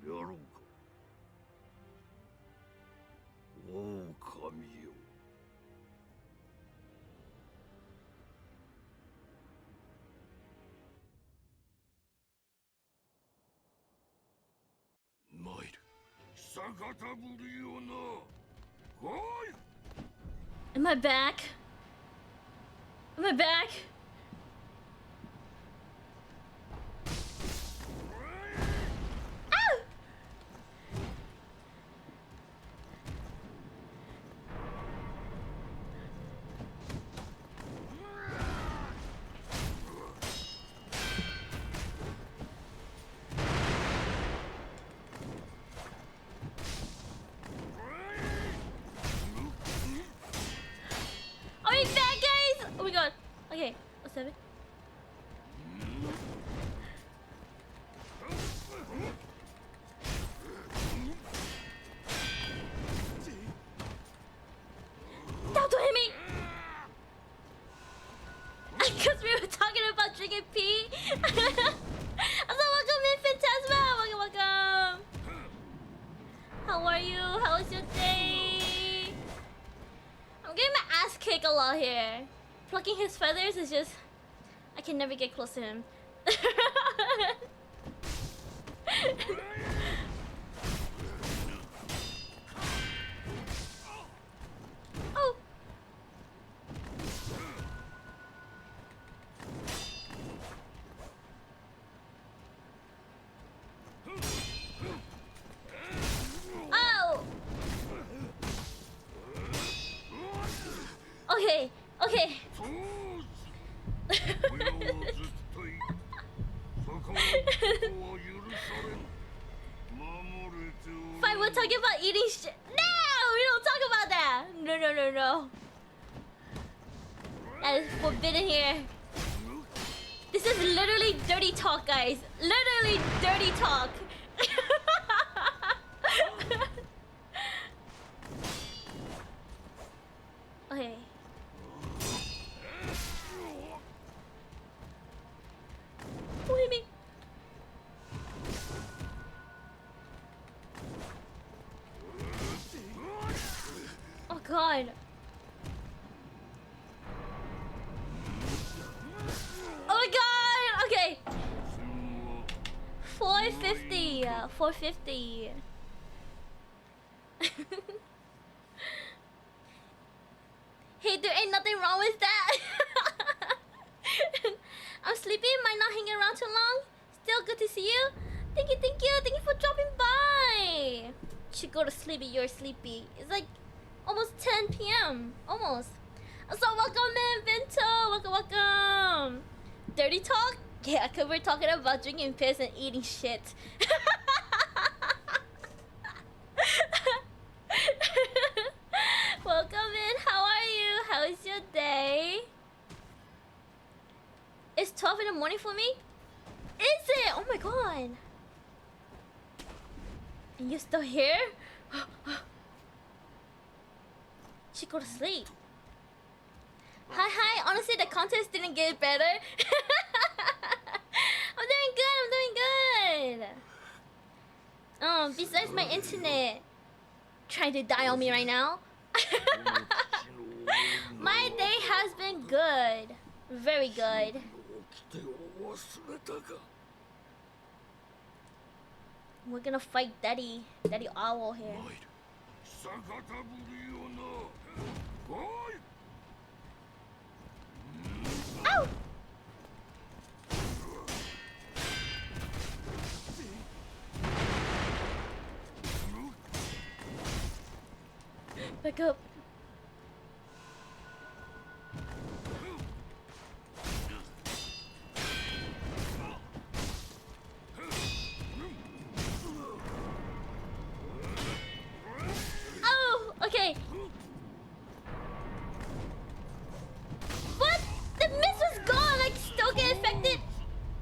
やろうか。狼よ。参る。久方ぶりよな。来い。 Am I back? Am I back? Ow! Are we back, guys? Oh my god. Okay, 07. Don't hit me! Because we were talking about drinking pee. So welcome in, Phantasma. Welcome. How are you? How was your day? I'm getting my ass kicked a lot here. Plucking his feathers is just... I can never get close to him. Oh! Oh! Okay, okay. Fine, we're talking about eating shit. No! We don't talk about that! No, no, no, no. That is forbidden here. This is literally dirty talk, guys. Literally dirty talk. Okay. Who hit me? Oh god. Oh my god! Okay. 450. 450. Hey, there ain't nothing wrong with that. I'm sleepy. Might not hang around too long. Still good to see you. Thank you, thank you. Thank you for dropping by. Should go to sleep if you're sleepy. It's like almost 10 p.m. Almost. So welcome in, Vinto. Welcome, welcome. Dirty talk? Yeah, because we're talking about drinking piss and eating shit. Welcome in. How are you? How is your day? It's 12 in the morning for me? Is it? Oh my god. And you're still here? She go to sleep. Hi, hi. Honestly, the contest didn't get better. I'm doing good. I'm doing good. Besides my internet trying to die on me right now. My day has been good. Very good. We're gonna fight Daddy Owl here. Ow! Back up. Oh, okay. What? The mist was gone. Like, still get affected.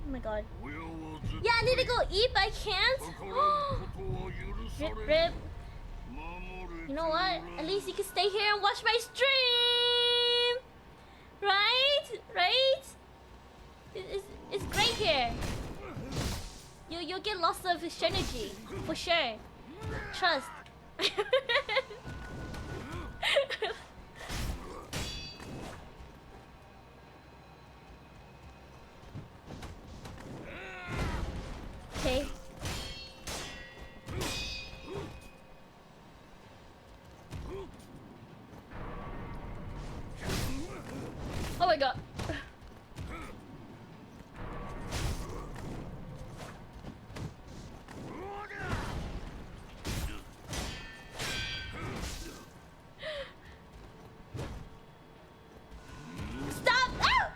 Oh my god. Yeah, I need to go eat, but I can't. Rip, rip. You know what? At least you can stay here and watch my stream. Right? Right? It's great here. You'll get lots of synergy for sure. Trust. Okay. Oh my god. Stop! Ah!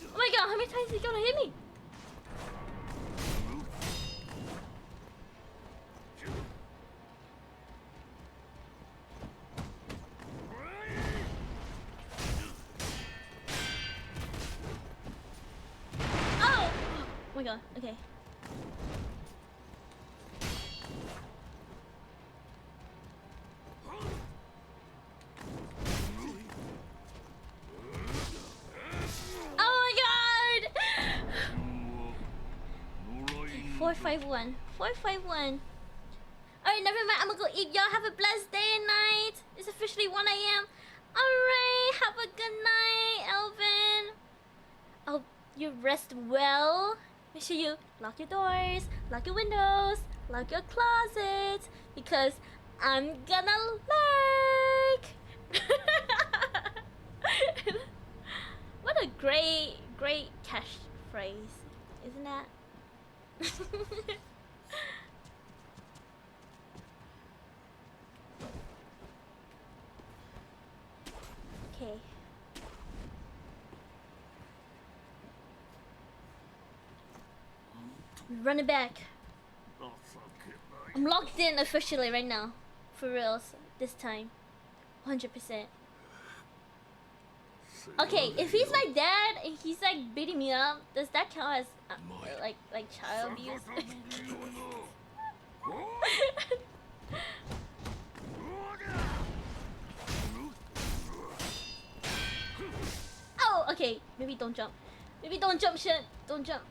Oh my god, how many times is he gonna hit me? Oh! Oh my god, okay. Oh my god! 451. 451. Alright, never mind. I'm gonna go eat. Y'all have a blessed day and night. It's officially 1 a.m. Alright, have a good night, Elvin. I hope you rest well. Make sure you lock your doors, lock your windows, lock your closets, because I'm gonna lurk. What a great catchphrase, isn't that? Okay. Run it back. I'm locked in officially right now. For reals. This time. 100%. Okay, if he's like that and he's like beating me up, does that count as like child abuse? Oh, okay. Maybe don't jump. Maybe don't jump, shit. Don't jump.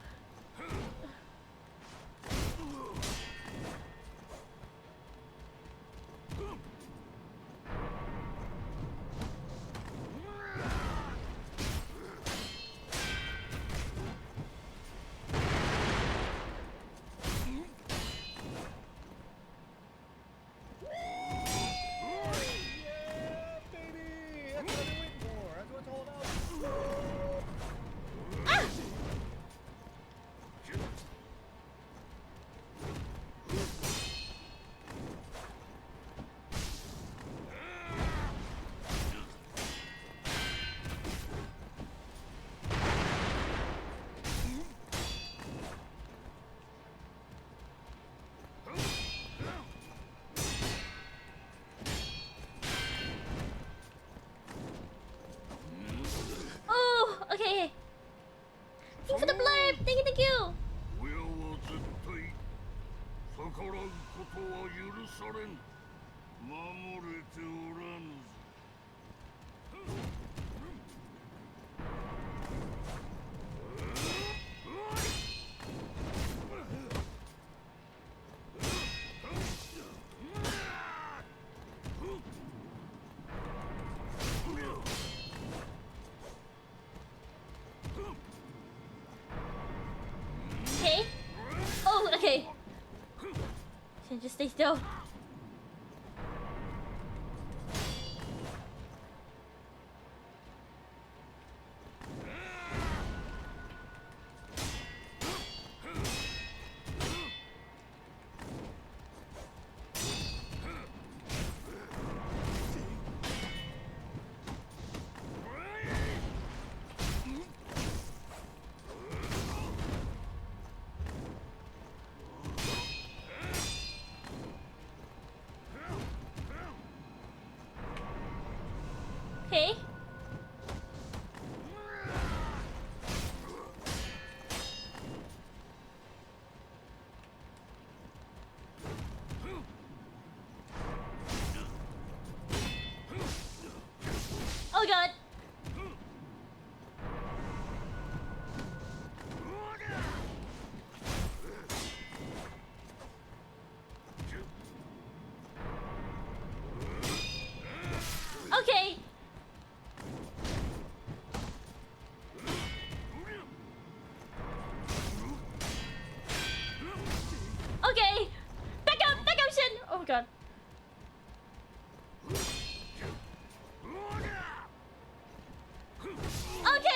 Okay. Thank you for the blurb. Thank you, thank you. 親は絶対逆らうことは許されん。守れておらぬぞ。Okay. Oh, okay. Should I just stay still? Okay. Oh god. Okay. Okay. Back up, Shin. Oh god. Okay.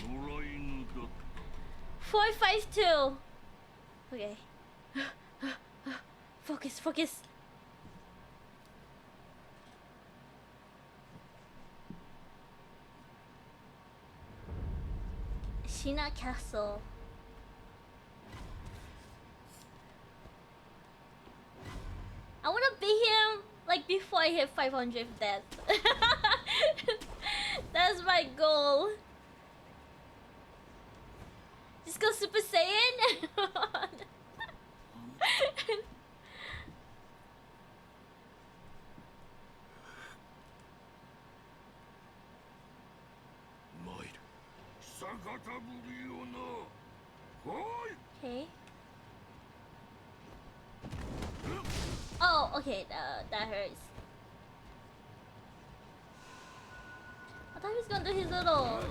野良犬だった。 452. Okay. Focus, focus. Shina Castle. I wanna beat him like before I hit 500 death. That's my goal. Just go Super Saiyan. Okay. Oh, okay, that hurts. I thought he was gonna do his little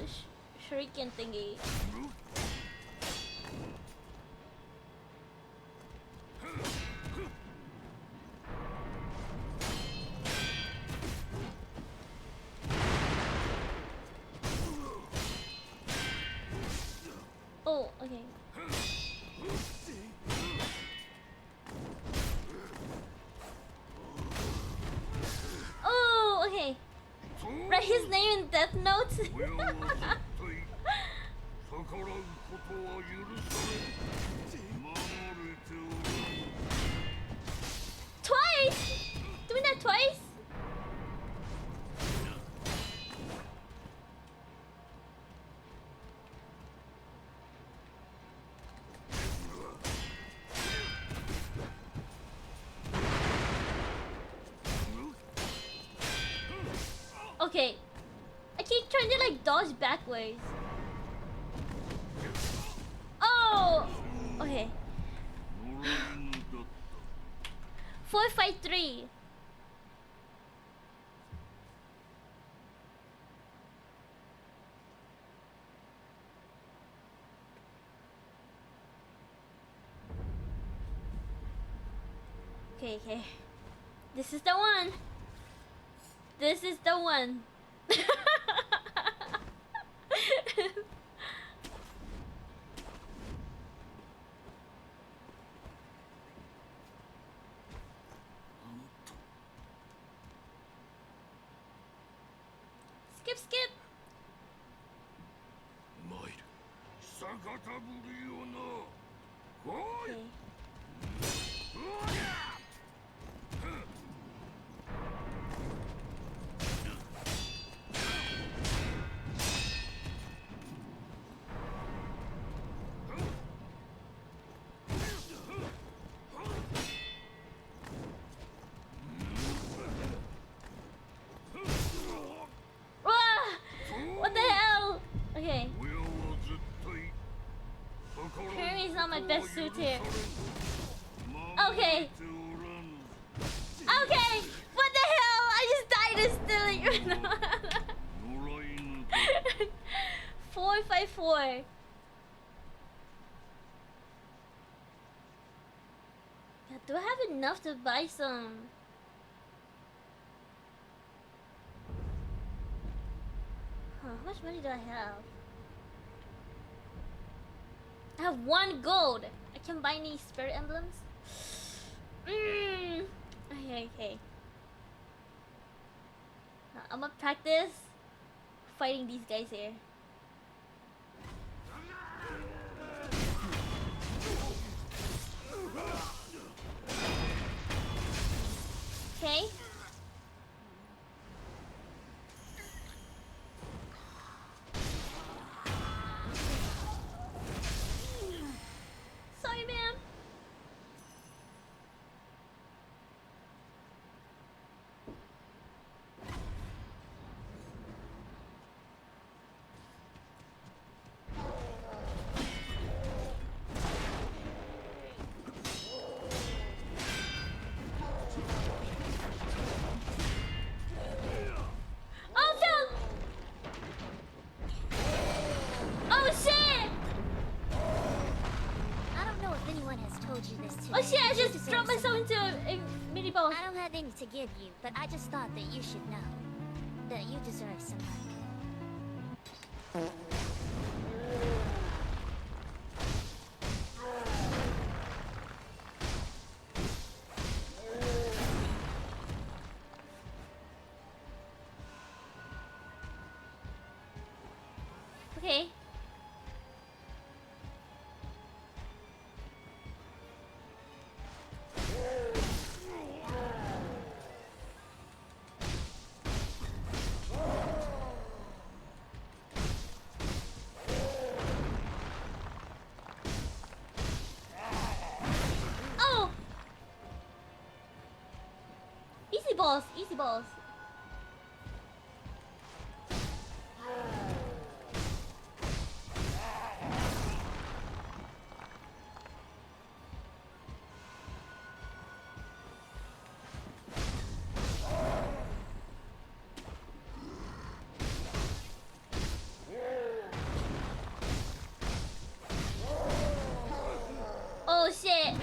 shuriken thingy. Oh, okay. Oh, okay. Write his name in Death Note. Twice? Doing that twice? Okay. I keep trying to like dodge backwards. Oh! Okay. 453. Okay, okay. This is the one. This is the one. Skip, skip. Okay. Ah! What the hell? Okay. Curry is not my best suit here. Okay. Okay. What the hell? I just died instantly. 454. God, do I have enough to buy some? Huh, how much money do I have? I have 1 gold. I can buy any spirit emblems. Okay, okay. I'm gonna practice fighting these guys here. Okay. Sorry, ma'am. Oh. I don't have any to give you, but I just thought that you should know that you deserve some money. Okay. Oh! Easy balls, easy balls. Oh shit.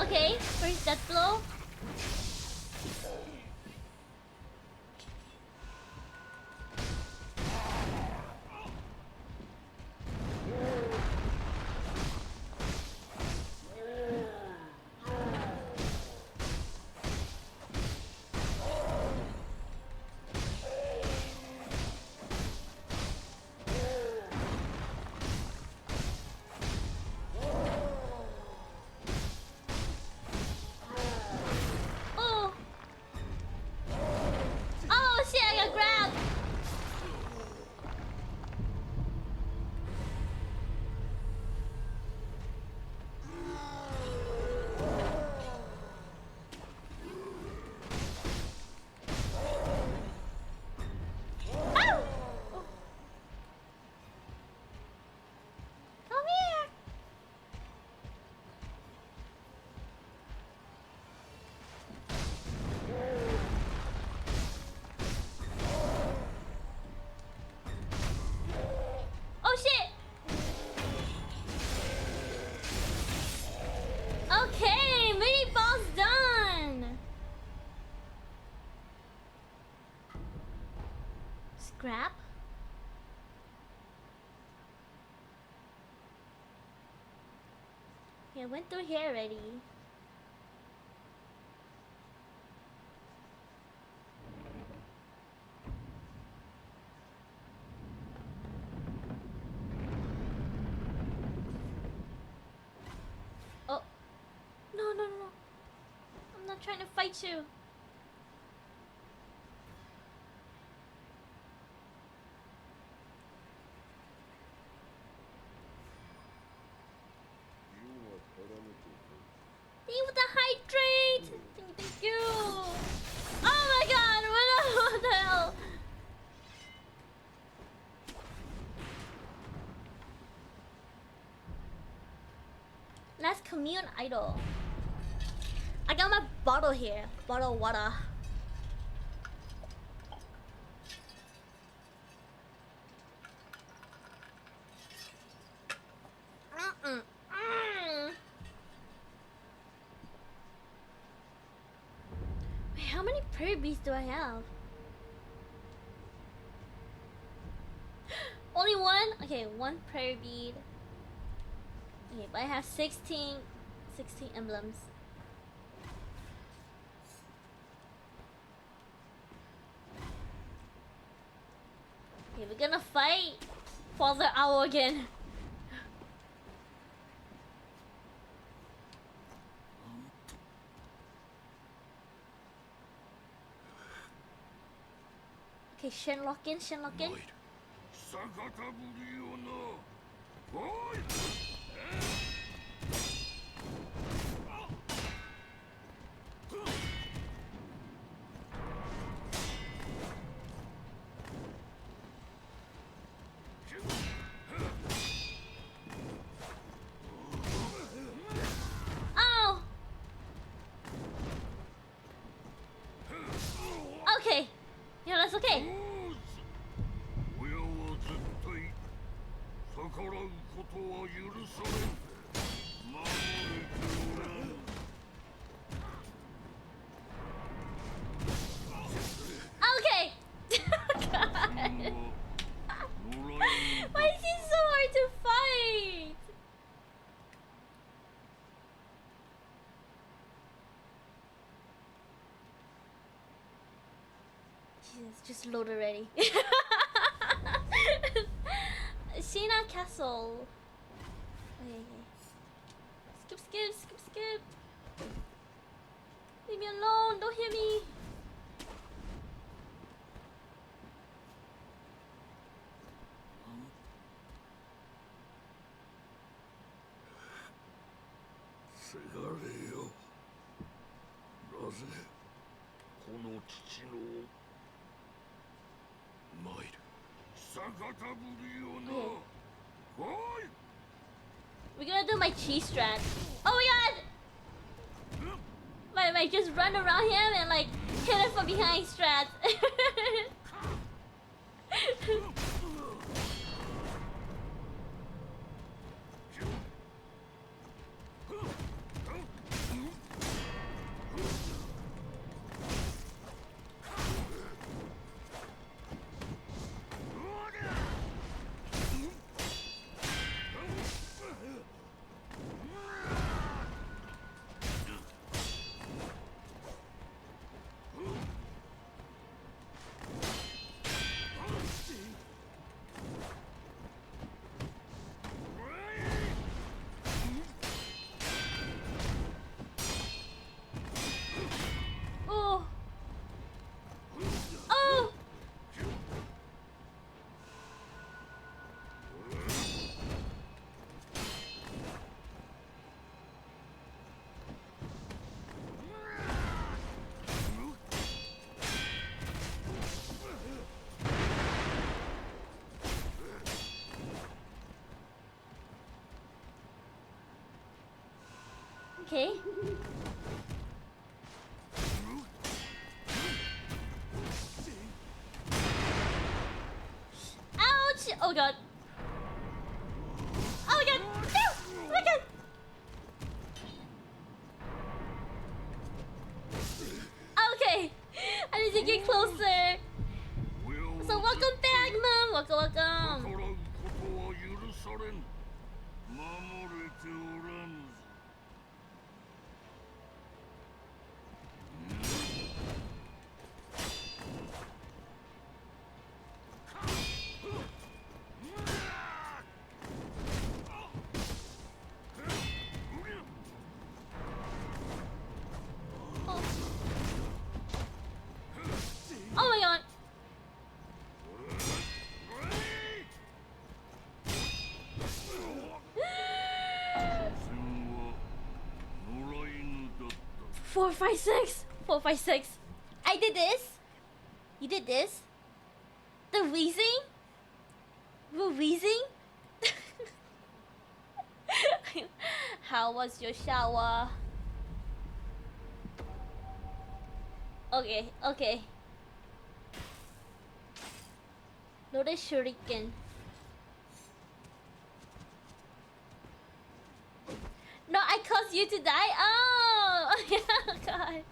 Okay, first that blow. Oh. Oh shit, I got grabbed. Ow! Come here. Oh shit! Okay, mini boss done. Scrap. Yeah, went through here already. Oh. No, no, no, no. I'm not trying to fight you. Thank you for the hydrate. Thank you. Oh my god, what the hell? Last commune idol. I got my bottle here. Bottle of water. Mm-mm. Mm. Wait, how many prairie beasts do I have? Only one? Okay, one prairie bead. Okay, but I have 16 emblems. Okay, we're gonna fight Father Owl again. Okay, Shen lock in, Shen lock in. 逆たぶりよな。おい。Oh! Okay. Yeah, that's okay. 親は絶対逆逆らうことは許されん。守れておらぬ。Okay. God. Why is he so hard to fight? Jesus, just load already. Shina Castle. Okay. Skip, skip, skip, skip. Leave me alone, don't hit me. We're gonna do my cheese strat. Oh my god! My just run around him and like hit him from behind strat. Oh. Oh. Okay. Ouch! Oh god. Oh my god! No! Oh my god! Okay. I need to get closer. So welcome back, Mom. Welcome, welcome. Oh. Oh my god. Four, five, six. 4, 5, 6. I did this. You did this. The wheezing. The wheezing. How was your shower? Okay, okay. Loaded shuriken. No, I caused you to die? Oh! Yeah, God.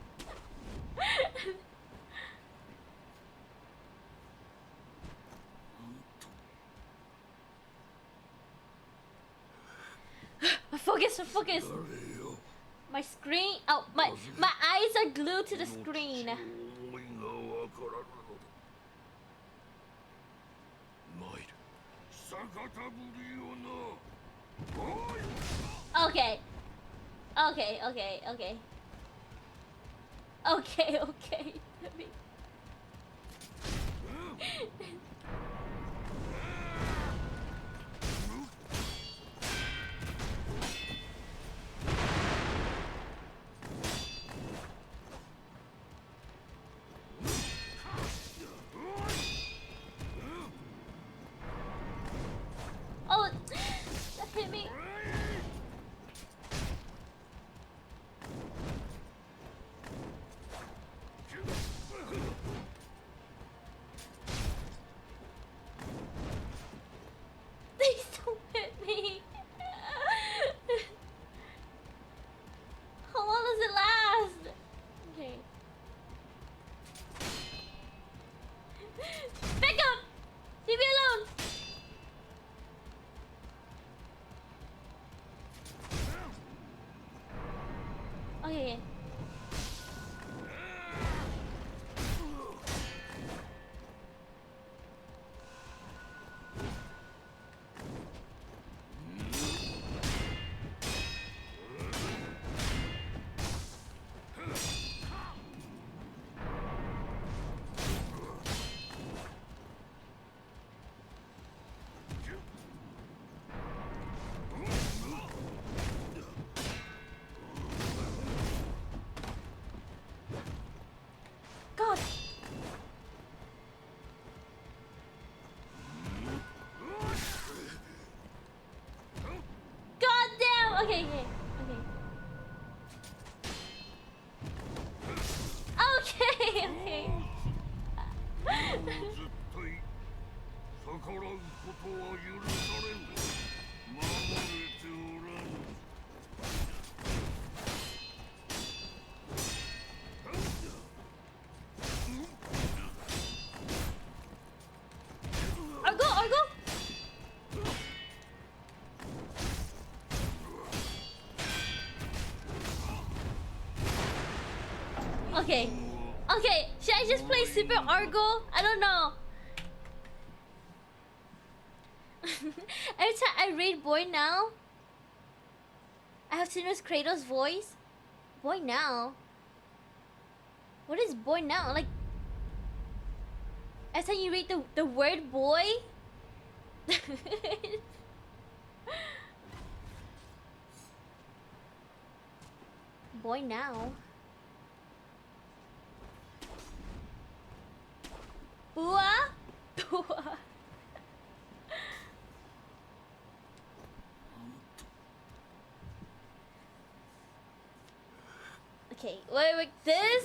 Focus, focus. My screen. Oh, my eyes are glued to the screen. Okay. Okay, okay, okay. Okay, okay. Let me... Oh, that hit me. Please don't hit okay. God. God damn. Okay, okay, okay. Okay, okay. 絶対逆らうことは許されん。守れておらぬ。Argo, Argo. Okay. Okay, should I just play Super Argo? I don't know. Every time I read Boy Now, I have to use Kratos' voice. Boy Now? What is Boy Now? Like, every time you read the word boy? Boy Now? Bua? Bua. Okay, wait, this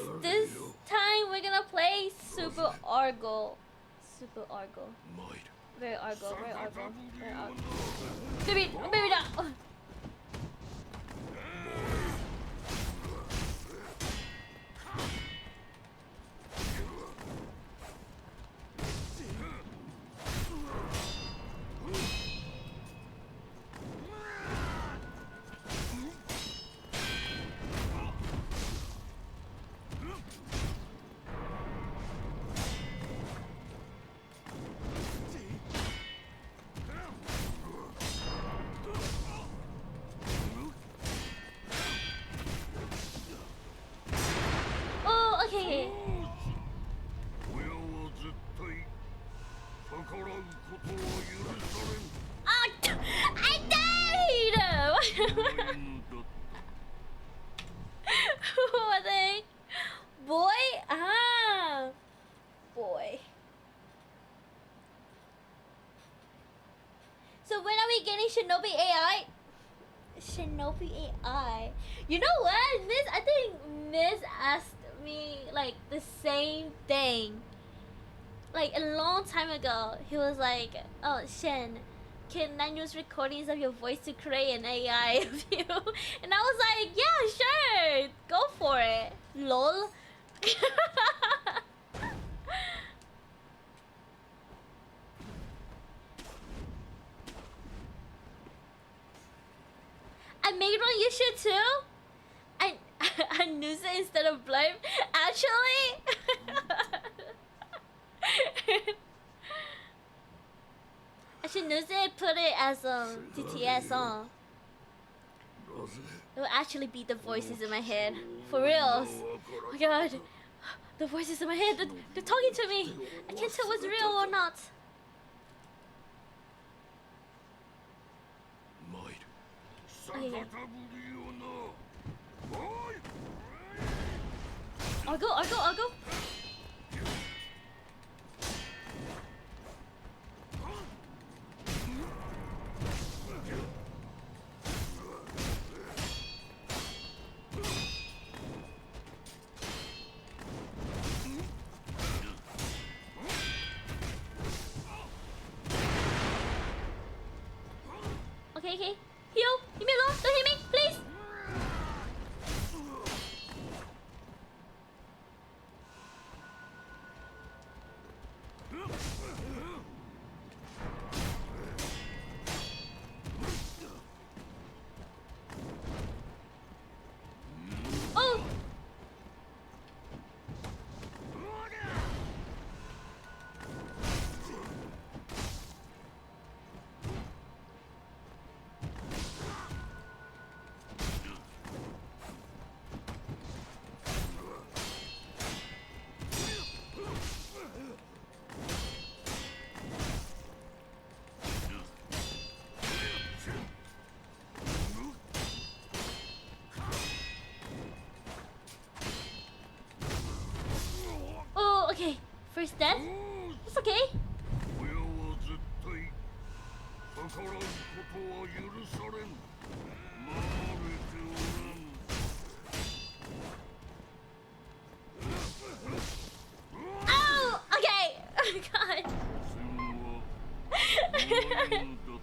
time we're gonna play Super Argo. Super Argo. Very Argo, very Argo, very Argo. Baby, baby, no. Oh, okay. 親は絶対逆らうことは許されん。 Ah, I died! 親犬だった。 What the heck? Boy? Ah. Boy. So when are we getting Shinobi AI? Shinobi AI. You know what? I think Miss asked me like the same thing. Like a long time ago. He was like, oh Shen, can I use recordings of your voice to create an AI of you? And I was like, yeah, sure. Go for it. LOL. I made one, you should too? I use it instead of blame. Actually? I should use it, put it as TTS on. It will actually be the voices in my head. For reals. Oh my god. The voices in my head, they're talking to me. I can't tell what's real or not. Okay, yeah. I'll go. Okay. Heal. Leave me alone. Don't hit me, please. Oh First death? It's okay. 親は絶対逆らうことは許されん。守れておらん。Oh! Okay! Oh god. 戦は無縁だっ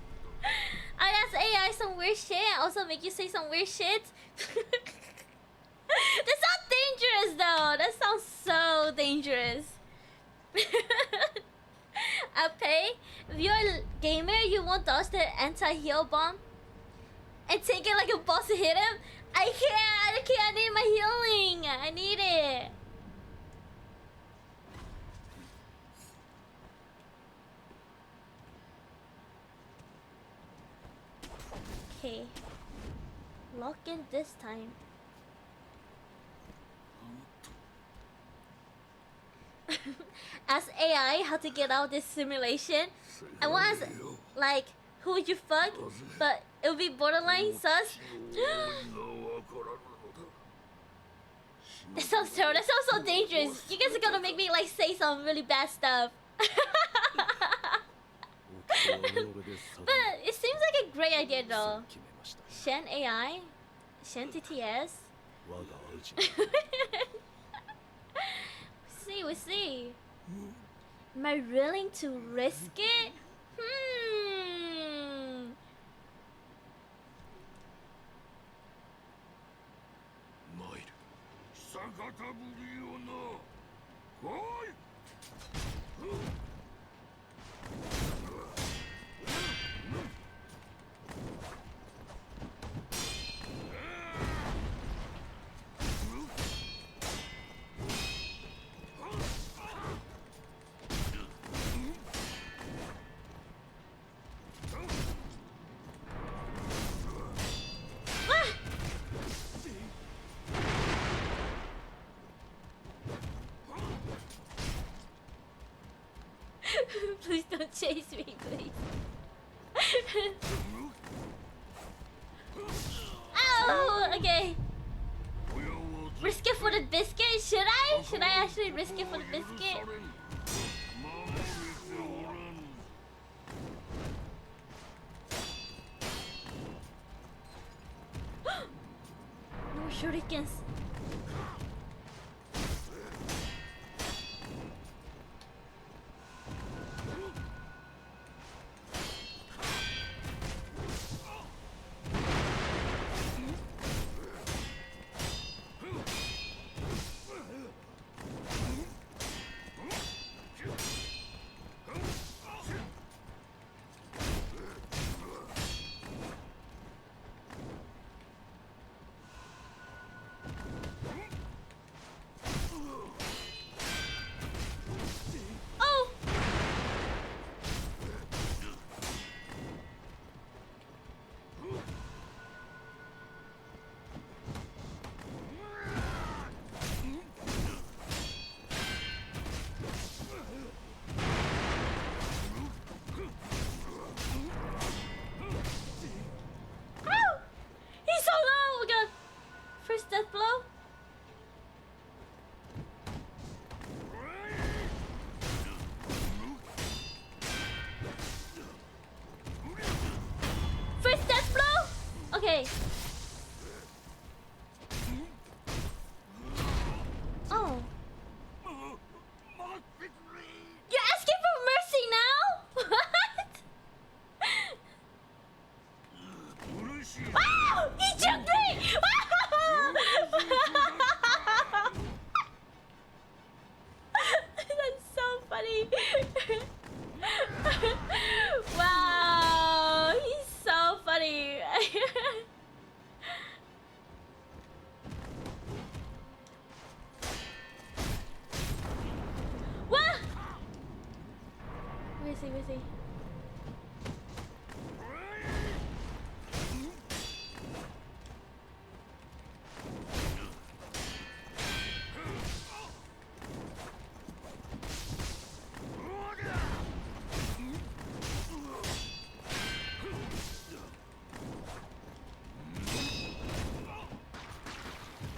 た。I asked AI some weird shit and also make you say some weird shit. That sounds dangerous though. That sounds so dangerous. Ape, if you're a gamer, you won't dodge the anti-heal bomb and take it like a boss to hit him. I can't. I need my healing. I need it. Okay. Lock in this time. Ask AI how to get out of this simulation. I want to ask, like, who would you fuck? But it would be borderline sus. That sounds terrible. That sounds so dangerous. You guys are gonna make me, like, say some really bad stuff. But it seems like a great idea though. Shen AI? Shen TTS? We see. Am I willing to risk it? Hmm. 参る。久方ぶりよな。おい。Please don't chase me, please. Oh, okay. Risk it for the biscuit? Should I? Should I actually risk it for the biscuit? No shurikens. Death blow? First death blow? Okay. Oh. You're asking for mercy now? What? Wow! He jumped me! That's so funny. Wow, he's so funny. What? Where is he? Where is he?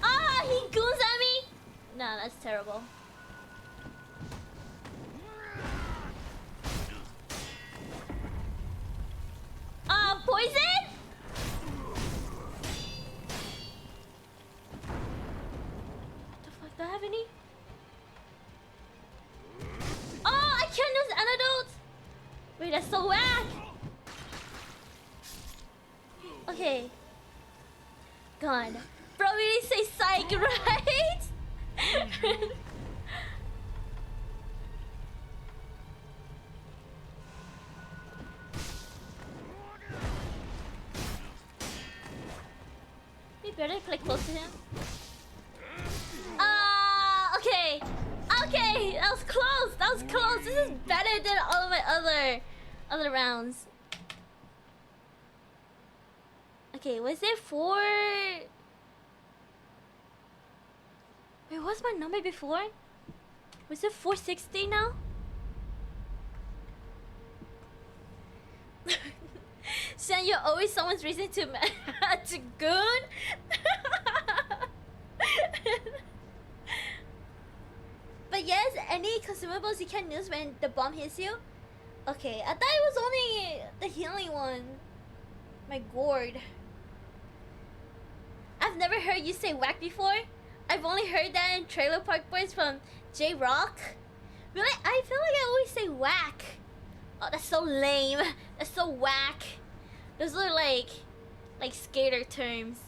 Ah, he goons at me? Nah, that's terrible. Okay. God. Bro, we didn't say psych, right? We better click close to him. Okay. Okay, that was close. That was close. This is better than all of my other rounds. Okay, was it 4? Wait, what's my number before? Was it 460 now? Shan, you're always someone's reason to to goon. But yes, any consumables you can use when the bomb hits you. Okay, I thought it was only the healing one. My gourd. I've never heard you say whack before. I've only heard that in Trailer Park Boys from J-Rock. Really? I feel like I always say whack. Oh, that's so lame. That's so whack. Those are like skater terms.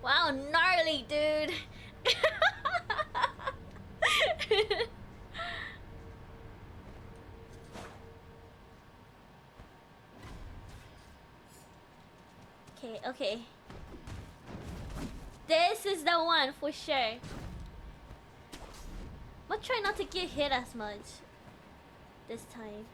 Wow, gnarly, dude. Okay, okay. This is the one for sure. I'm gonna try not to get hit as much this time.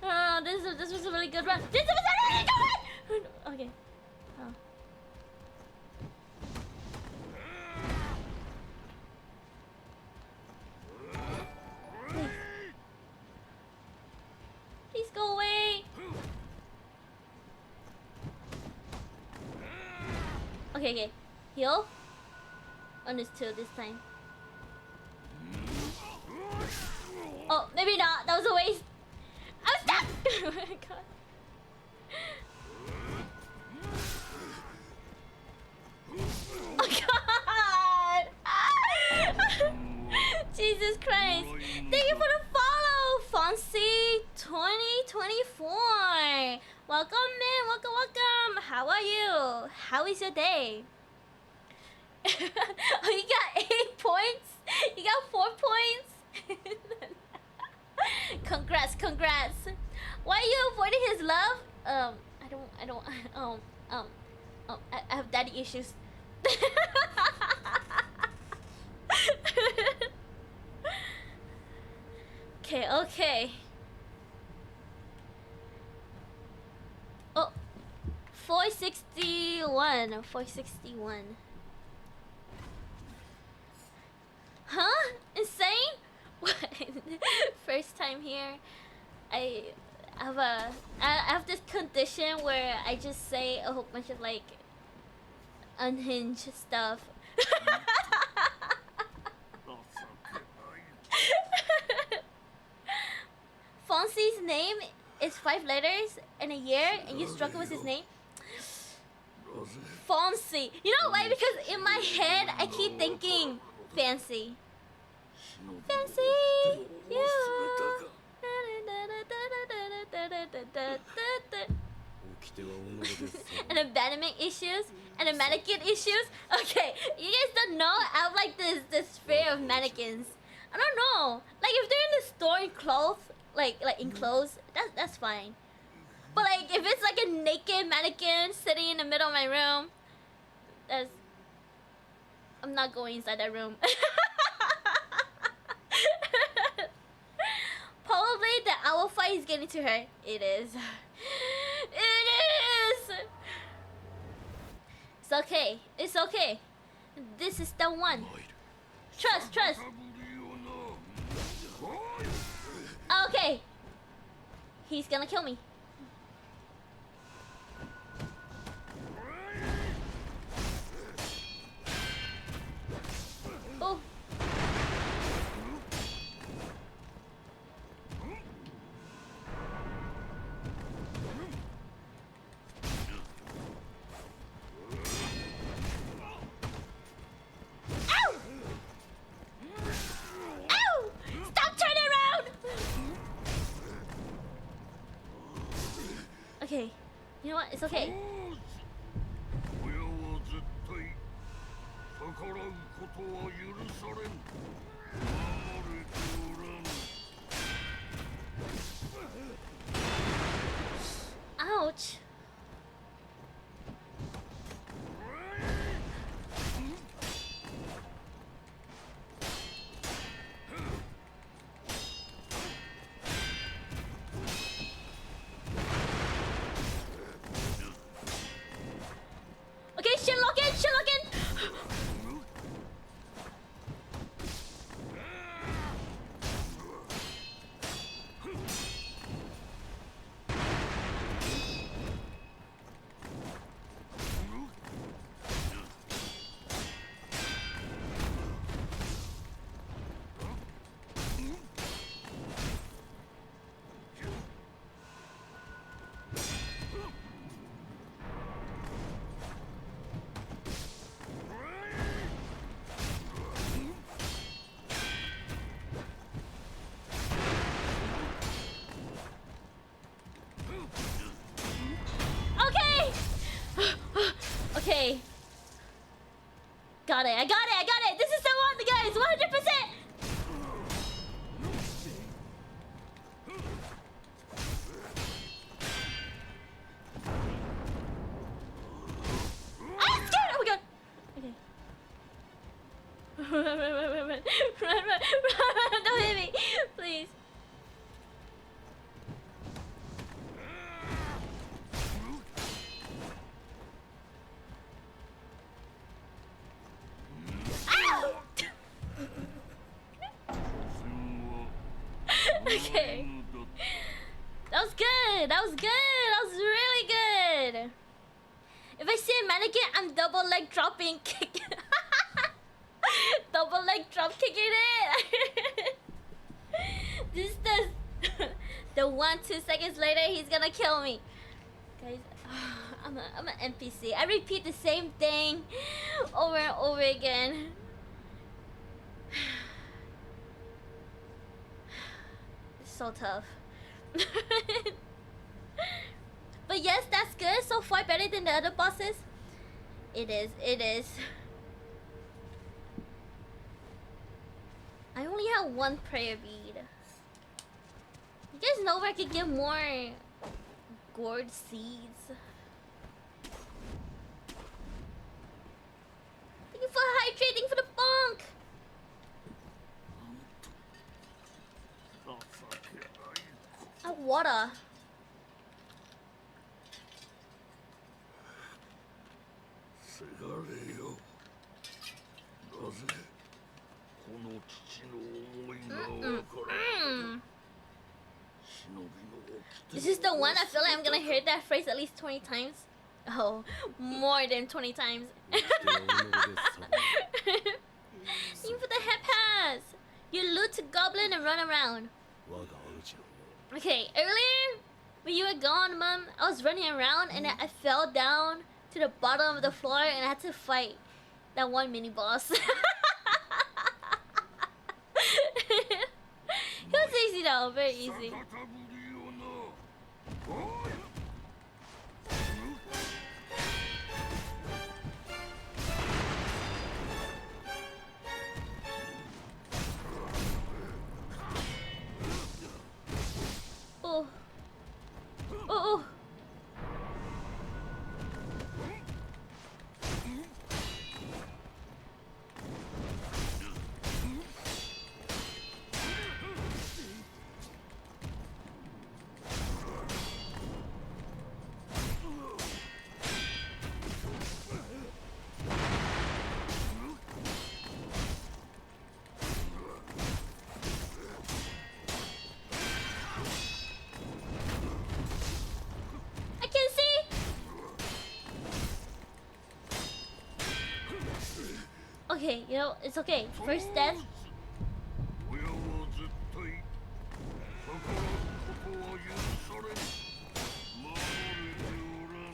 No, this was a really good run. This was a really good run! Okay. Oh. Please go away. Okay, okay. Heal. Understood this time. Oh, maybe not. That was a waste. I'm stuck! Oh my god. Oh god! Jesus Christ. Thank you for the follow, Fonzie2024. Welcome, man. Welcome, welcome. How are you? How is your day? Oh, you got 8 points? You got 4 points? Congrats, congrats. Why are you avoiding his love? I have daddy issues. Okay, okay. Oh, 461, 461. Huh? Insane? What? First time here. I have this condition where I just say a whole bunch of like unhinged stuff. Fonzie's name is 5 letters and a year, and you struggle with his name. Fonzie. You know why? Because in my head I keep thinking fancy. Fancy, you. Da, da, And abandonment issues and the mannequin issues. Okay, you guys don't know. I have like this fear of mannequins. I don't know. Like if they're in the store in clothes, like in clothes, that's fine. But like if it's like a naked mannequin sitting in the middle of my room, I'm not going inside that room. Probably the owl fight is getting to her. It is. It is. It's okay. It's okay. This is the one. Trust. Okay. He's gonna kill me. Oh. Ow! Ow! Stop turning around! Okay. You know what? It's okay. 親は絶対逆らうことは許されん。守れておらん。 Ouch. Okay, Sherlockin! Okay. Got it. I got it. This is the one, guys. 100%. I'm scared. Oh my god. Okay. Run. Don't hit me. Please. Okay. That was good. That was really good. If I see a mannequin, I'm double leg dropping kick. Double leg drop kicking it. This is the 1-2 seconds later he's gonna kill me. Guys, I'm an NPC. I repeat the same thing over and over again. So tough. But yes, that's good. So far better than the other bosses. It is. I only have one prayer bead. You guys know where I could get more gourd seeds? Thank you for hydrating for the bonk. Water. せがれよ。なぜこの父の思いがわからん。忍びの掟。 This is the one I feel like I'm gonna hear that phrase at least 20 times. Oh, more than 20 times. Thank you for the head pass. You loot a goblin and run around. Okay, earlier when you were gone, Mom, I was running around and I fell down to the bottom of the floor and I had to fight that one mini boss. It was easy though, very easy. Oh. Oh, oh. I can see. Okay, you know, it's okay. First death. 親は絶対逆らうことは許されん。守れておらん。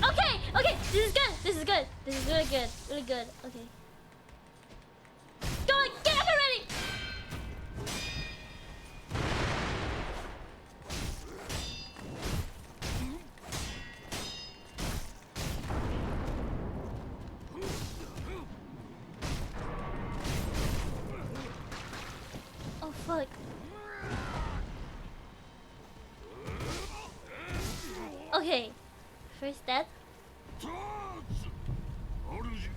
Okay, okay, this is good. This is good. This is really good. Really good. Okay. Go on, get up already. Oh fuck. Okay. First death. ターツ主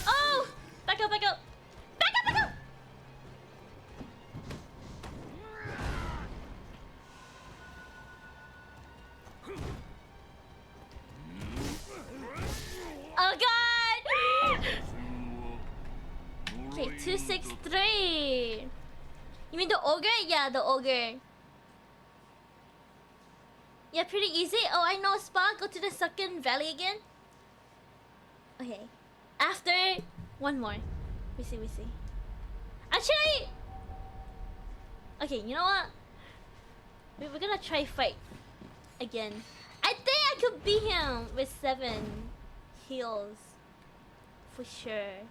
Oh! Back up, back up! Back up, back up! Oh god! Okay, 263. You mean the ogre? Yeah, the ogre. Yeah, pretty easy. Oh, I know a spot. Go to the second valley again. Okay. After one more. We see. Actually, okay, you know what? We're gonna try fight again. I think I could beat him with 7 heals. For sure.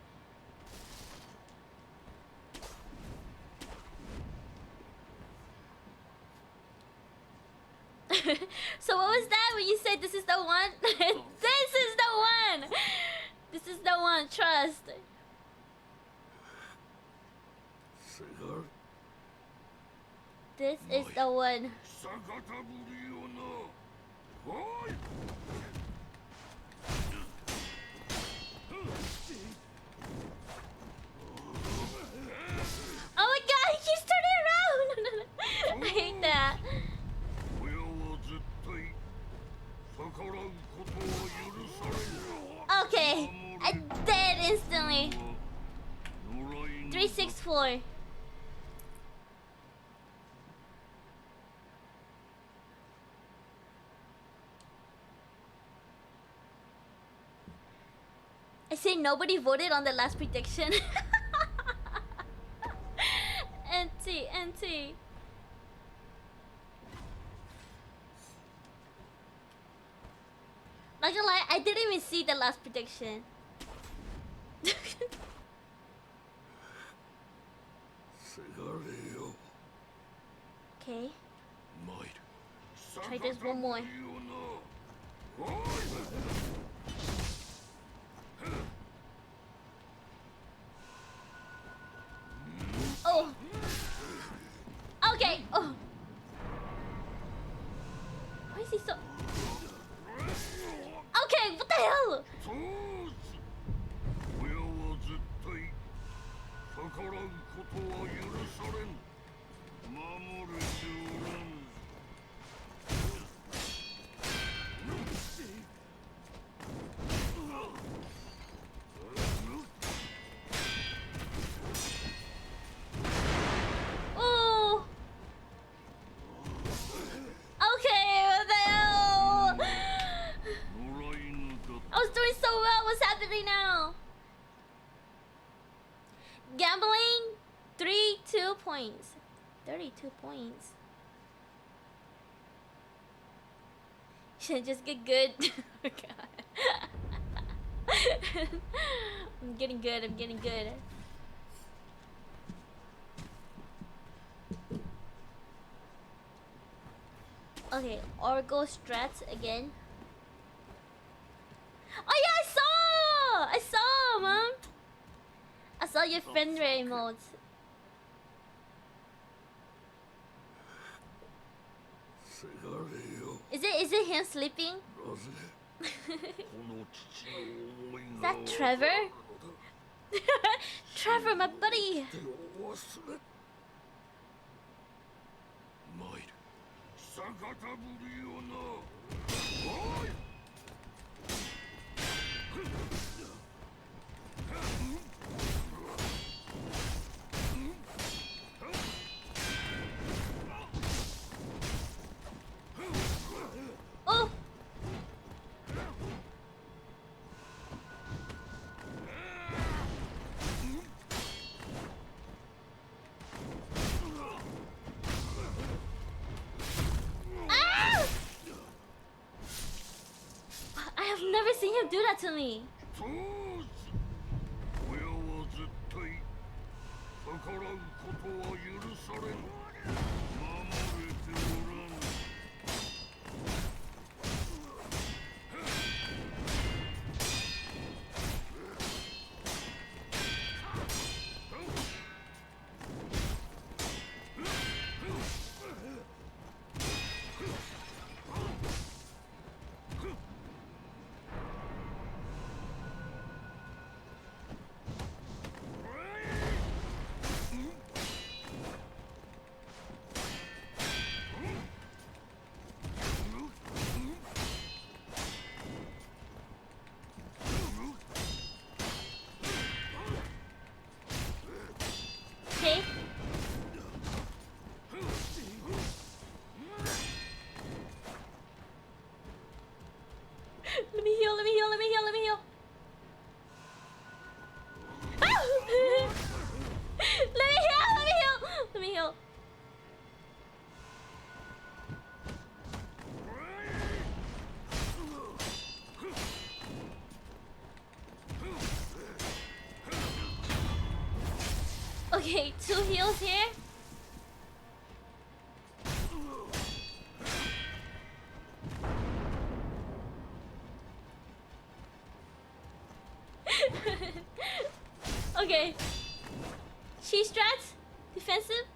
So what was that when you said this is the one? This is the one! This is the one, trust. せがれ This is the one. 久方ぶりよな。おい Oh my god, he keeps turning around! I hate that. 親は絶対逆らうことは許されん。 Okay, I dead instantly. 野良犬 364. I say nobody voted on the last prediction. NT. Not gonna lie, I didn't even see the last prediction. Okay, try this one more. Oh. Okay. Oh. Oh. Okay, what the hell? I was doing so well. What's happening now? Gambling, 32 points. 32 points. Should just get good. Oh, God. I'm getting good. I'm getting good. Okay, Orgo strats again. Oh yeah, I saw, Mom. I saw your friend rate emotes. Is it him sleeping? Is that Trevor? Trevor, my buddy. Oh. Ah! I have never seen him do that to me. Okay. Let me heal, let me heal, let me heal, let me heal. Ah! Let me heal, let me heal, let me heal. Okay, 2 heals here. Okay. She strats. Defensive.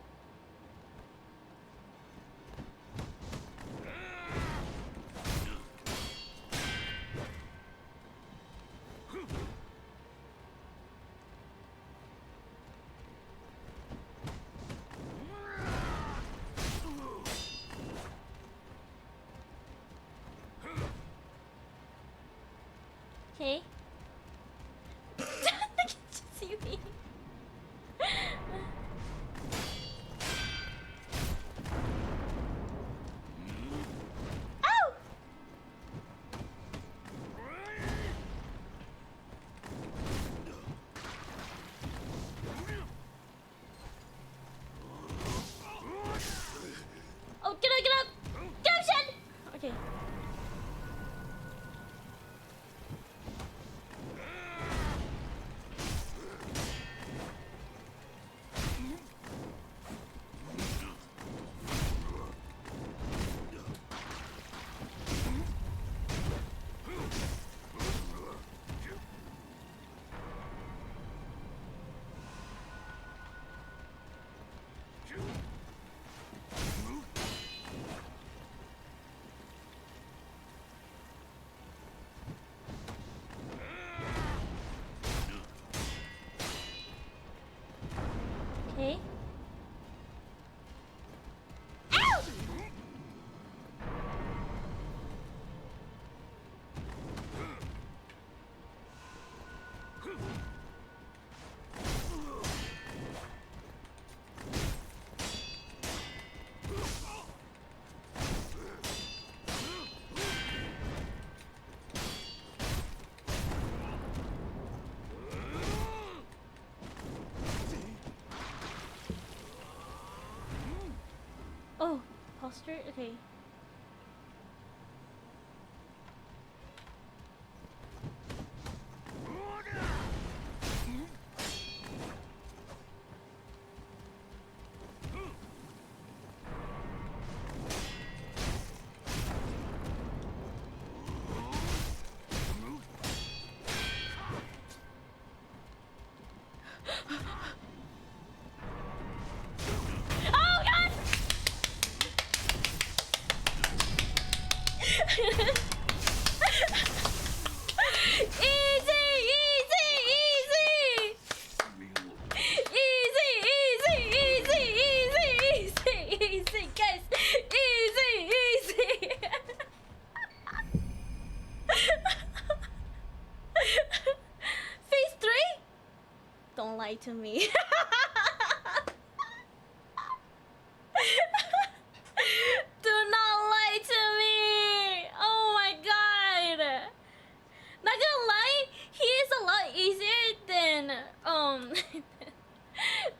Okay. See me. Ow! Oh, get up, get up! Get up, Shen! Okay. Posture? Okay. Oh god! Easy, easy, easy! Easy, easy, easy, easy, easy, easy, guys! Easy, easy! Phase 3? Don't lie to me. Do not lie to me! Oh my god! Not gonna lie, he is a lot easier than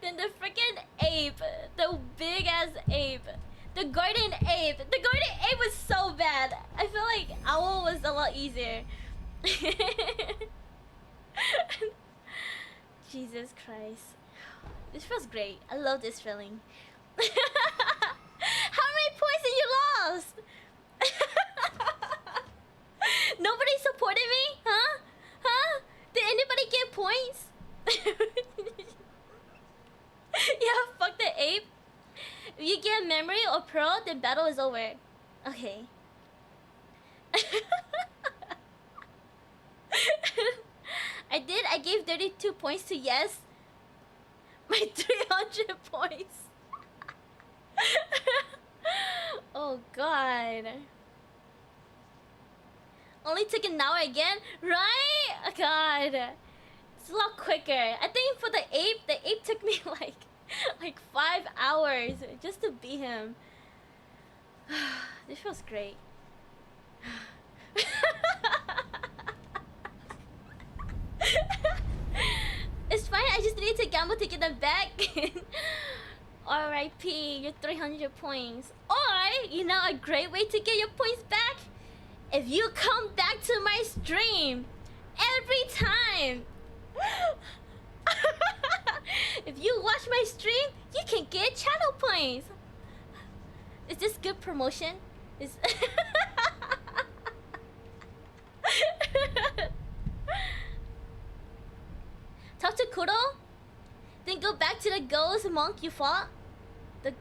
than the freaking ape, the big ass ape, the garden ape. The garden ape was so bad. I feel like Owl was a lot easier. Jesus Christ, this feels great. I love this feeling. How many points did you lost? Nobody supported me? Huh? Huh? Did anybody get points? Yeah, fuck the ape. If you get memory or pearl, then battle is over. Okay. I did. I gave 32 points to yes. My 300 points. Oh god. Only took an hour again, right? Oh, god, it's a lot quicker. I think for the ape took me like 5 hours just to beat him. This feels great. It's fine. I just need to gamble to get them back. R.I.P. your 300 points. Or, you know, a great way to get your points back? If you come back to my stream every time. If you watch my stream, you can get channel points. Is this good promotion? Is talk to Kuro? Then go back to the ghost monk you fought? The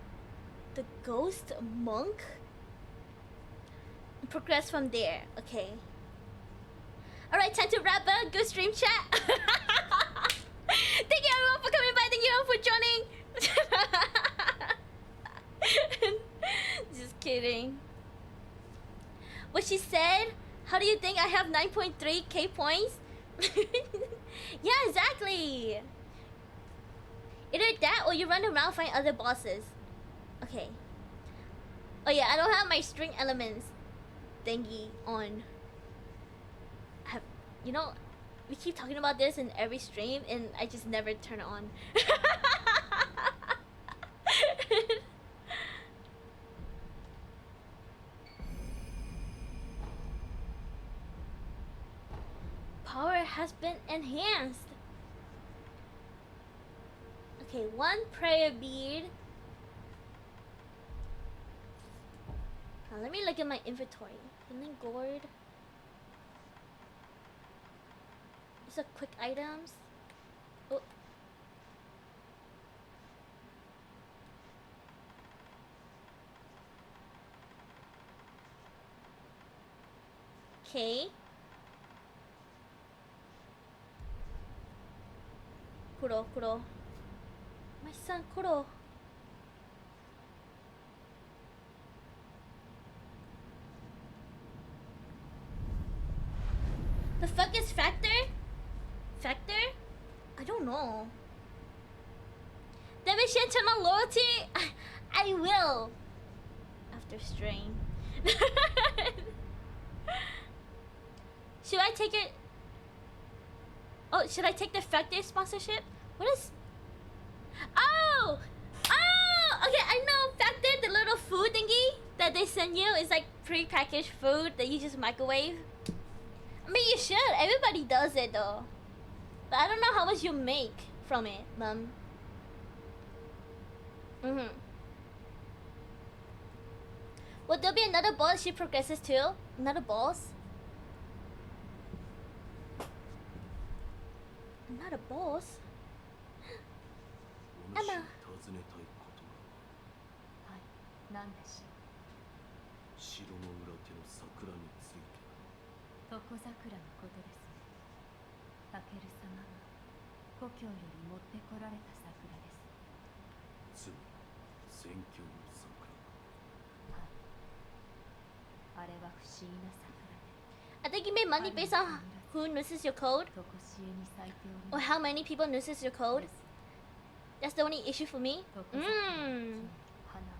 ghost monk? Progress from there. Okay. Alright, time to wrap up. Good stream chat. Thank you everyone for coming by. Thank you everyone for joining. Just kidding. What she said? How do you think I have 9.3k points? Yeah, exactly. Either that or you run around find other bosses. Okay. Oh yeah, I don't have my string elements thingy on. You know, we keep talking about this in every stream and I just never turn it on. Power has been enhanced. Okay, 1 prayer bead. Now let me look at my inventory. Healing gourd. These are quick items. Oh. Okay. Kuro. My son Kuro. The fuck is Factor? Factor? I don't know. Devin should turn on loyalty? I will. After strain. Should I take it? Oh, should I take the Factor sponsorship? What is... Oh! Oh! Okay, I know Factor, the little food thingy. send you is like pre-packaged food that you just microwave. I mean, you should. Everybody does it though. But I don't know how much you make from it, Mom. Will there be another boss she progresses to? Another boss? Another boss? お主に尋ねたいことがはい、何でしょ城の裏手の桜についてう。床桜のことですね。タケル様が故郷より持ってこられた桜です。つまり戦況の桜はい。あれは不思議な桜で、 I think you made money based on who notices your code とこしえに咲いており or ます。 how many people notices your code. That's the only issue for me. 床桜の木も Mm. 花も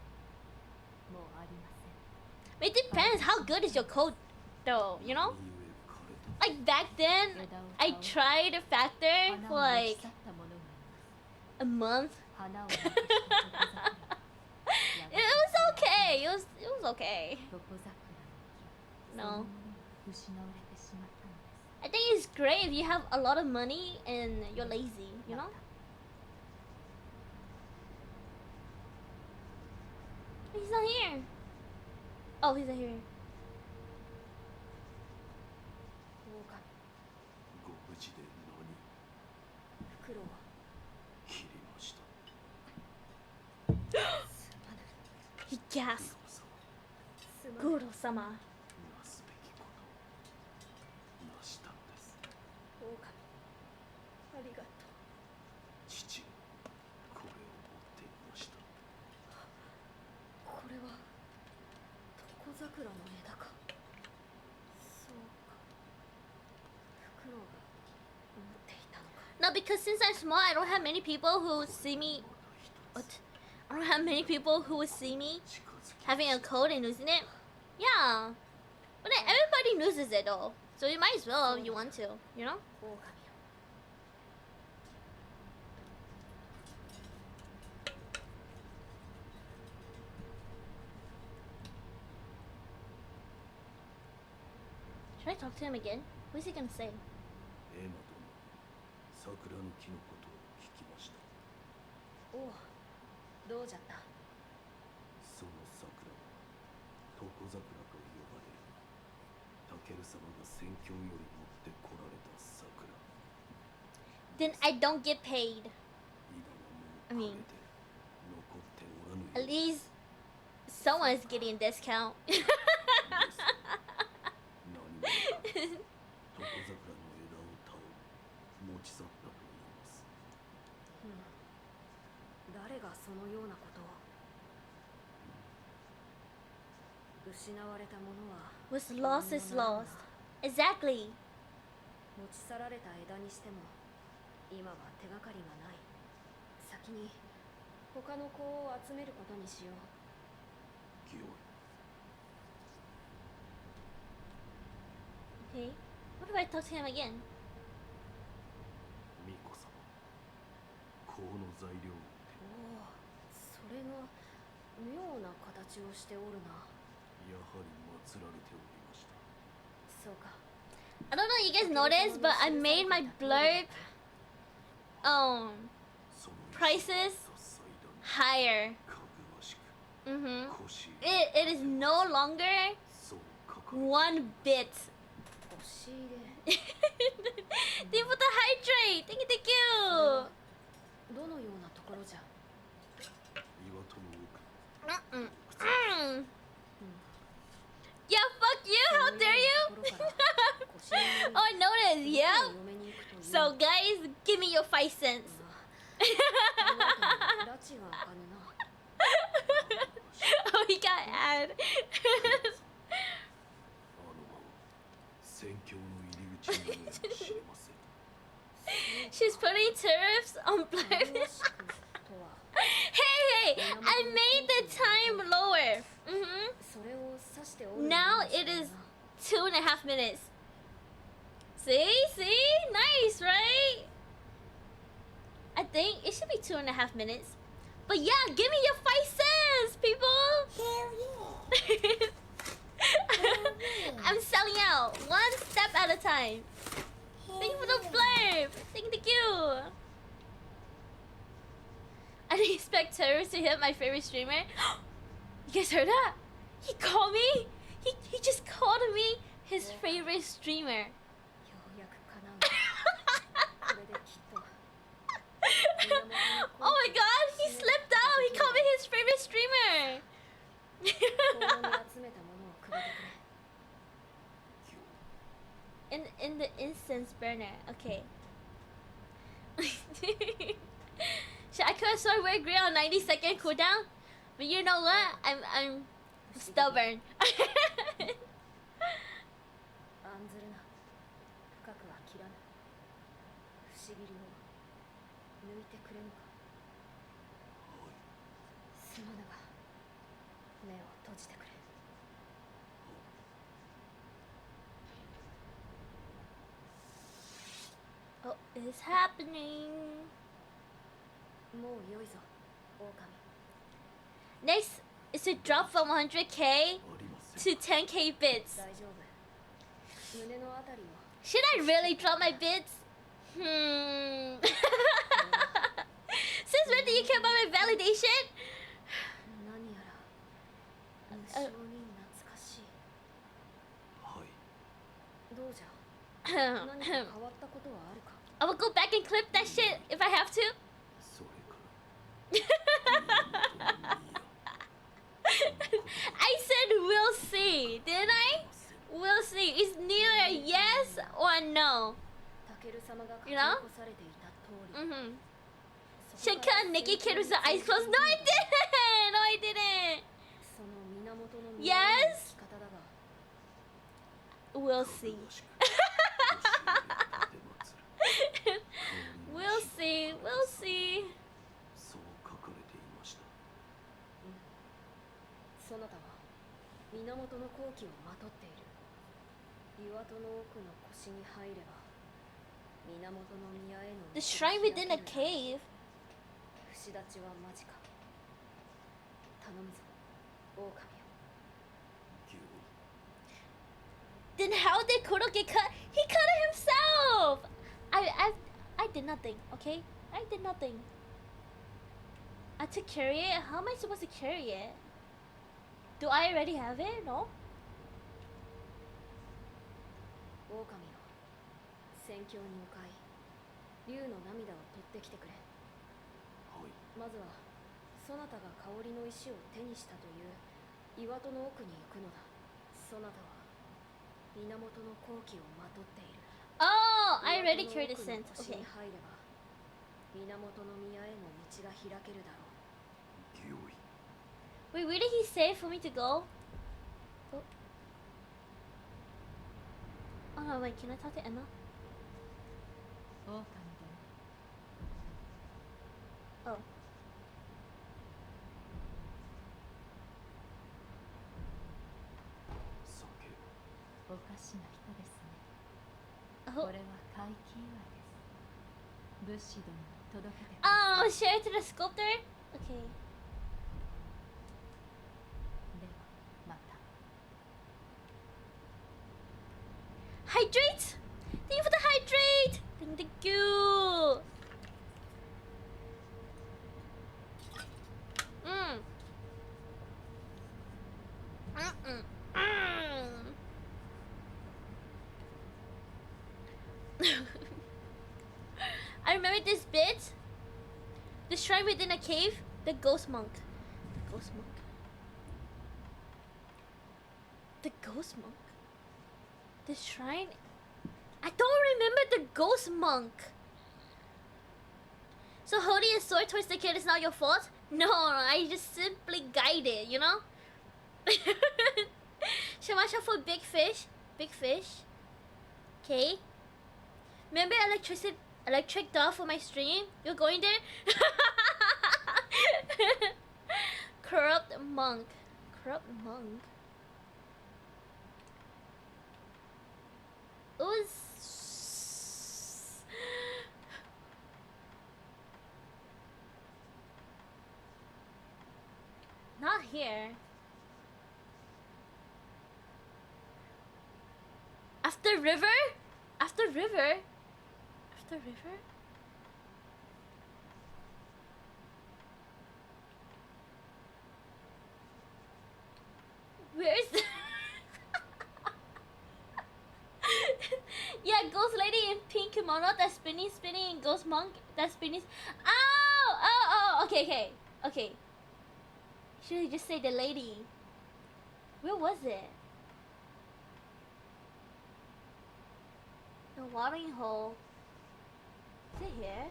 もうありません。 It depends how good is your code though, you know? にゆえ枯れた Like back then, I tried a factor 花 for を持ち like 去ったものがいます。 a month. 花をなくした床桜。 It was okay. It was okay. 床桜の木は No. 失われてしまったのです。 I think it's great if you have a lot of money and you're lazy, you know? He's not here. Oh, he's not here. ご無事で何フクロウは切りました He gasped. 黒様 Guro-sama. なすべきことをなしたのですありがとう。父これを持っていましたこれは床桜の枝か。そうか。フクロウが持っていたのか。 No, because since I'm small, I don't have many people who see me. まだ一 What? つ I don't have many people who would see me 近づき having a code and losing it. Yeah. But then everybody loses it though. So you might as well if you want to, you know? 狼よ。 Should I talk to him again? What is he gonna say? エマ殿桜の木のことを聞きましたおう、どうじゃった。その桜は床桜と呼ばれタケル様が戦況より持ってこられた桜 Then I don't get paid. 今はもう I mean- 枯れて残っておらぬ At least someone is getting a discount. 何者か床桜の枝を倒り持ち去ったと言います誰がそのようなことを。失われたものは What's lost is lost. Exactly. 持ち去られた枝にしても今は手がかりがない。先に他の子を集めることにしよう。清い Okay. What if I talk to him again? 巫女様香の材料をおお、それが妙な形をしておるな。やはり祀られておりましたそうか。 I don't know if you guys noticed, but I made my blurb その prices 祭壇 higher. かぐわしく Mm-hmm. 腰 It is no longer そう書かれ one bit. 押し入れ。 Thank you for the hydrate. Thank you, thank you. どのようなところじゃ。岩戸の奥 Mm-mm. Yeah, fuck you. How dare you? Oh, I noticed. Yeah. So, guys, give me your 5 cents. 拉致があかぬな。 Oh, he got ad. あの場は戦況の入り口なのやもしれません She's putting tariffs on blurb. よろしくとは。 Hey, I made the time lower. Mm-hmm. それを指しておる。 Now it is 2.5 minutes. See? Nice, right? I think it should be 2.5 minutes. But yeah, give me your 5 cents, people. Hell yeah. time. Thank you for the flame. Thank you. I didn't expect terrorists to hit my favorite streamer. You guys heard that? He called me. He just called me his favorite streamer. ようやく叶うこれできっと Oh my god, he slipped out. He called me his favorite streamer. 行動に集めたものをくれてくれ in the instance burner. Okay. I could have sworn we're agreed on 90-second cooldown, but you know what? I'm stubborn. 案ずるな深くは切らぬ不思議を抜いてくれぬかすまぬが目を閉じてくれ Oh, it's happening. もう良いぞ狼 Next is to drop from 100k to 10k bits. 大丈夫胸のあたりを Should I really drop my bits? Hmm. Since when do you care about my validation? 何やら無性に懐かしいどうじゃ何か変わったことはあるか I will go back and clip that shit if I have to. それから I said we'll see, didn't I? We'll see. It's neither yes or no. タケル様が書き You know? 残されていた通り Mm-hmm. そこ Shit から cut naked kid with the eyes closed. No, I didn't. No, I didn't. その源の Yes? 生き方だが We'll see. We'll see. We'll see. そう書かれていましたそなたは源の好機をまとっている岩戸の奥の腰に入れば源の宮への The shrine within a cave. 不死立ちは間近頼むぞ狼よ Then how did Kuro get cut? He cut it himself. I did nothing. Okay, I did nothing. To carry it. How am I supposed to carry it? Do I already have it? No. 狼よ戦況に向かい竜の涙を取ってきてくれまずはそなたが香りの石を手にしたという岩戸の奥に行くのだそなたは源の好機をまとっている Oh, I already carried the scent. 腰 Okay. に入れば源の宮への道が開けるだろう Wait, where did he say for me to go? Oh. Oh no, wait, can I talk to Emma? 狼 Oh. 酒おかしな人ですね Oh. これは怪奇岩です武士どもに届けてください Oh, share it to the sculptor? Okay. ではまた Hydrate! Thank you for the hydrate! Thank you! Mm. Mm-mm. Mm. I remember this bit. The shrine within a cave. The ghost monk. The ghost monk. The ghost monk. The shrine. I don't remember the ghost monk. So holding a sword towards the kid is not your fault? No, I just simply guided, you know? Should I watch out for big fish? Big fish. Okay. Remember electric dog for my stream? You're going there? Corrupt monk. Corrupt monk. It was not here. After river? After river? After river? Where's the yeah, ghost lady in pink kimono that's spinning and ghost monk that's spinning. Oh, okay. Should I just say the lady? Where was it? The watering hole. Is it here?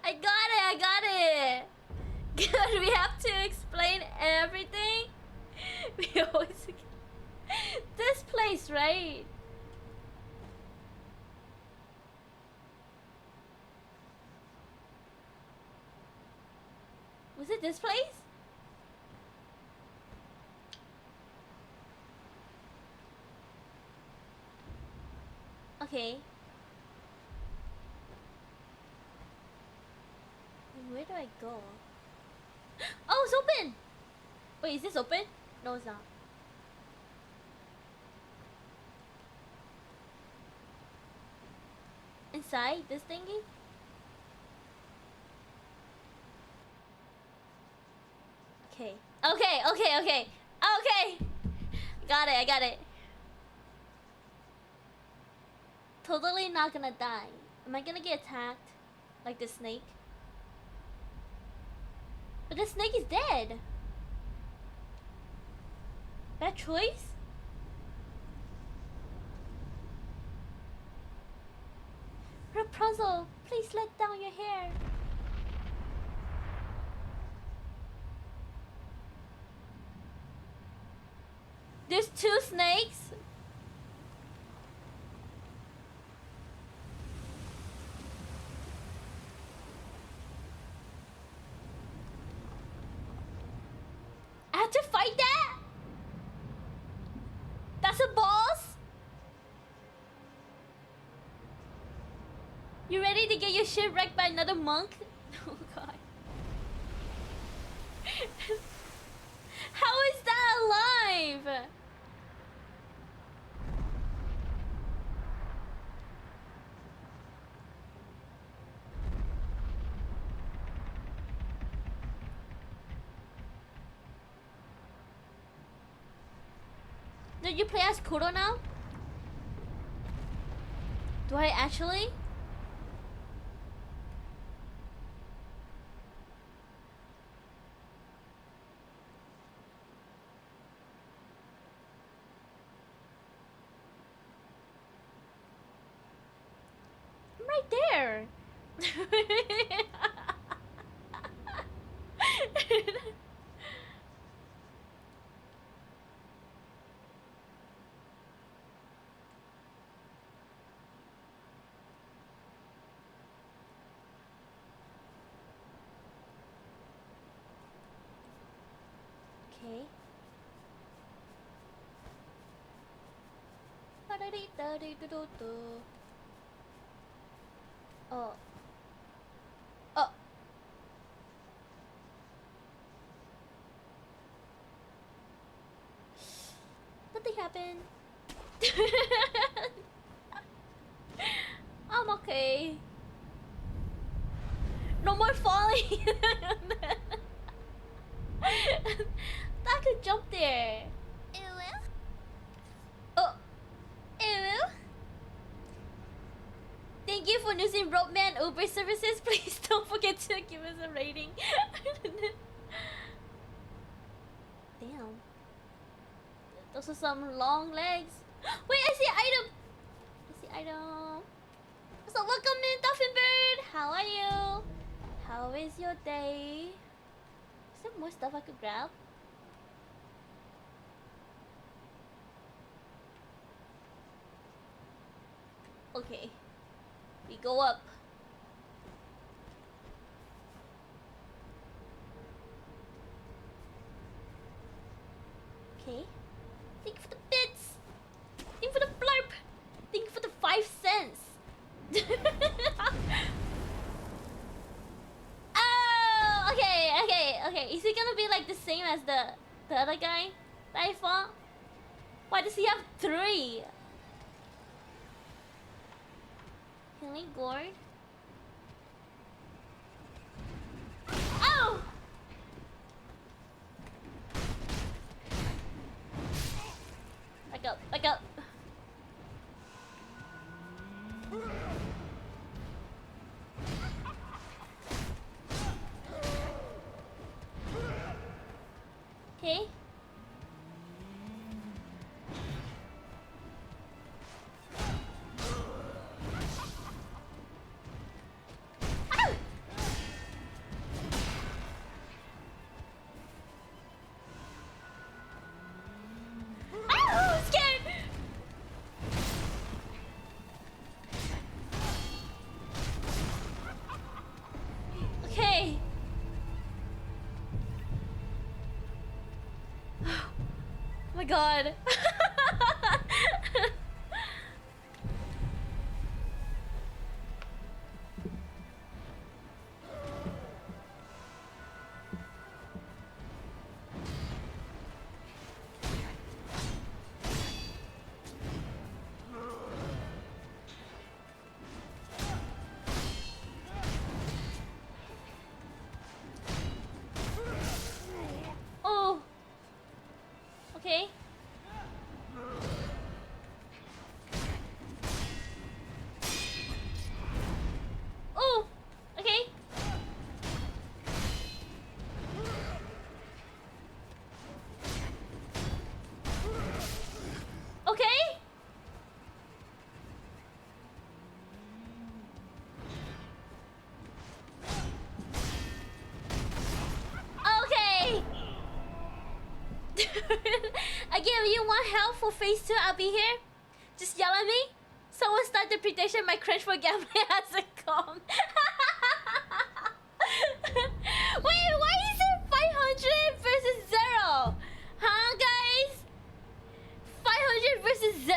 I got it. Good, we have to explain everything. We always this place, right? Was it this place? Okay. Where do I go? Oh, it's open! Wait, is this open? No, it's not. Inside this thingy? Okay. Okay. I got it. Totally not gonna die. Am I gonna get attacked? Like the snake? But the snake is dead. Bad choice? Rapunzel, please let down your hair. There's 2 snakes? I have to fight that? That's a boss? You ready to get your shit wrecked by another monk? Oh god. How is that alive? Did you play as Kuro now? Do I actually? I'm right there. Okay. Oh. Oh. Nothing happened. I'm okay. No more falling. I could jump there. Oh. Ew. Thank you for using Ropeman Uber services. Please don't forget to give us a rating. Damn. Those are some long legs. Wait, I see item. So welcome in, Dolphin Bird. How are you? How is your day? Is there more stuff I could grab? Okay. We go up. Okay. Thank you for the bits. Thank you for the blurb. Thank you for the 5 cents. Oh! as the other guy that I fought? Why does he have 3? Healing gourd. Oh! Back up, back up. Okay. Ow! Ow, I'm scared! Okay. Oh my god. Oh. Okay. Oh. Okay. Okay. Okay. I give you 1 health for phase 2. I'll be here. Just yell at me. Someone start the prediction. My cringe for gambling hasn't come. Wait, why is it 500 versus 0? Huh, guys? 500 versus 0?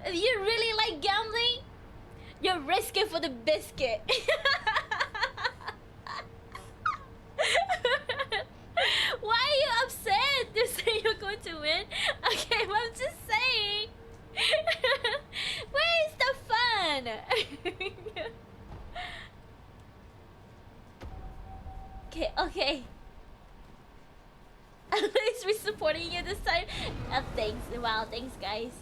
If you really like gambling, you're risking for the biscuit. Why are you upset? You say you're going to win? Okay, well, I'm just saying. Where is the fun? Okay, okay. At least we're supporting you this time. Thanks. Wow, thanks, guys.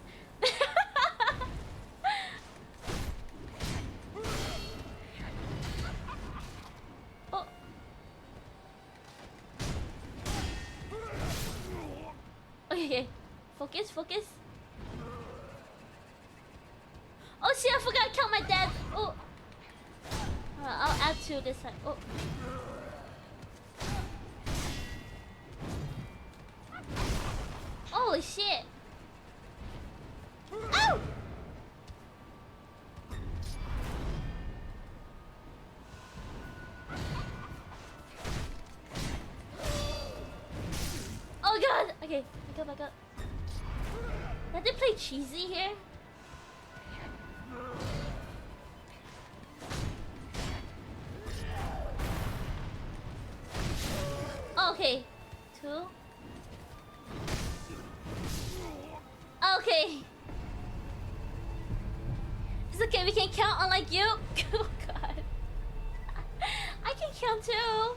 Oh. Okay, okay. Focus, focus. Oh shit, I forgot to count my dad. Oh. I'll add 2 this time. Oh. Holy shit. Oh! Oh god! Okay, back up, back up. Did they play cheesy here? Oh, okay. 2. Okay. It's okay, we can count unlike you. Oh god. I can count too.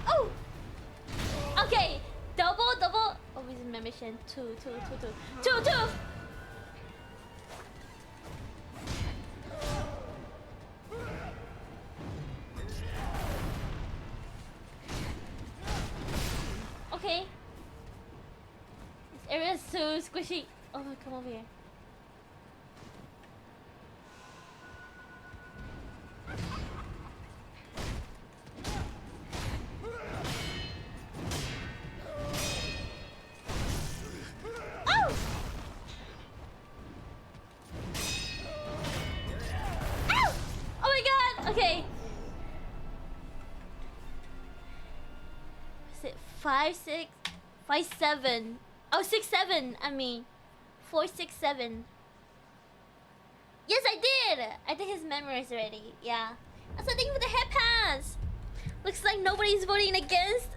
Oh! Okay, double. Oh, this is my mission. 2. 2. Okay. This area is so squishy. Oh, come over here. Oh! Ow! Oh my god! Okay. Is it 5, 6, 5, 7. Oh, 6, 7. I mean, 4, 6, 7. Yes, I did. I did his memories already. Yeah. Also, thank you for the head pass. Looks like nobody's voting against.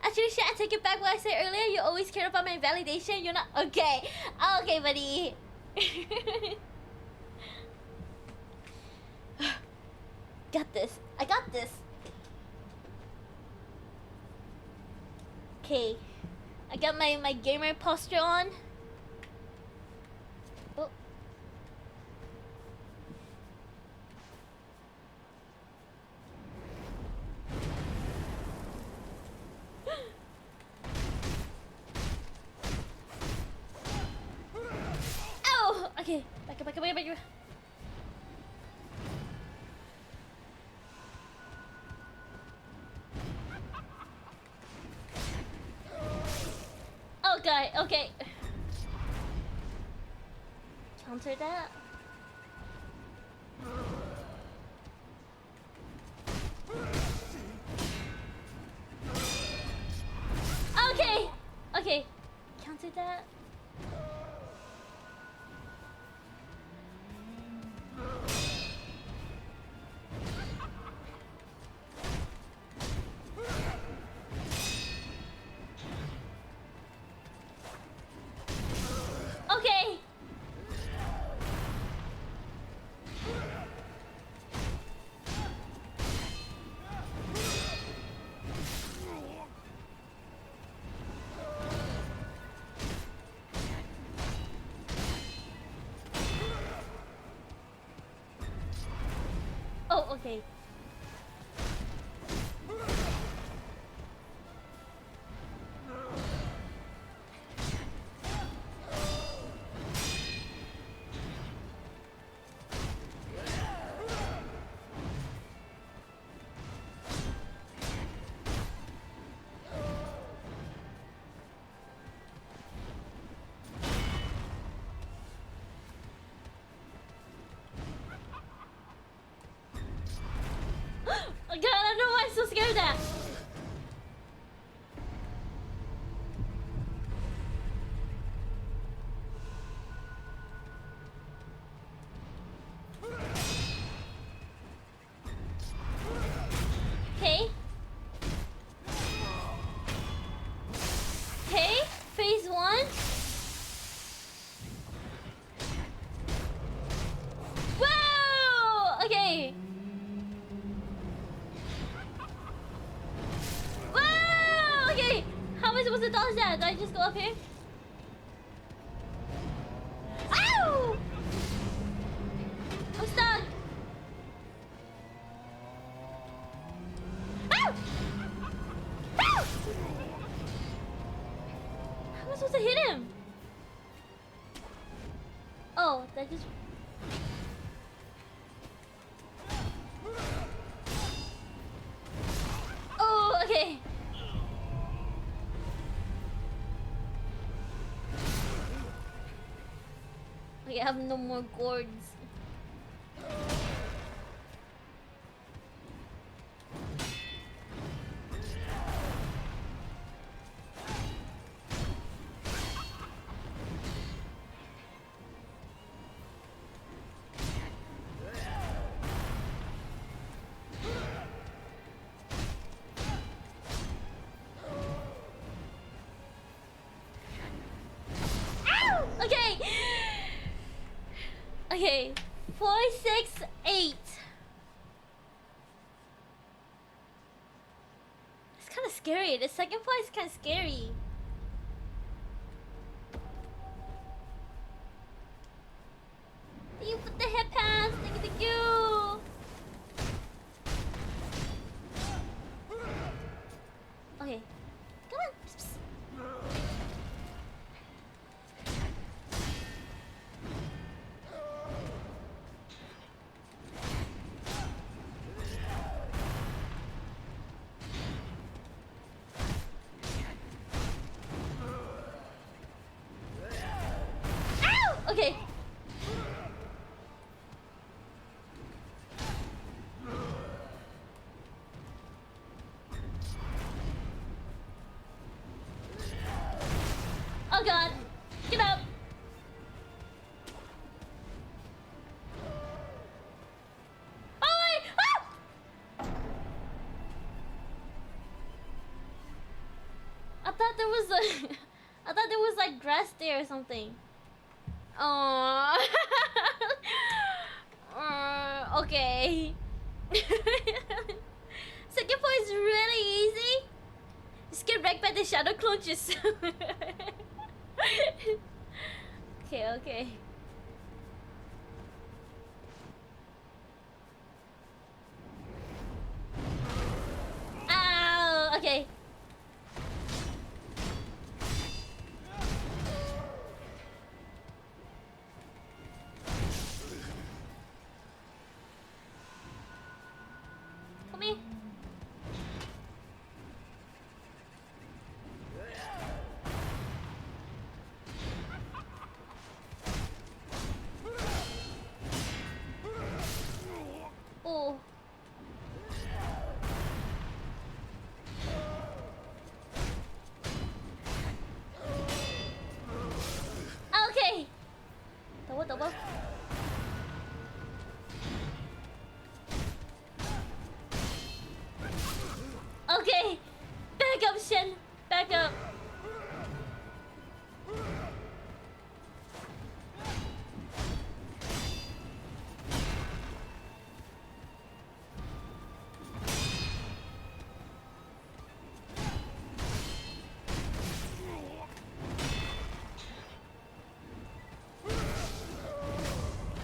Actually, should I take it back what I said earlier? You always cared about my validation. You're not okay. Okay, buddy. Got this. I got this. Okay. I got my gamer posture on. Oh. Ow! Okay. Back up. Okay, okay. Counter that. Okay! Okay. Counter that. Okay. Oh, okay. Oh god, I don't know why I'm so scared of that. Okay. Okay, phase 1. Whoa! Okay. Whoa! Okay. How am I supposed to dodge that? Do I just go up here? Ow! I'm stuck. Ow! Ow! How am I supposed to hit him? Oh, that just... Oh, okay. Okay, I have no more gourds. Ow! Okay. Okay. 4, 6, 8. It's kind of scary. The second part is kind of scary. Thank you for the head pass. Thank you. Okay. Come on. Psst, psst. Ow! Okay. thought there was a I thought there was like grass there or something. Oh. Okay. Second part is really easy. Just get wrecked by the shadow clone just. Okay, okay. Ow! Okay. Come here. Oh. Okay. Double, double. Okay. Back up, Shen. Back up.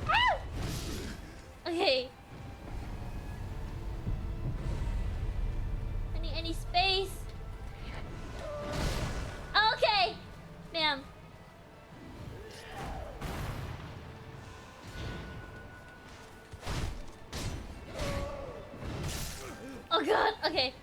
Ah! Okay. Any space? Okay. Bam. Oh god. Okay.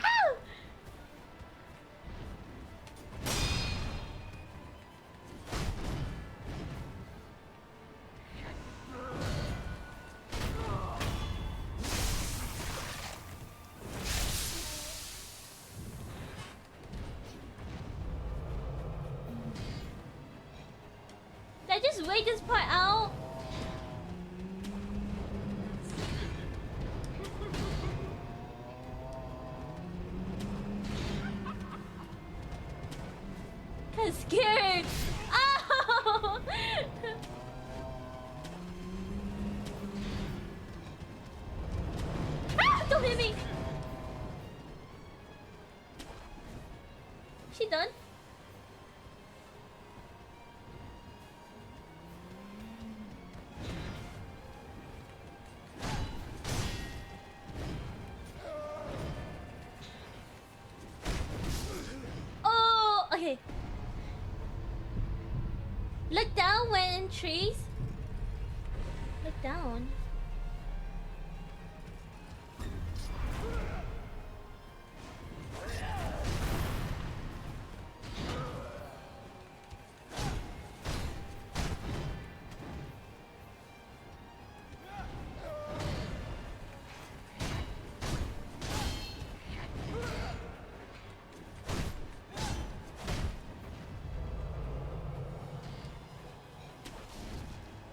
Ow! Did I just wait this part out? I'm scared. Ow! Ah, don't hit me. She done? Oh, okay. Look down when in trees. Look down.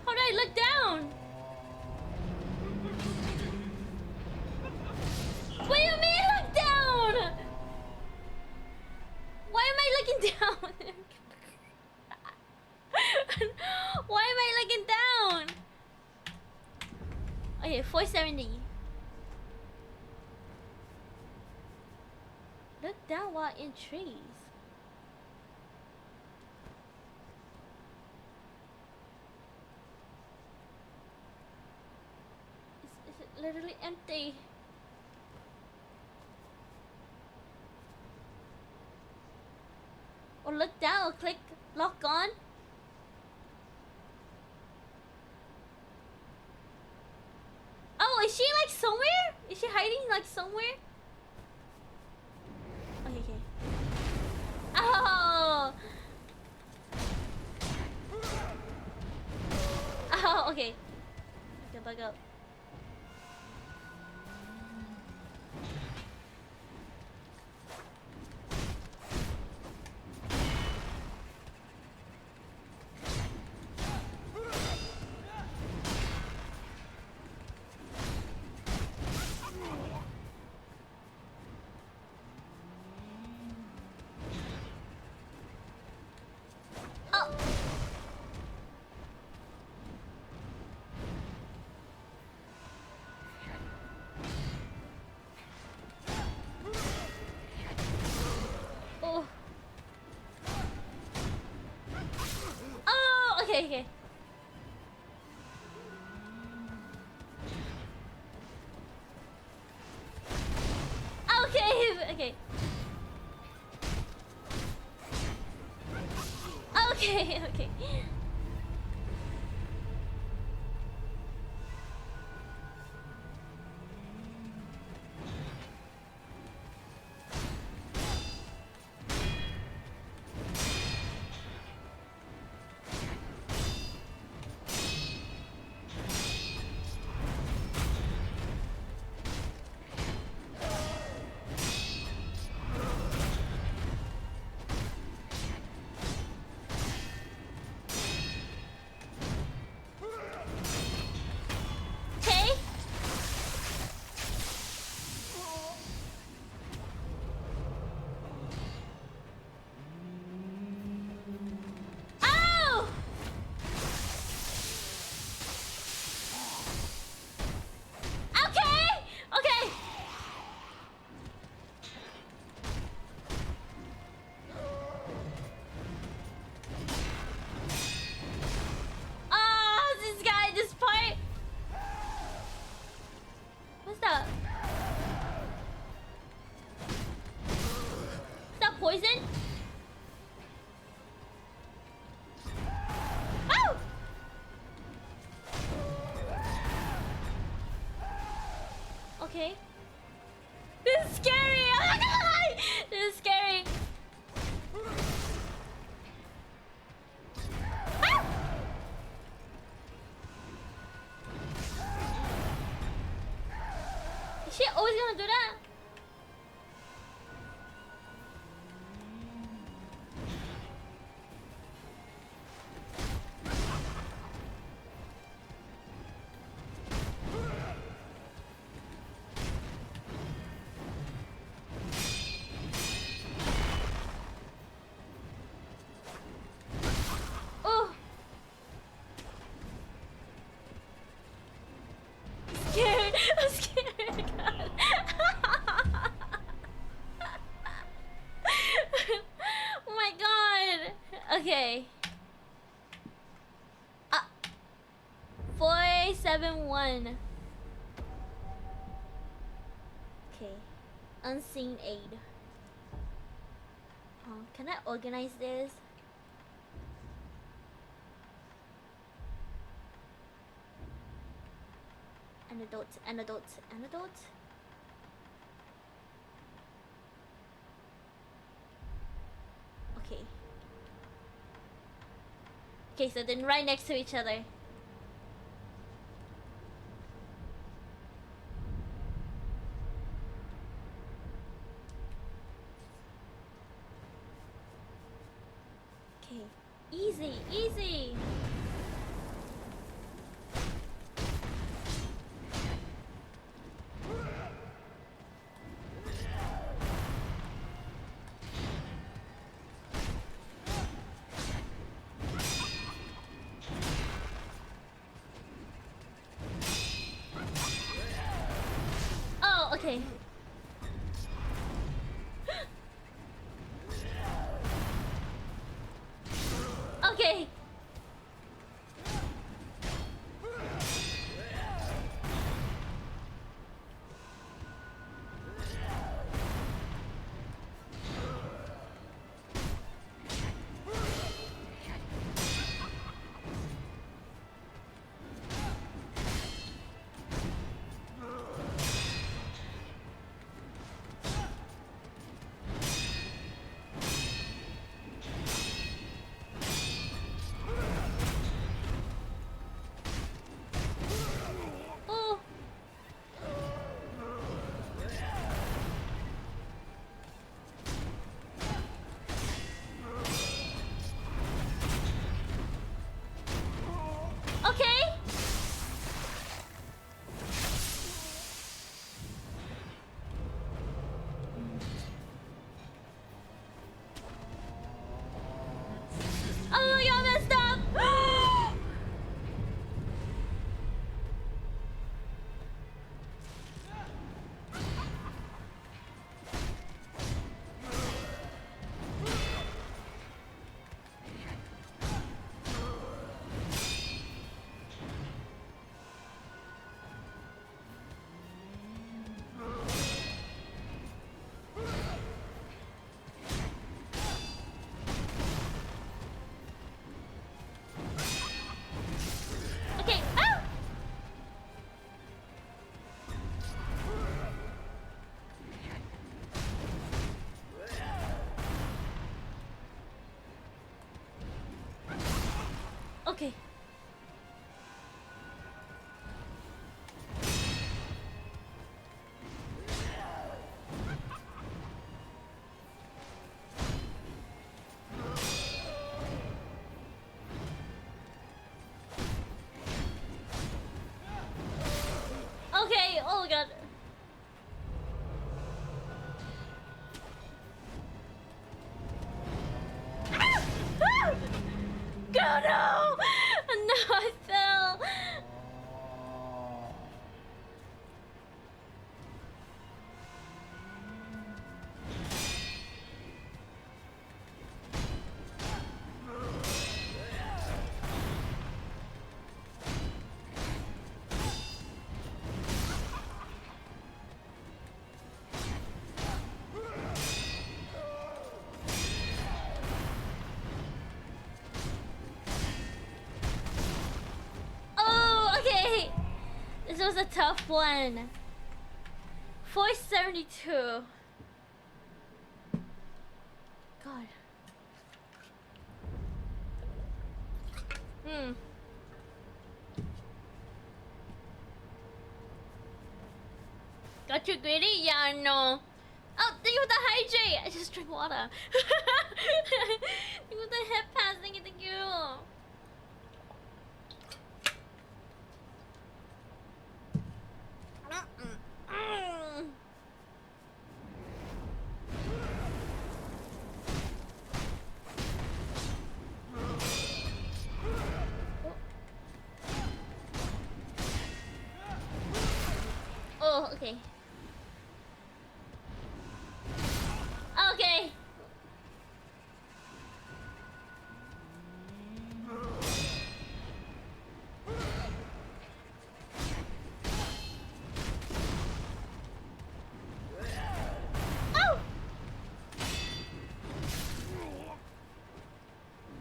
How did I look down? What do you mean look down? Why am I looking down? Why am I looking down? Okay, 470. Look down while in trees. Is it literally empty? Or look down, click lock on. somewhere? Is she hiding like somewhere? Okay, okay. Oh! Oh, okay. Back up. Oh! Oh! Oh! Okay, okay. Okay, okay. Okay, okay. Okay. Oh! Okay! Okay! Oh, this guy, this part. What's that? Is that poison? Oh! Okay. This is scary. I'm not gonna lie. This is scary. Ah! Is she always gonna do that? Oh! Scared. I'm scared. God. Oh my god. Okay. 471. Okay. Unseen aid. Can I organize this? Antidote. Okay. Okay, so then right next to each other. Okay. Easy, easy. Oh, okay. Okay. was a tough one. 472. God. Got you greedy? Yeah, no. Oh, thank you for the hydrate. I just drank water. Thank you for the head pass. Thank you, thank you. Oh, okay. Okay. Oh!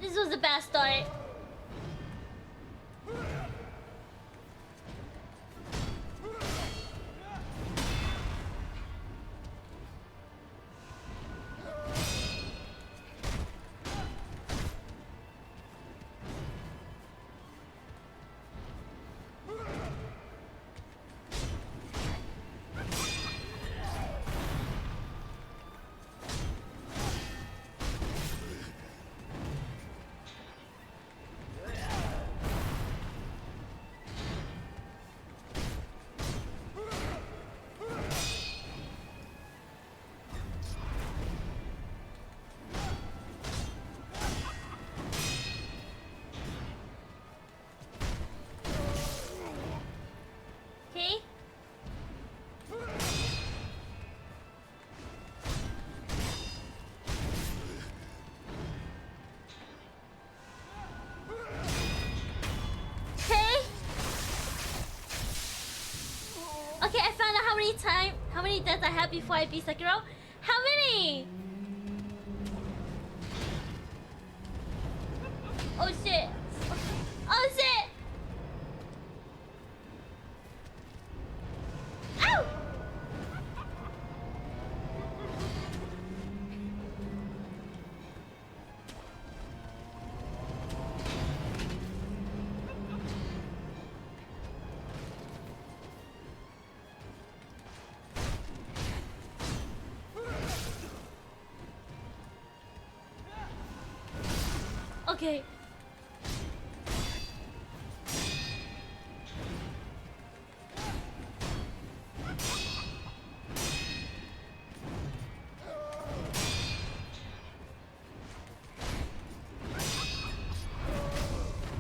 This was a bad start. Okay. Okay, I found out how many deaths I had before I beat Sekiro. How many? Oh shit. Oh shit. Ow! Okay.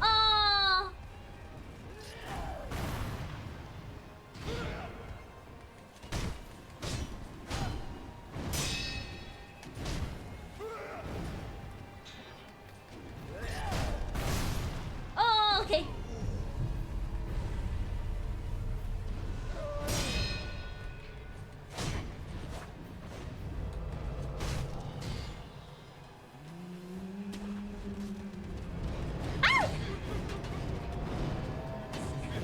Oh. Oh, okay. Ow!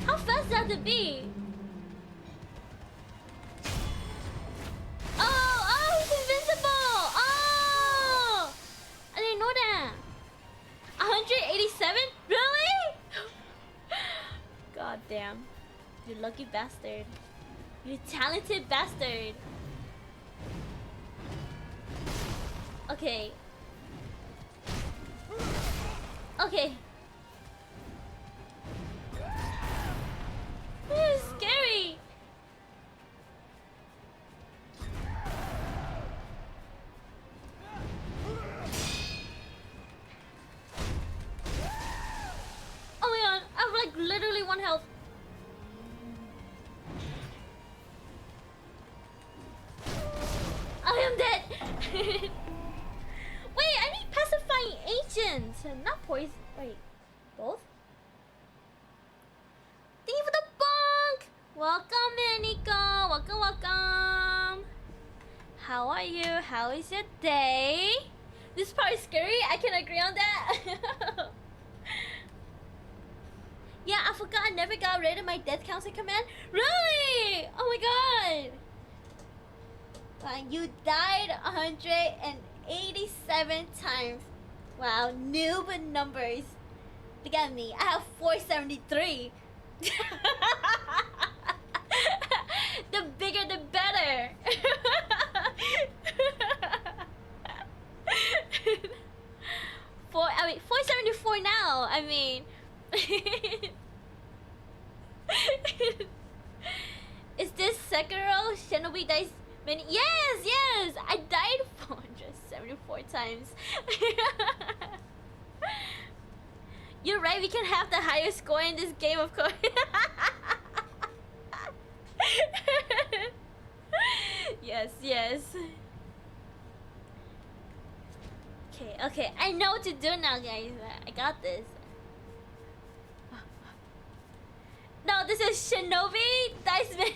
How fast does that have to be? Oh, he's invincible! Oh! I didn't know that. 187? Really? God damn. You lucky bastard. You talented bastard. Okay. Okay. This is scary. Oh my god, I have like literally 1 health. I am dead. Wait, I need pacifying agents, not poison. Wait, both? Thank you for the bonk. Welcome, Nico. Welcome, welcome. How are you? How is your day? This part is scary. I can agree on that. Yeah, I forgot I never got rid of my death counter command. Really? Oh my god. Fine, you died 187 times. Wow, noob numbers. Look at me. I have 473. The bigger the better. 474 now. I mean, is this Sekiro Shinobi dice many? Yes, yes. I died 474 times. You're right. We can have the highest score in this game, of course. Yes, yes. Okay, okay. I know what to do now, guys. I got this. No, this is Shinobi Dice Mini.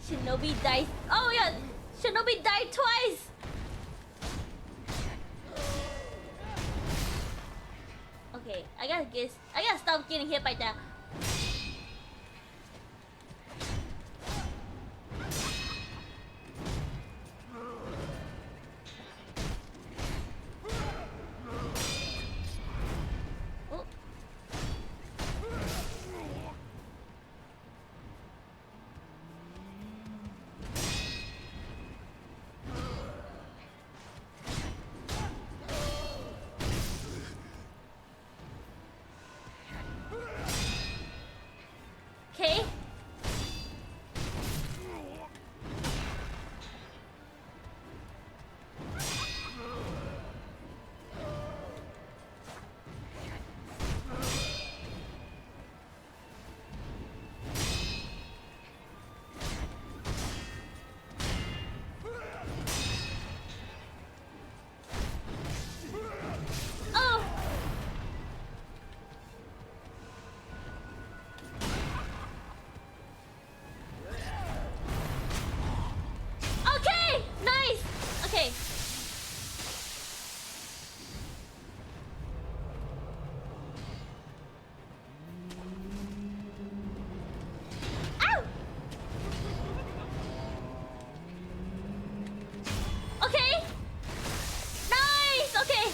Shinobi died. Oh yeah, Shinobi died twice. Okay, I gotta stop getting hit by that. Oh. Okay. Oh. Okay, nice. Okay. Ow. Okay. Nice. Okay.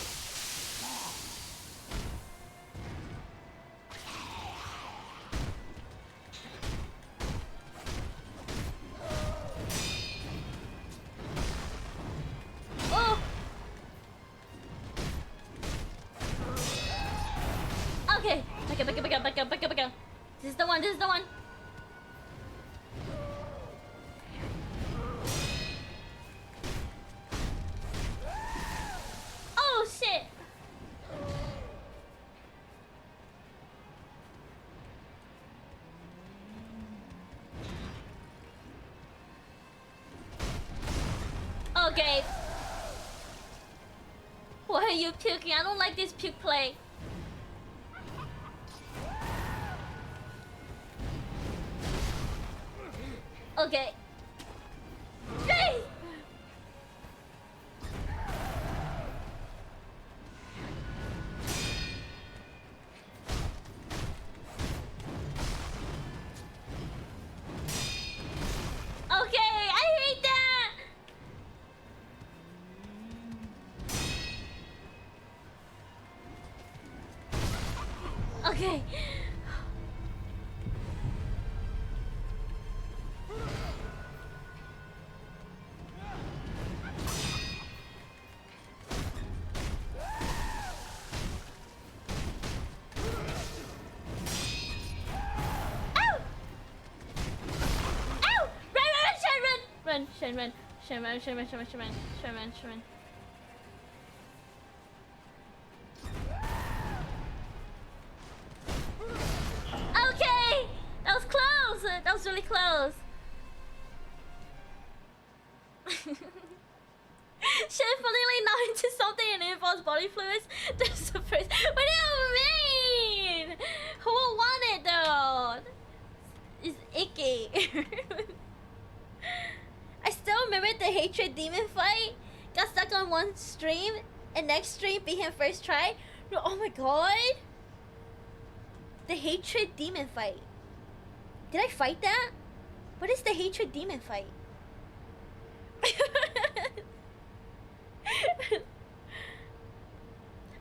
Oh. Okay. Back up, back up, back up, back up, back up, back up. This is the one, this is the one. Oh shit. Okay. Why are you puking? I don't like this puke play. Okay. Hey! Okay, I hate that. Okay. Ow! Ow! Run, Shen, run. Okay! That was close! That was really close. Shen finally not into something and involves body fluids. That's the first. What do you mean? Who would want it though? It's icky. I still remember the hatred demon fight. Got stuck on one stream. And next stream beat him first try? No, oh my god! The hatred demon fight. Did I fight that? What is the hatred demon fight?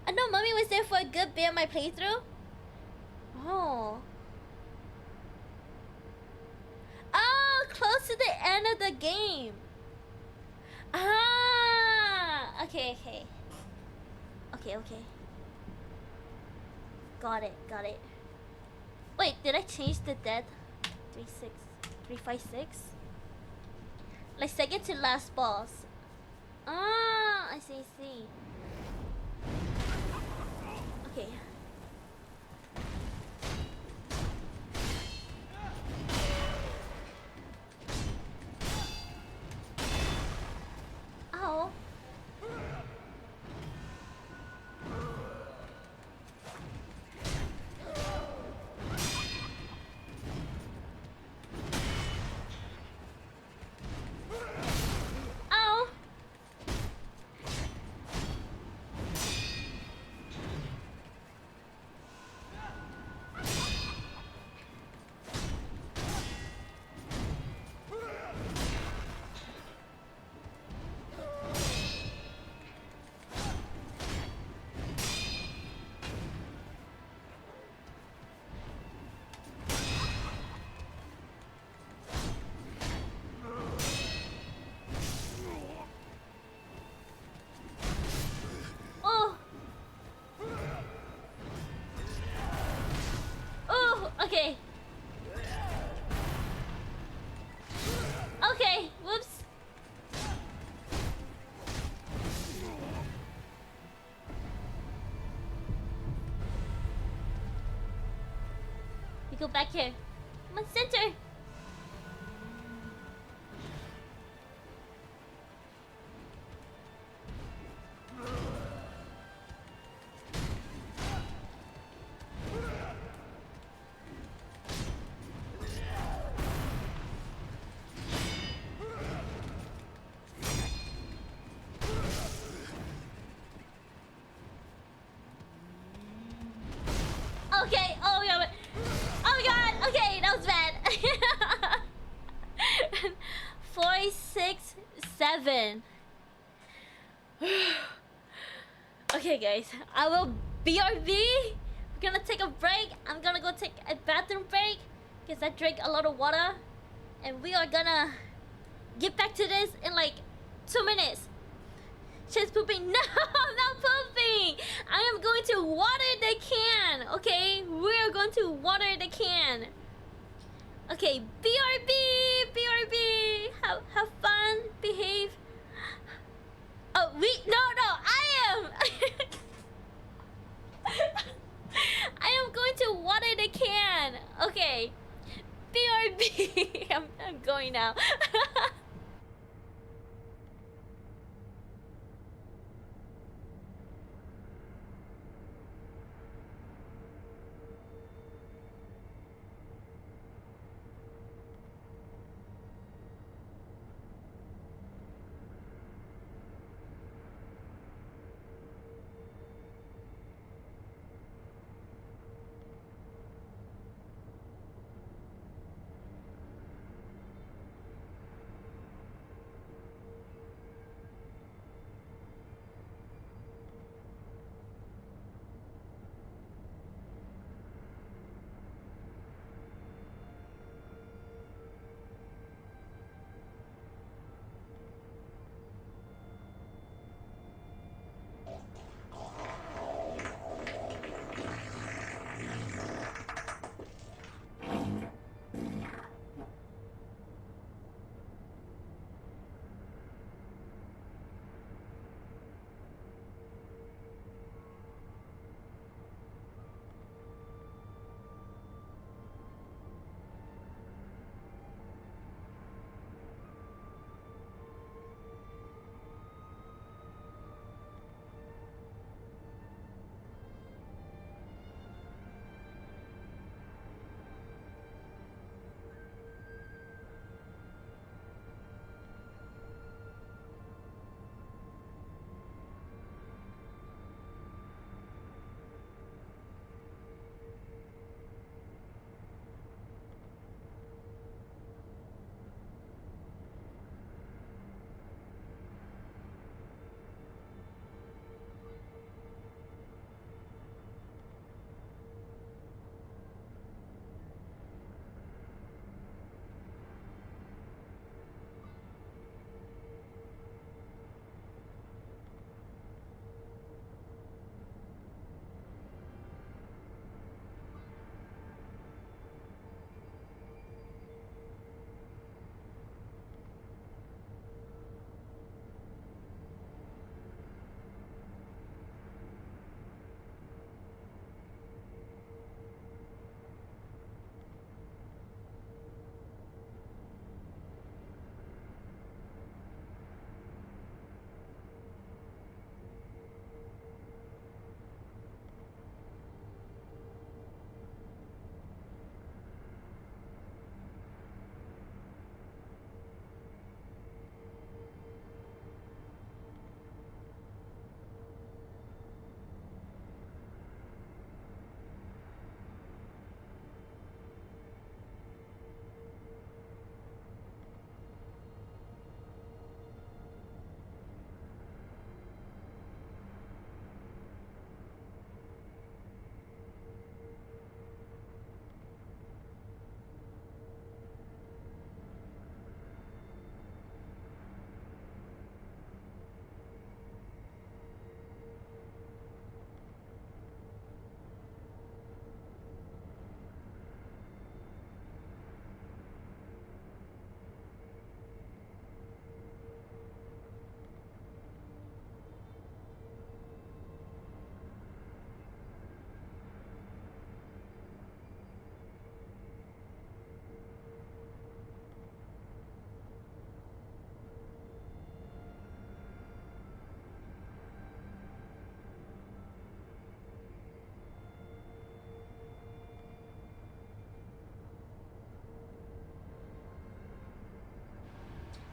I know mommy was there for a good bit of my playthrough. Oh. Oh, close to the end of the game. Ah, okay. Okay. Got it. Wait, did I change the death? 356? Like second to last boss. Ah, I see. Okay. Ow. Ow. Okay. Okay, whoops. We go back here. Come on, center. Okay, oh god. Oh god, okay, that was bad. 4, 6, 7. Okay guys, I will BRB. We're gonna take a break. I'm gonna go take a bathroom break because I drank a lot of water. And we are gonna get back to this in like 2 minutes. She's pooping. No, I'm not pooping. I am going to water the can. Okay, we are going to water the can. Okay, BRB. Have fun. Behave. Oh, no. I am. I am going to water the can. Okay, BRB. I'm going now.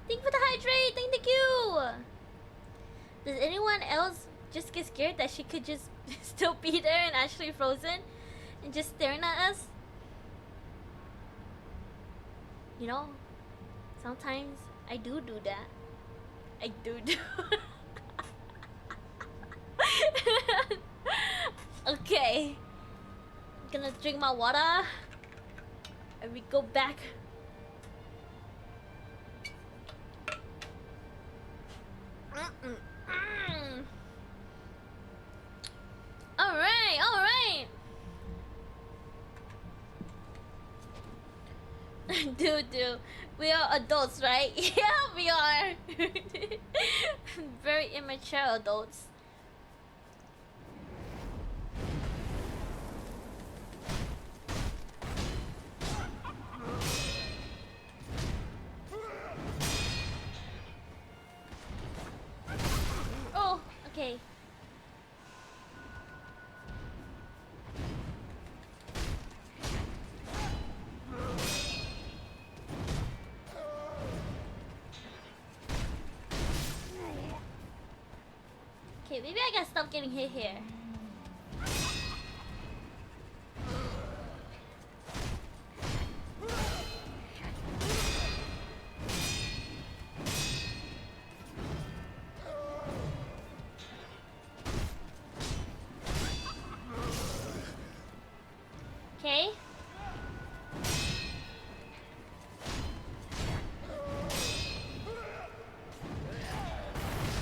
Thank you for the hydrate. Thank you. Does anyone else just get scared that she could just still be there and actually frozen and just staring at us? You know, sometimes I do that. I do. Okay. I'm gonna drink my water. And we go back. Alright. Dude, we are adults, right? Yeah, we are. Very immature adults. Oh, okay. Okay, maybe I gotta stop getting hit here. Okay.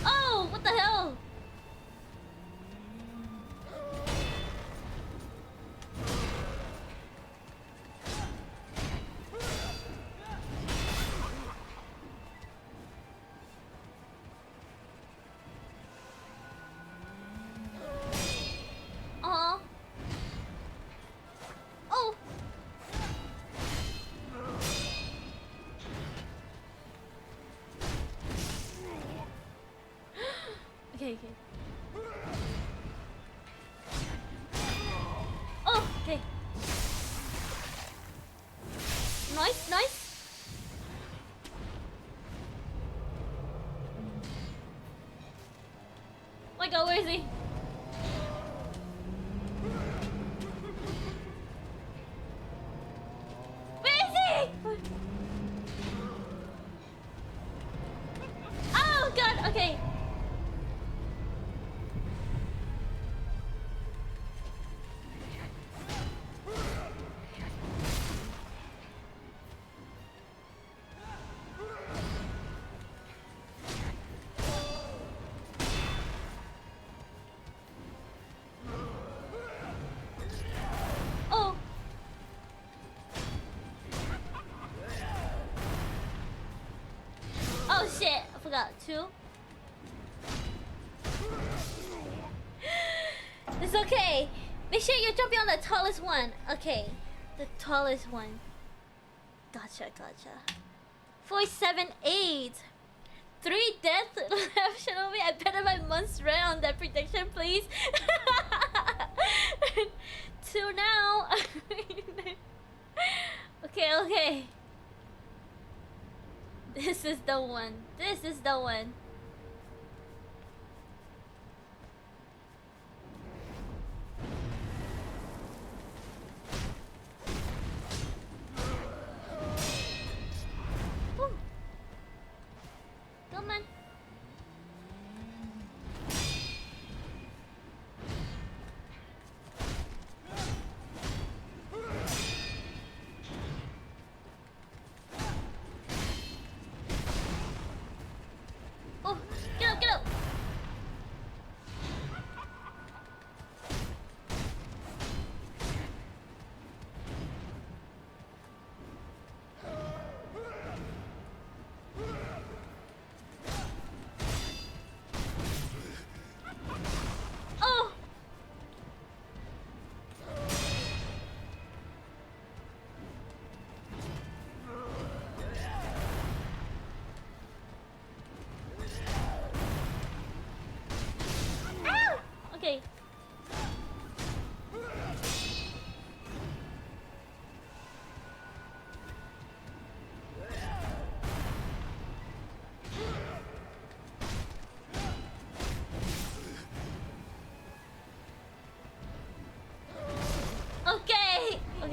Oh, what the hell? Uh-huh. Oh. Okay. Oh, okay. Nice. Oh my god, where is he? Where is he? Oh god, okay. Oh. Oh shit, I forgot. 2. It's okay. Make sure you're jumping on the tallest one. Okay, the tallest one. Gotcha. 478. 3 deaths left, Shinobi. I better my month's rent on that prediction, please. 2 now. Okay. This is the one. Woo. Come on.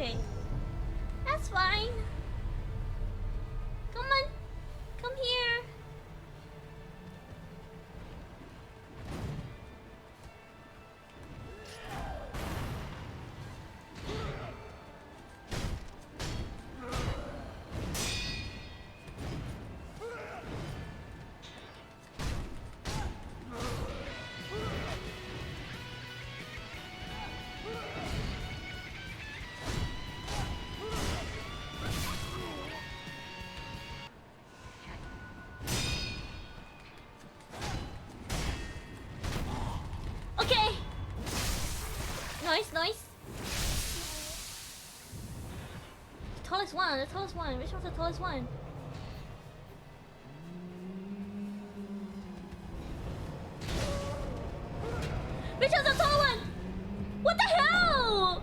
Okay. That's fine. Come on. Come here. Okay. Nice, nice. The tallest one, the tallest one. Which one's the tallest one? Which one's the tall one? What the hell?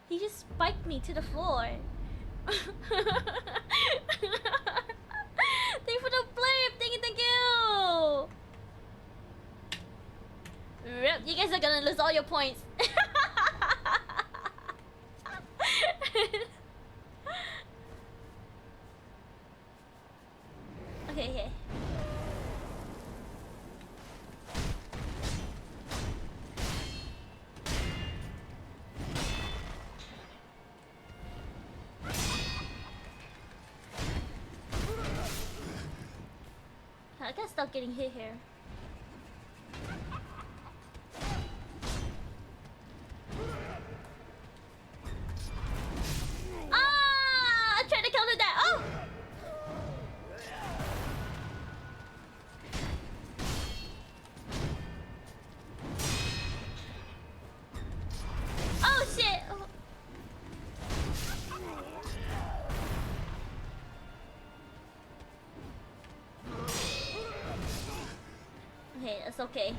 He just spiked me to the floor. Thank you for the blip. Thank you, thank you. Rip, you guys are gonna lose all your points. Okay, okay. I gotta stop getting hit here. Ah! I tried to counter that. Oh! Oh shit! Oh. Okay, that's okay.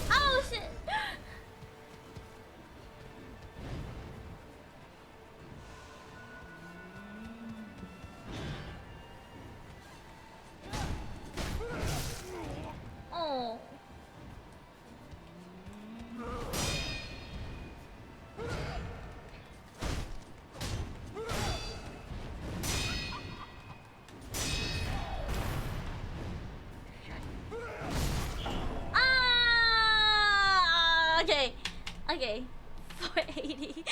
Oh shit! Oh. Ah! Okay. Okay. 480.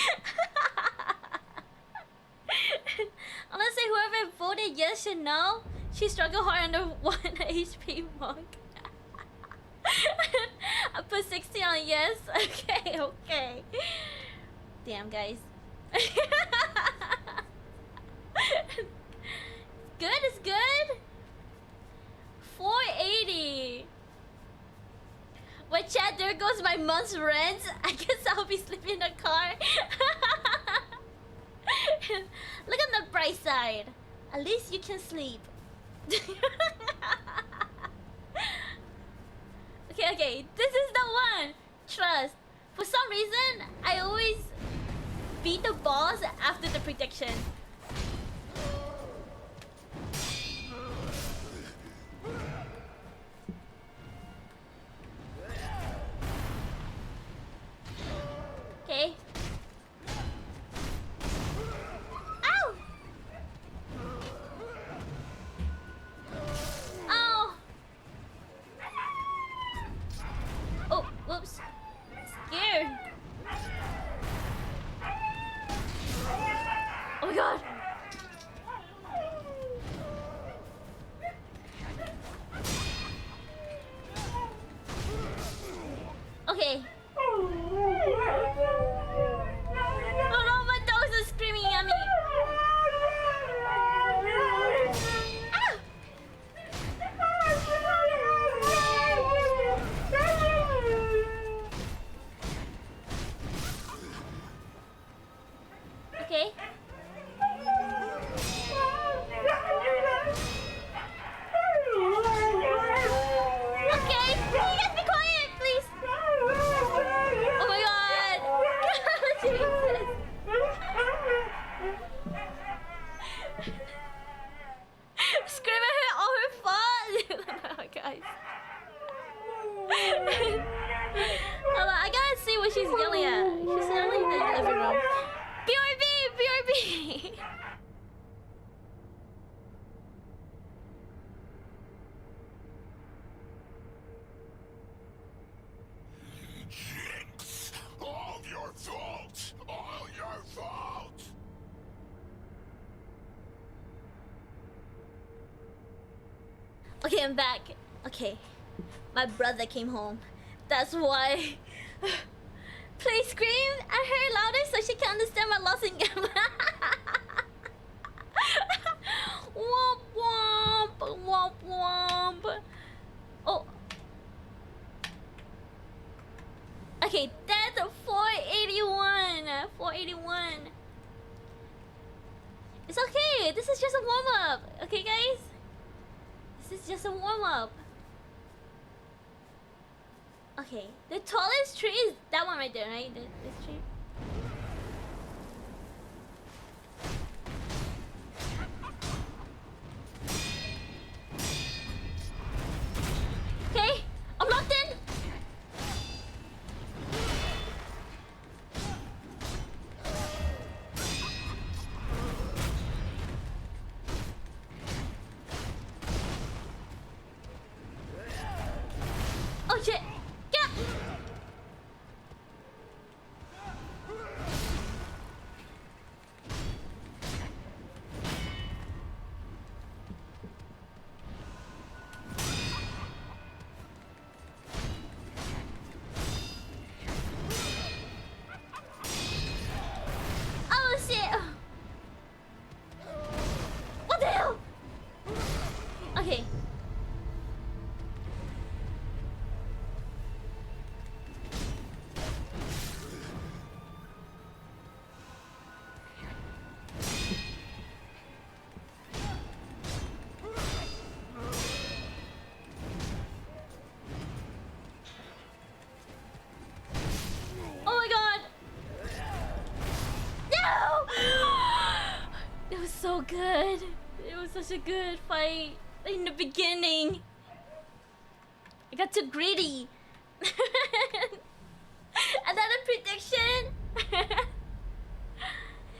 Honestly, whoever voted yes should know. She struggled hard under 1 HP monk. I put 60 on yes. Okay, okay. Damn, guys. Good, it's good. 480. But chat, there goes my month's rent. I guess I'll be sleeping in the car. Look on the bright side. At least you can sleep. Okay, okay. This is the one. Trust. For some reason, I always beat the boss after the prediction. Okay. Ow! Oh! Oh, whoops. Scared. Oh my god! Okay. Oh no, my dogs are screaming at me. guys. Hold on, I gotta see what she's yelling at. She's yelling in the living room. BRB! BRB! Jinx! All your fault! All your fault! Okay, I'm back. Okay. My brother came home. That's why. Please scream at her louder so she can understand my loss in game. Womp womp. Womp womp. Oh. Okay, that's 481. 481. It's okay. This is just a warm up. Okay, guys? This is just a warm up. Okay, the tallest tree is that one right there, right? This tree. Okay, I'm locked in. Oh shit! Get! Oh shit! What the hell? Okay. Oh my god! No! It was so good. It was such a good fight in the beginning. I got too greedy. Another prediction.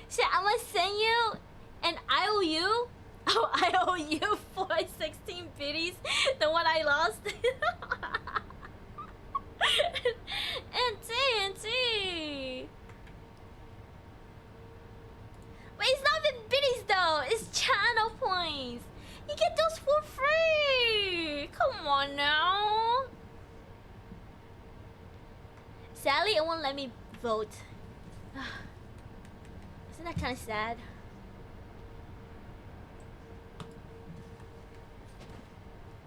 Shit, I'm gonna send you an IOU. Oh, IOU for 16 biddies. The one I lost. NT. But it's not even biddies though. It's channel points. You get those for free. Come on now. Sadly, it won't let me vote. Isn't that kind of sad?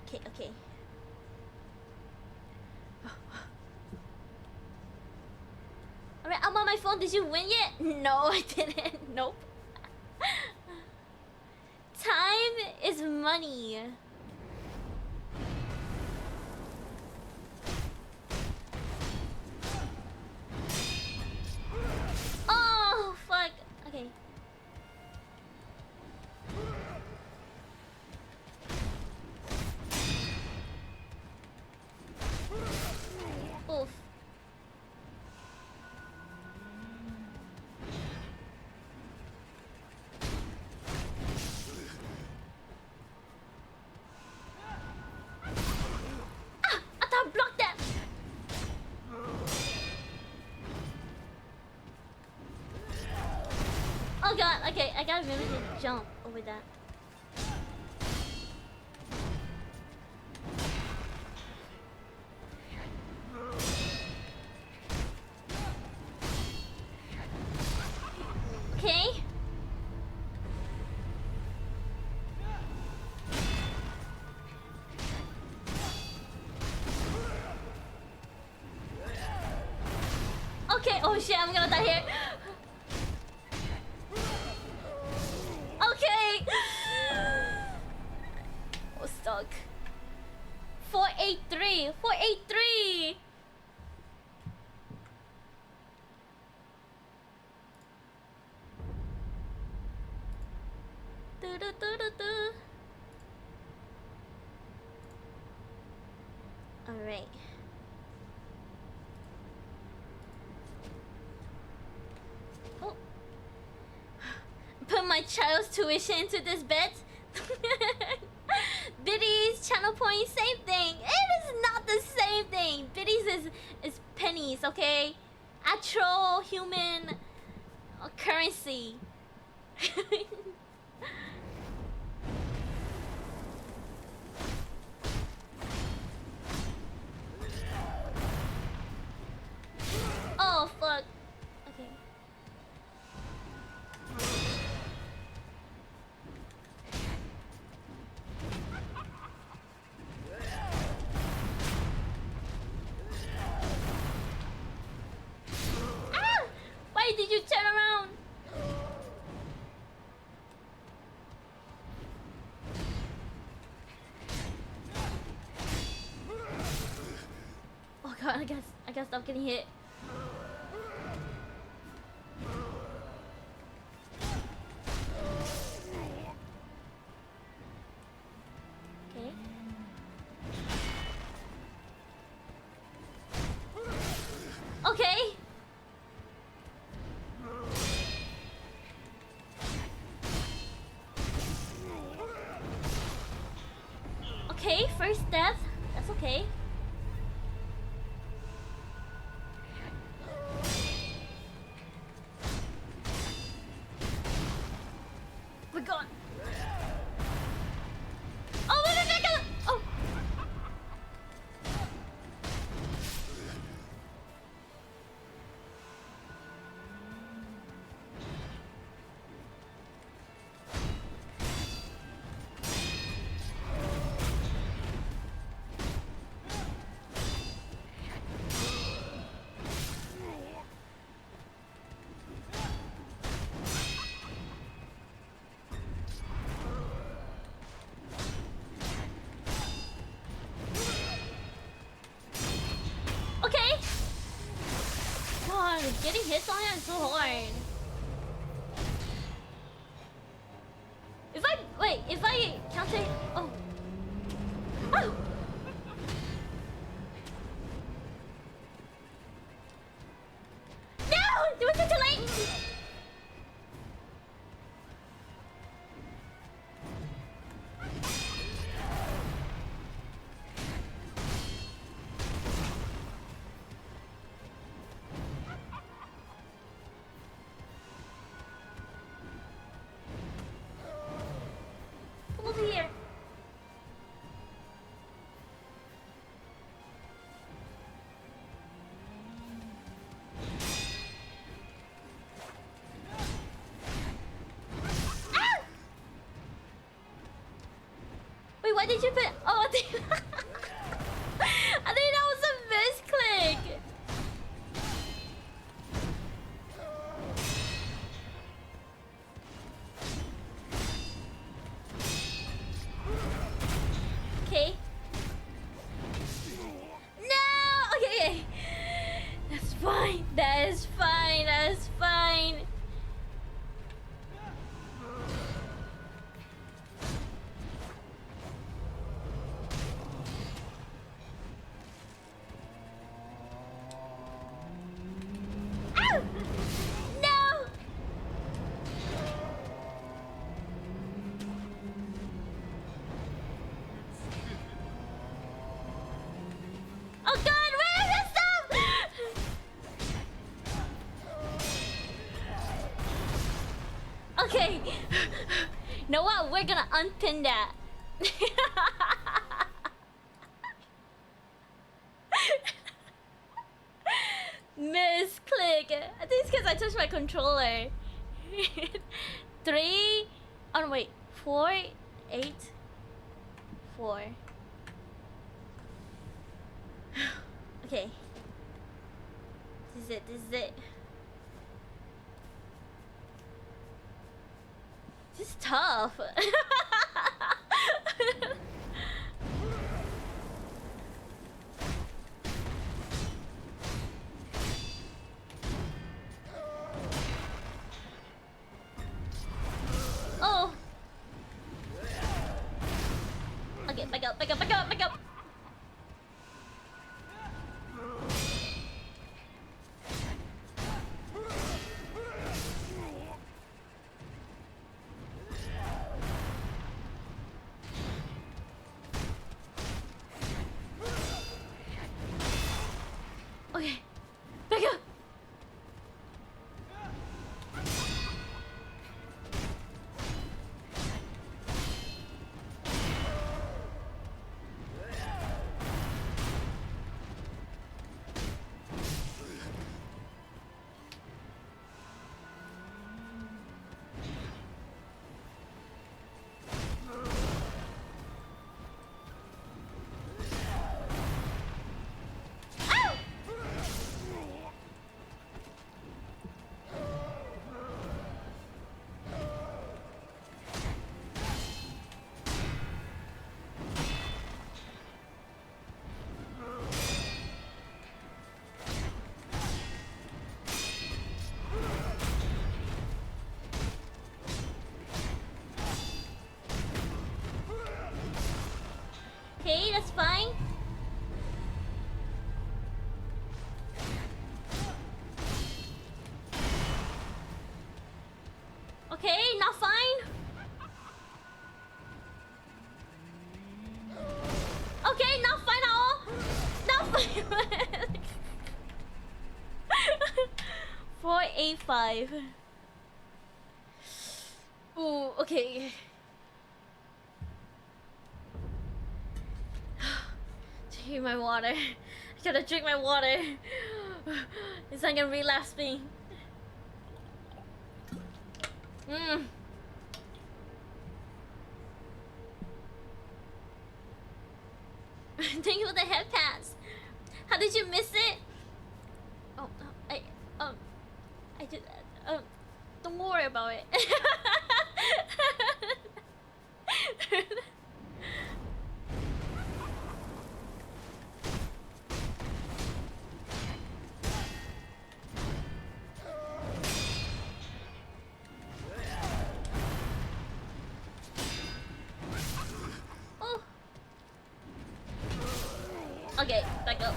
Okay. Alright, I'm on my phone. Did you win yet? No, I didn't. Nope. Time is money. Oh, fuck. Okay. Oof. I thought I blocked that. Oh god, okay, I gotta remember to jump over that. Okay. Okay, oh shit, I'm gonna die here. Okay. Oh, stuck. 483. 483. Alright. Oh. Put my child's tuition into this bet. Biddies, channel points, same thing. It is not the same thing. Biddies is pennies, okay? Actual human currency. Oh fuck. Okay. Ah! Why did you turn around? Oh god, I gotta stop getting hit. Okay. Okay. Okay, first death. That's okay. We're gone. Oh, wait. Oh. Okay. God, getting hits on it is so hard. If I counter, oh. Oh. No, it was too late. Come over here. Ah! Wait, why did you put? Oh, I think I think that was a misclick. Okay. No. Okay. That's fine. That is fine. That is fine. Ow! No! Oh god, where is this stuff? Okay. Know what? We're gonna unpin that. Misclick. I think it's because I touched my controller. 3. Oh no, wait. 4, 8, 4. Okay. This is it. This is it. This is tough. Oh. Okay, back up, back up, back up, back up. A5. Ooh, okay. Drink my water. I gotta drink my water. It's not gonna relapse me. Thank you for the head pass. How did you miss it? Oh, I did. Don't worry about it. Oh. Okay, back up.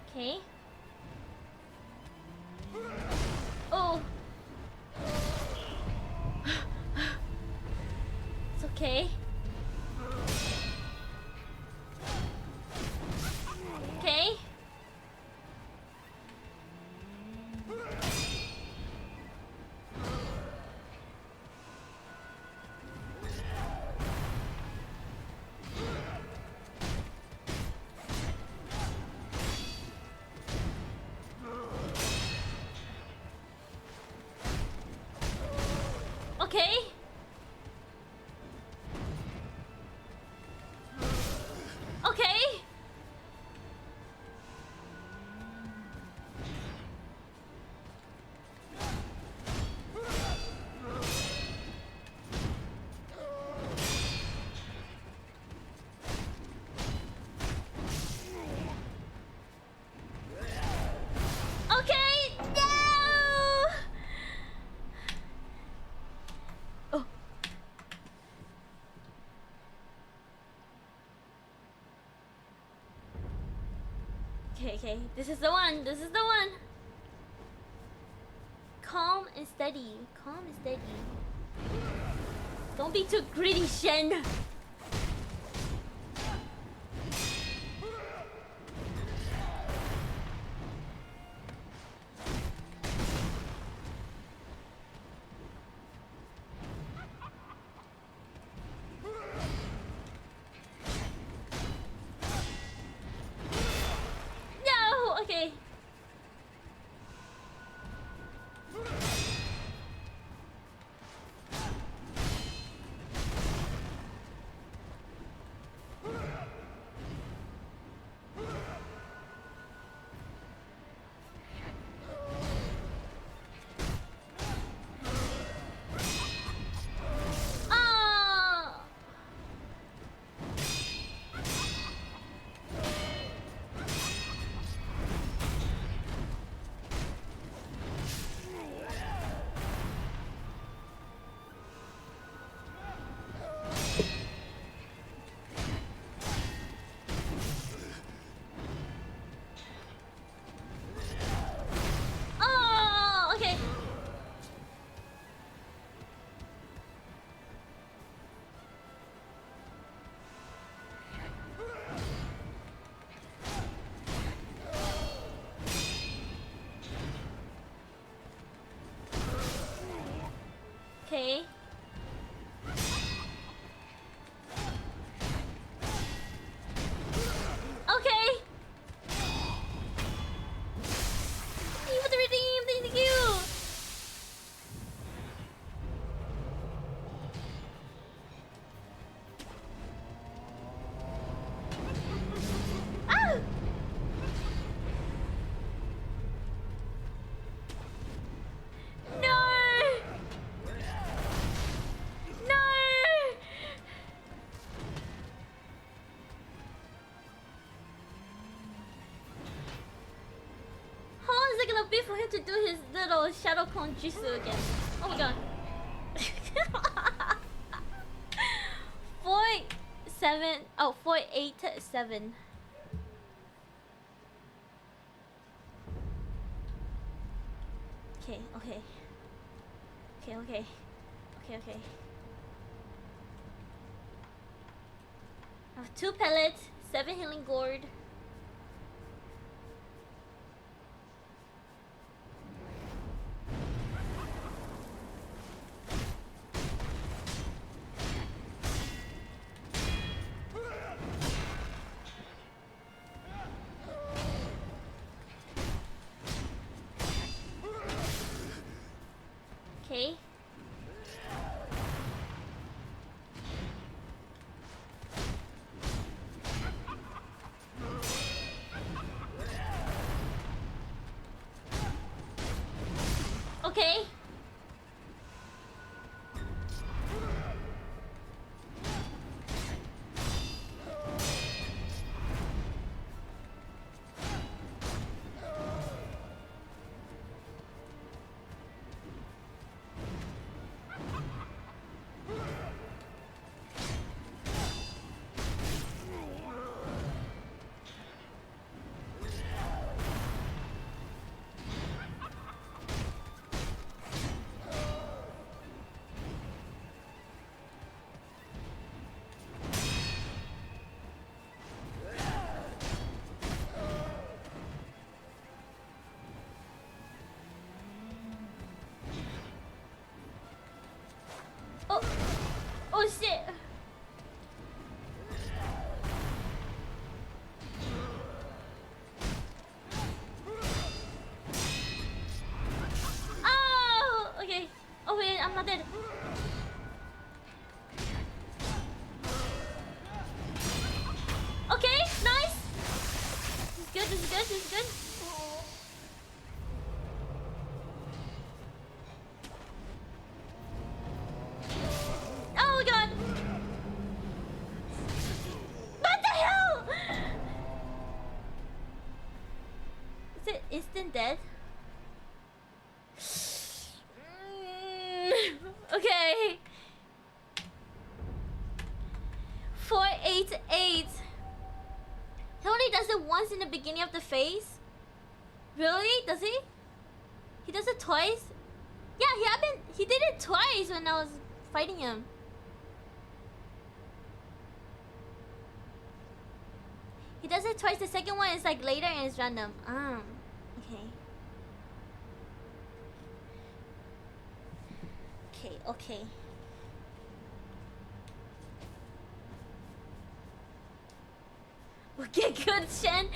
Okay. Oh. It's okay. Okay. Okay. Okay. Okay. No. Oh. Okay. This is the one. This is the one. Calm and steady. Calm and steady. Don't be too greedy, Shen. No. Okay. Don't be for him to do his little shadow clone jutsu again. Oh my god. 4-7. Oh, 4-8-7. Okay, okay. Okay, okay. Okay, okay. I have 2 pellets, 7 healing gourd. Okay. Okay. Oh, oh shit. Oh, okay. Oh wait, I'm not dead. Okay, nice. This is good, this is good, this is good. Oh my god. What the hell? Is it instant death? Okay. 4-8-8. He only does it once in the beginning of the phase. Really? Does he? He does it twice? Yeah, he did it twice when I was fighting him. He does it twice. The second one is like later and it's random. Okay. Okay, okay. Okay, good, Shen.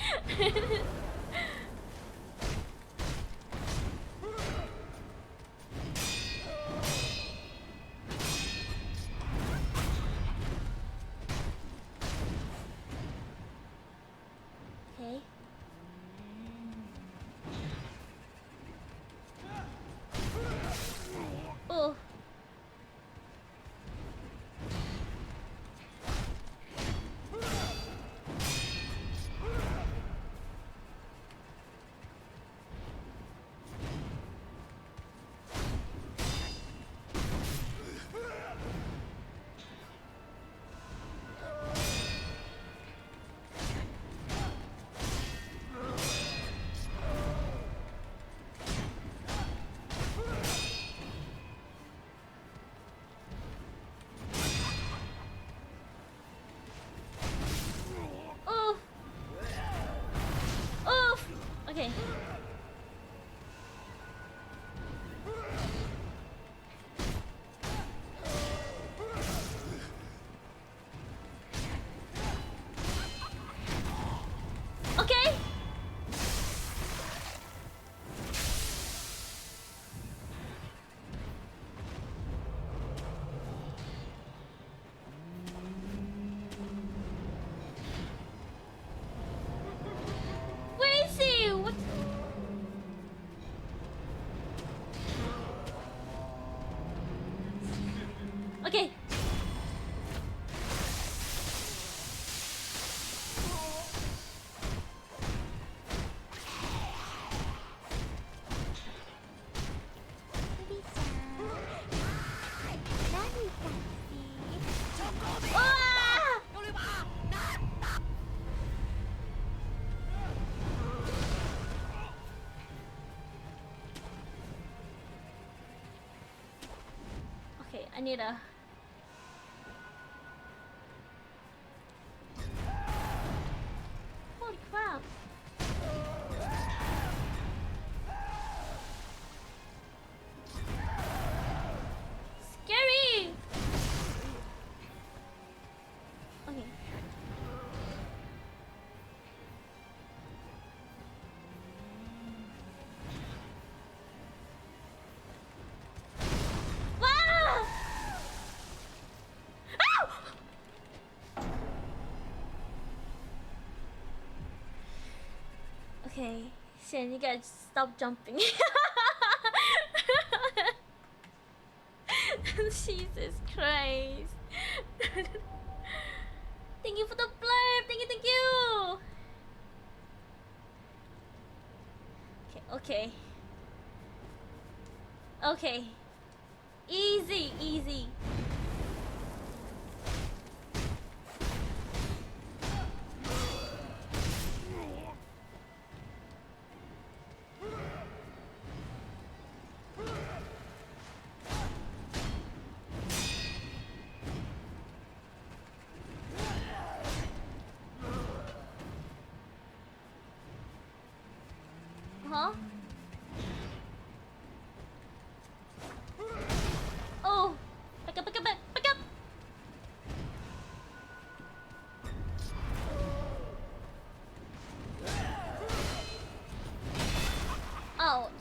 Okay. Oh. need a. Holy crap! Scary! Okay. Ah! Ow! Okay, Shen, you gotta stop jumping. Jesus Christ. Thank you for the blurb. Thank you, thank you. Okay, okay. Okay. Easy, easy. Huh? Oh! Back up, back up, back up! Ouch.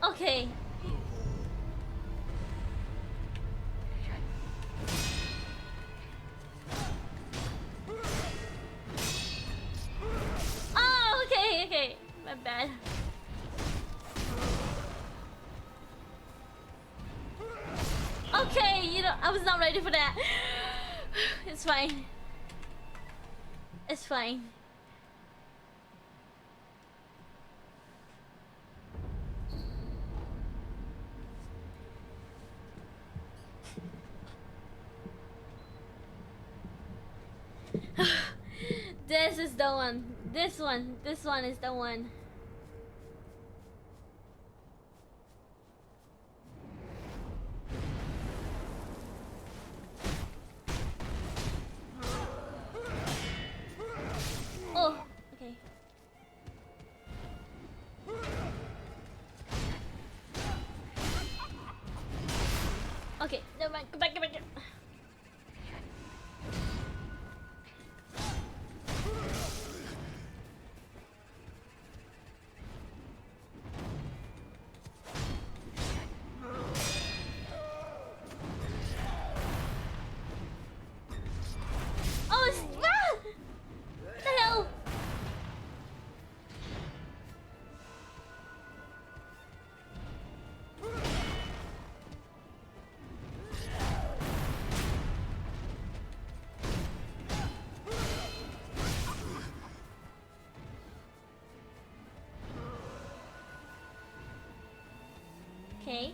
Okay. Oh, okay, okay. My bad. Okay, you know, I was not ready for that. It's fine. It's fine. This is the one. This one is the one. Oh, okay. Okay, never mind. Go back, go back. Oh, it's, ah! What the hell? Okay.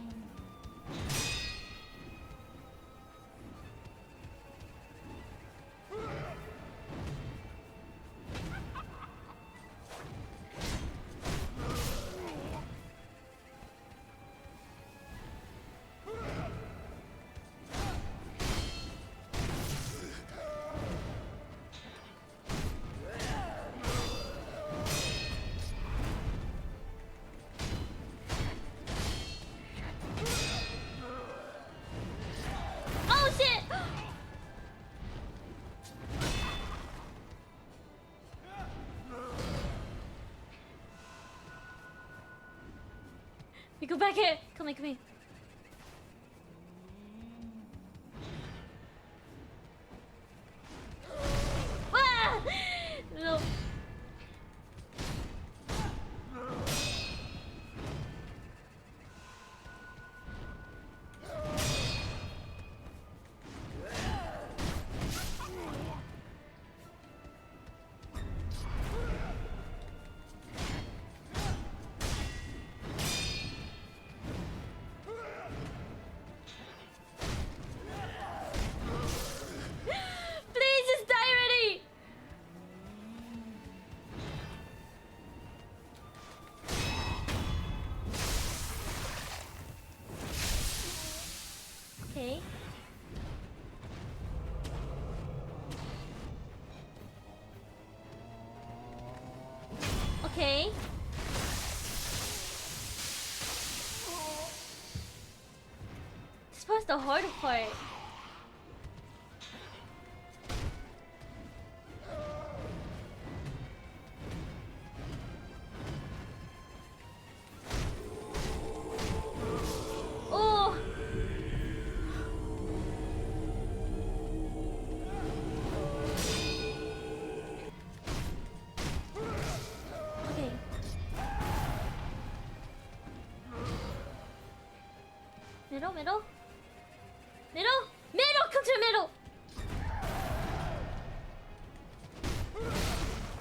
Oh shit! We go back here. Come here, come here. Ah! No. the hard part. Oh. Okay. Middle, middle. Middle! Middle! Come to the middle!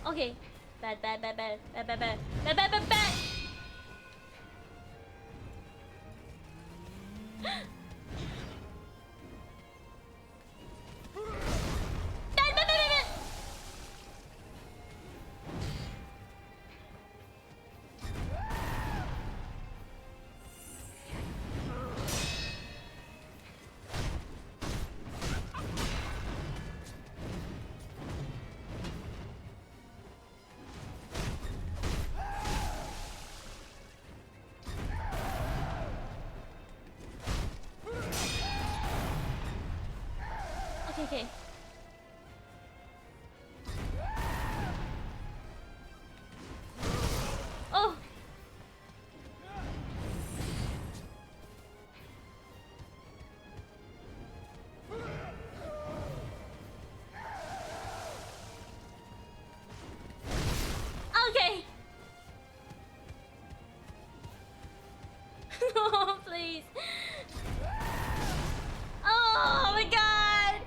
Okay. Bad, bad, bad, bad. Bad, bad, bad. Bad, bad, bad, bad! Bad, bad, bad, bad, bad! Okay. Oh! Okay! No, please! Oh my god!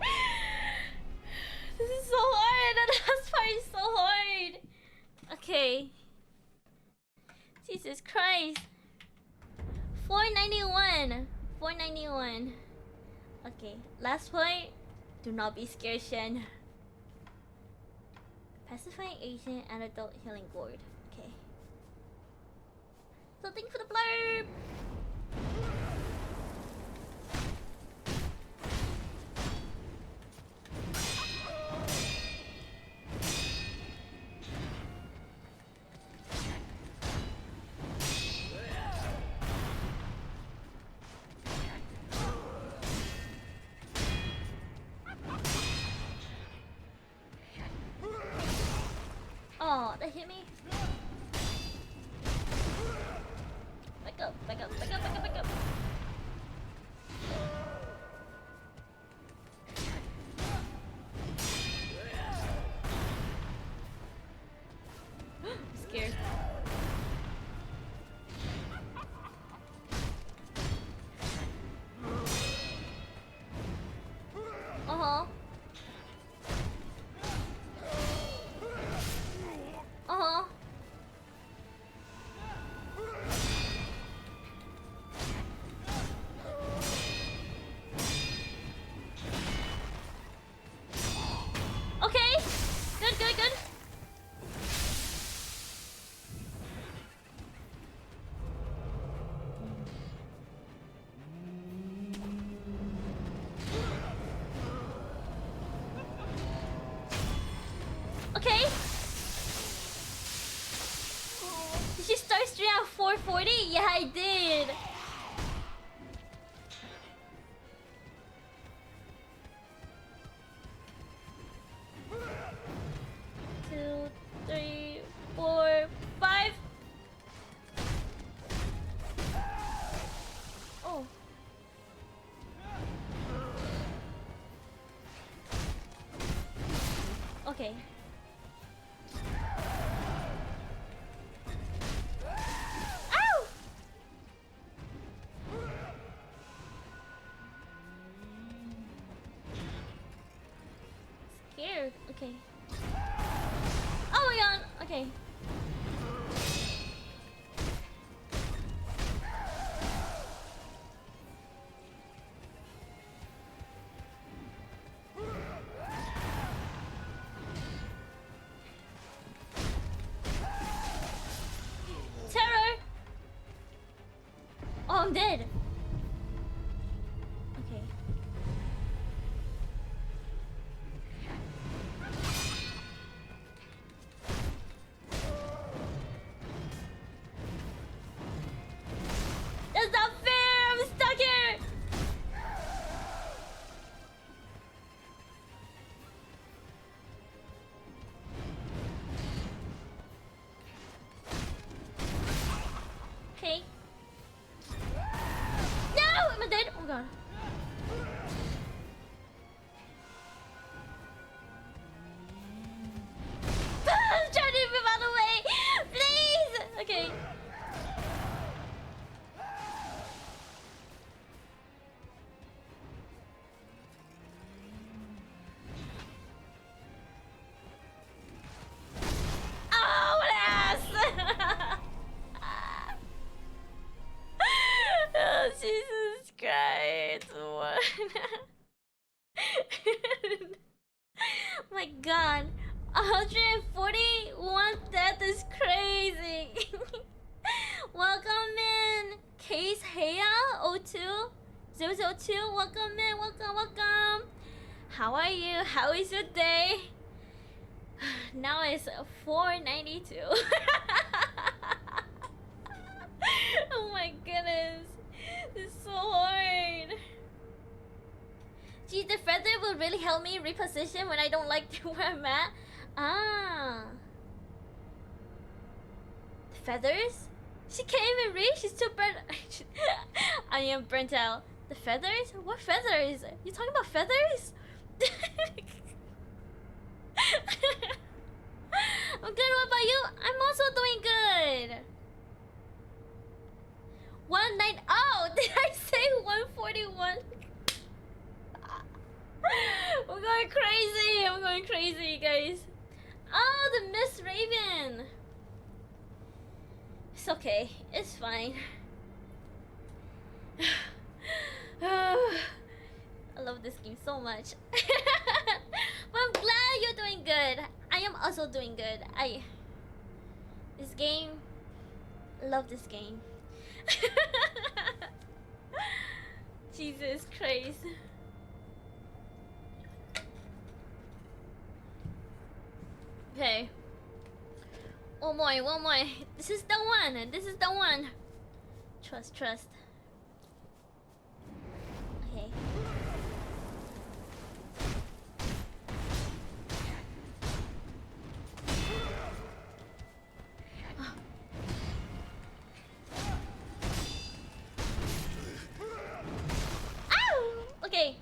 This is so hard! The last part is so hard! Okay. Jesus Christ. 491. 491. Okay, last point. Do not be scared, Shen. Pacifying agent, antidote, healing gourd. Okay. So thank you for the blurb! Oh, that hit me. Back up, back up, back up, back up, back up. Scared. Uh-huh. Uh-huh. Okay. Good, good, good. Okay. Did you start stream at 4:40? Yeah, I did. Two, three, four, five. Oh. Okay. Ow! Scared. Okay. Oh my god. Okay. Terror. Oh, I'm dead. Okay. That's not fair! I'm stuck here! my god. 141 death is crazy. Welcome in. Case Heya 02 002. Welcome in. Welcome. How are you? How is your day? Now it's 492. Oh my goodness. It's so hard. Gee, the feather will really help me reposition when I don't like where I'm at. Ah. The feathers? She can't even reach. She's too burnt. I am burnt out. The feathers? What feathers? You talking about feathers? I'm good. What about you? I'm also doing good. 19. Oh, did I say 141? I'm going crazy. I'm going crazy, guys. Oh, the Miss Raven. It's okay. It's fine. I love this game so much. But I'm glad you're doing good. I am also doing good. This game, I love this game. Jesus Christ. Okay. One more. This is the one. Trust. Okay. Ow! Okay.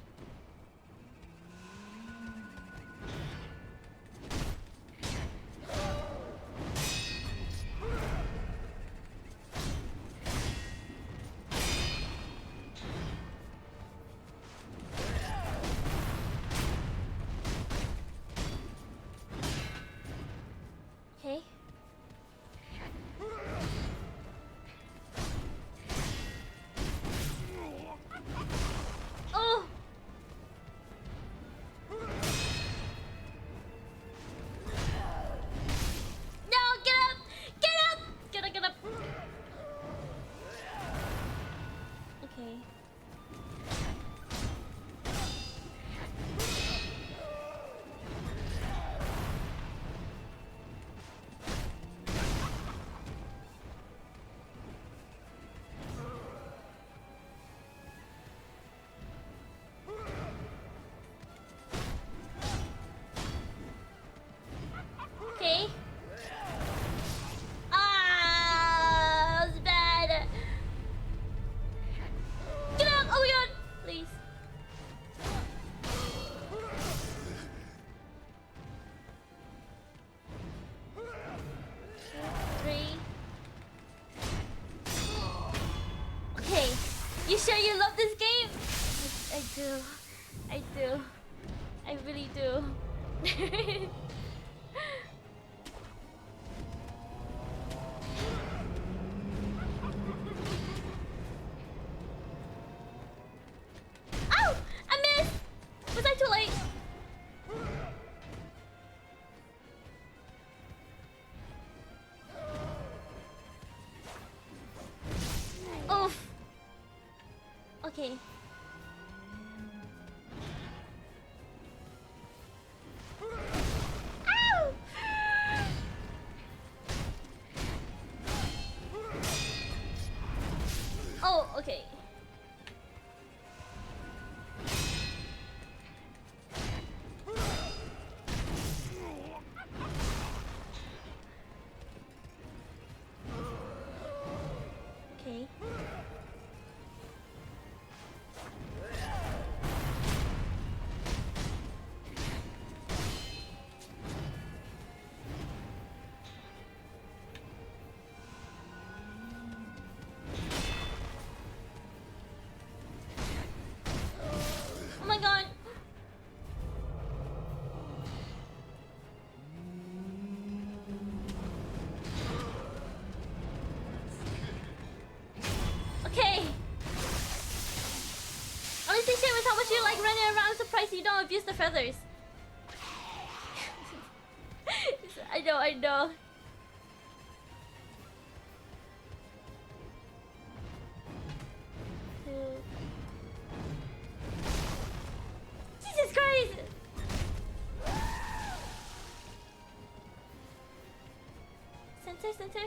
Okay. Oh! No, get up! Get up! Okay. Okay. Ah, that was bad. Get up! Oh my god! Please. Three. Okay. You sure you love this game? I do. I really do. Oh! I missed! Was I too late? Oof. Okay. Ow! Oh, okay. Okay. Oh my god. Okay. Honestly, Seamus, how much you like running around? I'm surprised you don't abuse the feathers. I know. Jesus Christ! Center.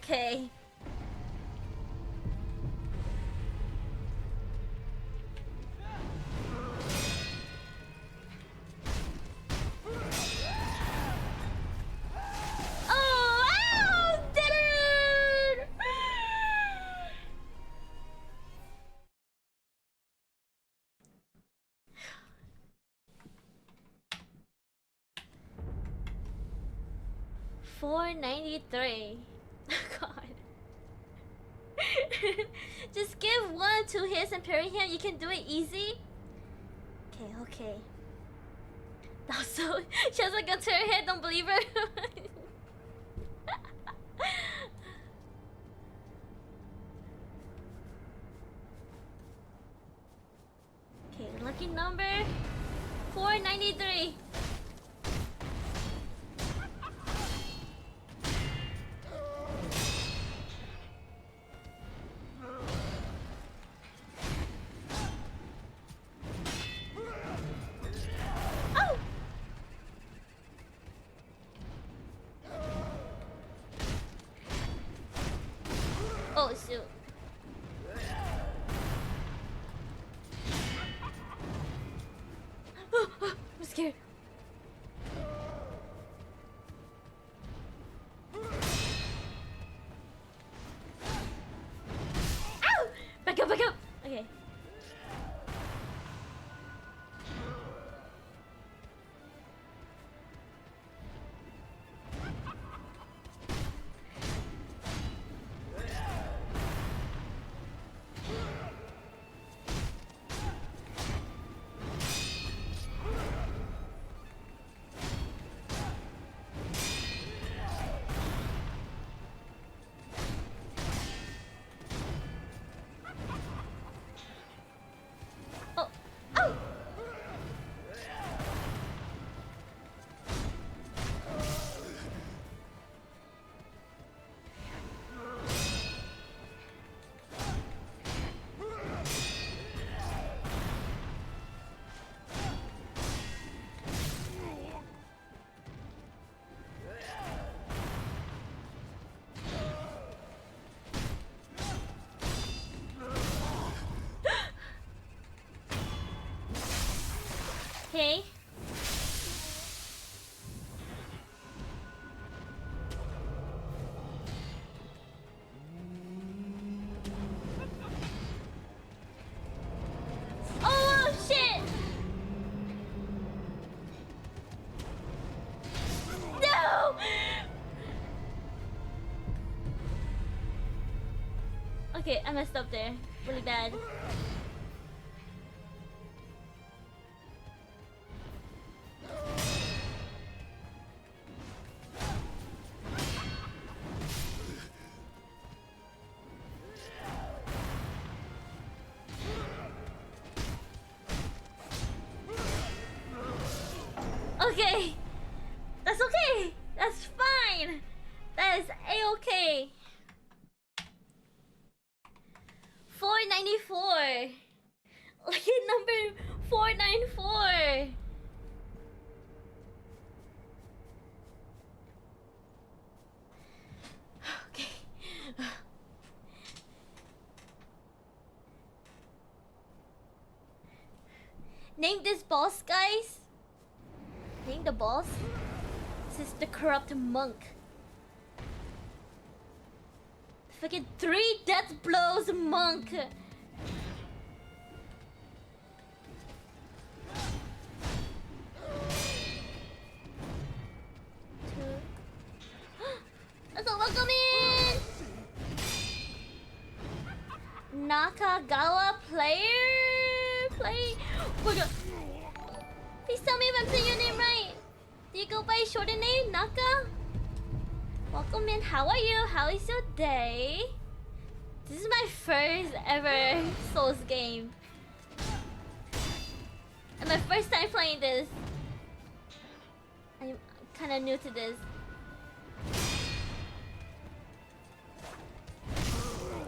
Okay. Oh, did it! $4.93. God. Just give 1-2 hits and parry him. You can do it easy. Okay. Also, she has like a turn hit. Don't believe her. Okay, lucky number 493. Oh! Oh shoot. I'm scared. Ow! Back up. Okay. Oh! Oh! Okay. Oh shit! No! Okay, I messed up there. Really bad. Okay. That's okay. That's fine. That is a-okay. 494. Lucky number 494. Okay. Name this boss, guys. Name the boss. This is the corrupt monk. Fucking 3 death blows monk. Let's welcome in Nakagawa play. Oh my god. Please tell me if I'm saying your name right. Do you go by a shorter name, Naka? Welcome in. How are you? How is your day? This is my first ever Souls game. And my first time playing this. I'm kind of new to this.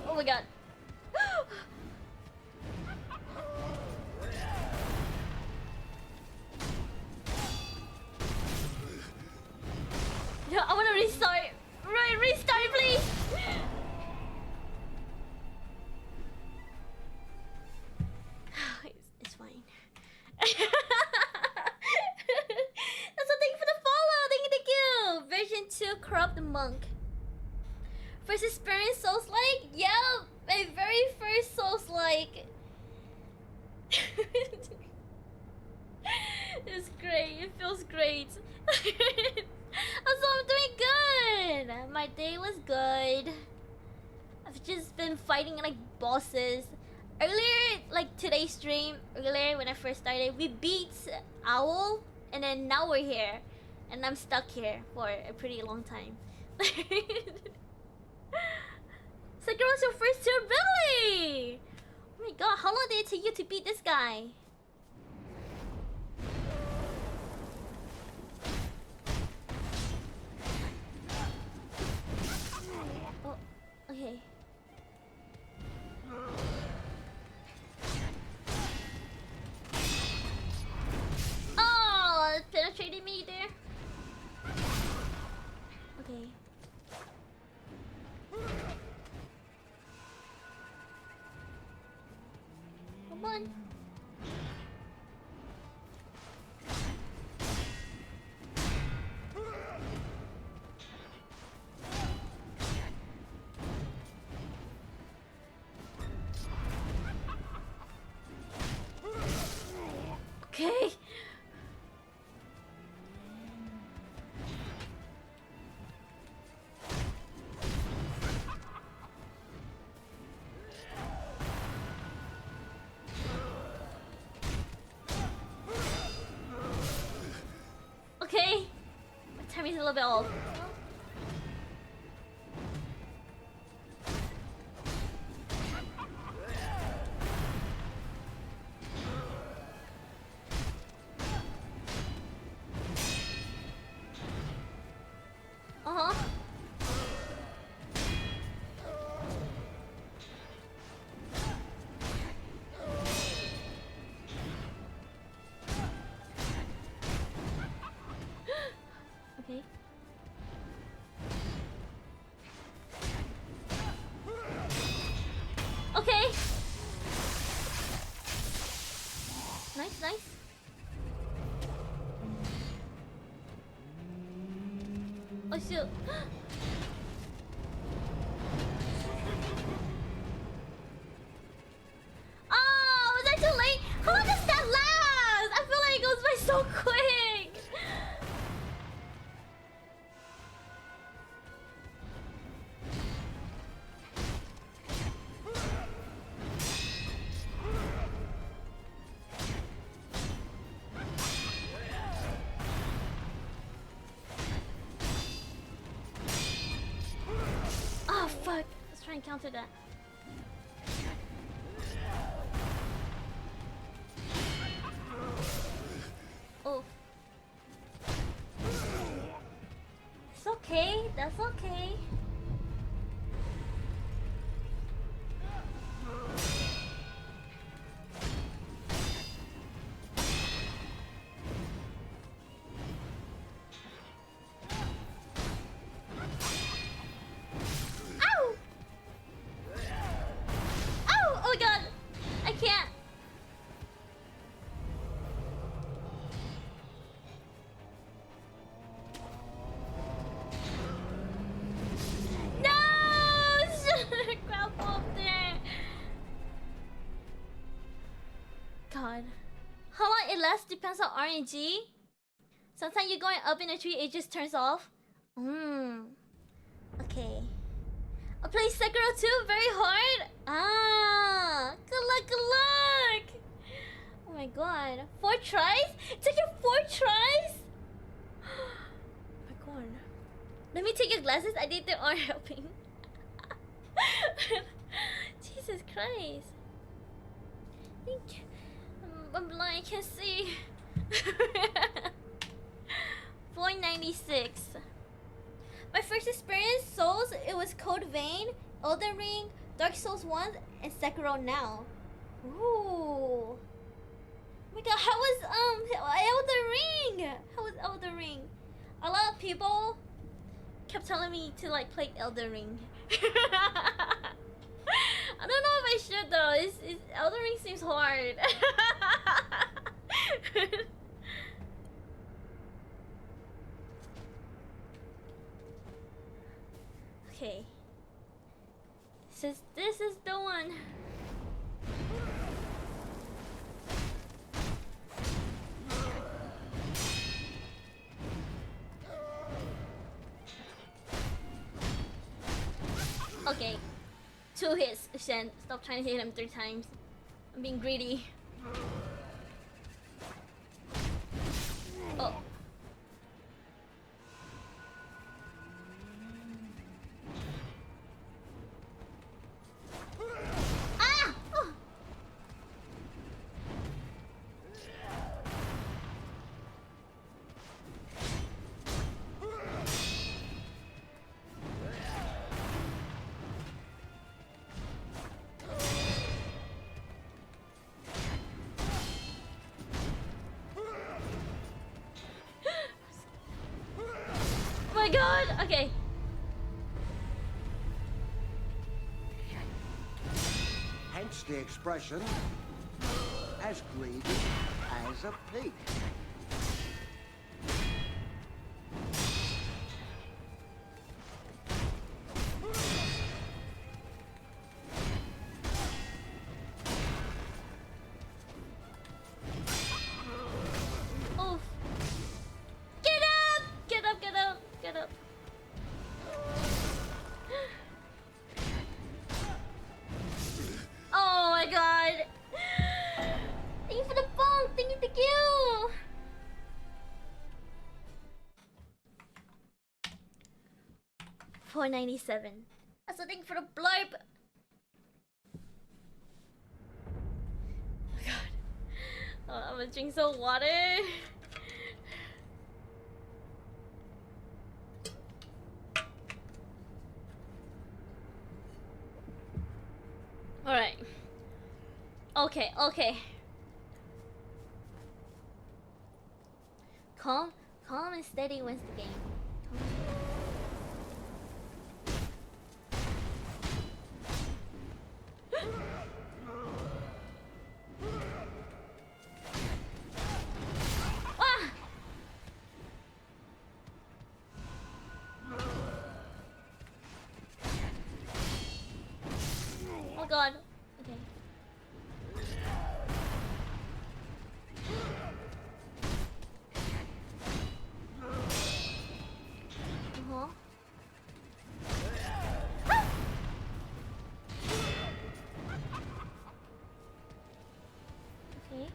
Oh my god. No, I want to restart. Restart, please. It's fine. That's a thank you for the follow. Thank you. Version 2 corrupt monk. First experience Souls-like? Yeah, my very first Souls-like. It's great. It feels great. Also, I'm doing good. My day was good. I've just been fighting like bosses. Earlier, like today's stream, earlier when I first started, we beat Owl, and then now we're here, and I'm stuck here for a pretty long time. Sekiro's your first durability! Oh my god, how long did it take you to beat this guy? Oh, okay. Oh, it penetrated me there. Okay. Come on. Okay. Okay. My time's a little bit off. Uh-huh. Okay. Okay. Nice, nice. Oh shoot. Oh, was I too late? How long does that last? I feel like it goes by so quick. Oh fuck. Let's try and counter that. Oh. It's okay. That's okay. Ow! Ow! Oh my god! I can't. No! Grapple up there. God. How long it lasts depends on RNG. Sometimes you're going up in a tree, it just turns off. Okay. I'll play Sekiro too, very hard. Ah, good luck, good luck. Oh my god, 4 tries? It took you 4 tries? Oh my god. Let me take your glasses. I think they aren't helping. Jesus Christ. I think I'm blind, I can't see. 496. My first experience, Souls, it was Code Vein, Elden Ring, Dark Souls 1, and Sekiro now. Ooh. Oh my god, how was Elden Ring? How was Elden Ring? A lot of people kept telling me to like play Elden Ring. I don't know if I should though. Elden Ring seems hard. Okay. This is the one. Okay. 2 hits, Shen. Stop trying to hit him 3 times. I'm being greedy. Oh. Ah! Oh. Oh my god! Okay. Hence the expression, as greedy as a pig. Oof. Get up! Get up, get up, get up. Oh my god. Thank you for the bump. Thank you, thank you. $4.97. Also, thank you for the blurb. Oh god. Oh, I'm gonna drink some water. Alright. Okay, okay. Calm and steady wins the game. Ah! Oh god. Okay. Uh-huh. Ah! Okay.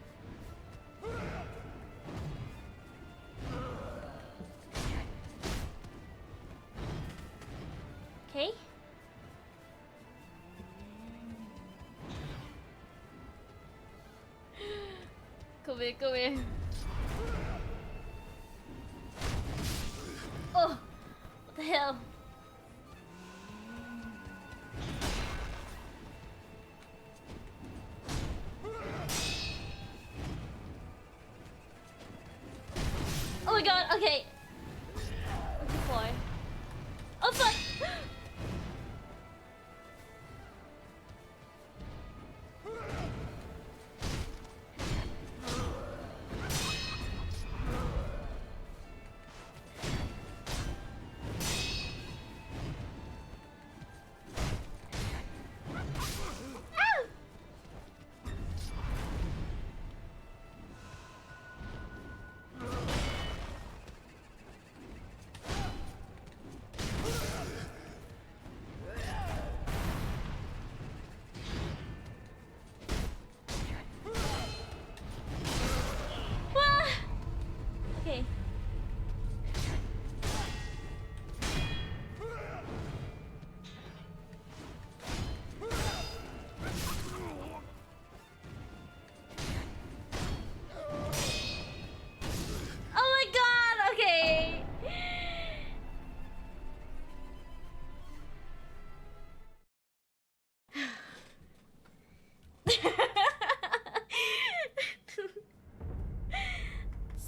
Okay. Come here, come here. Oh, what the hell? Oh my god, okay. What's it for? Oh fuck! Ah!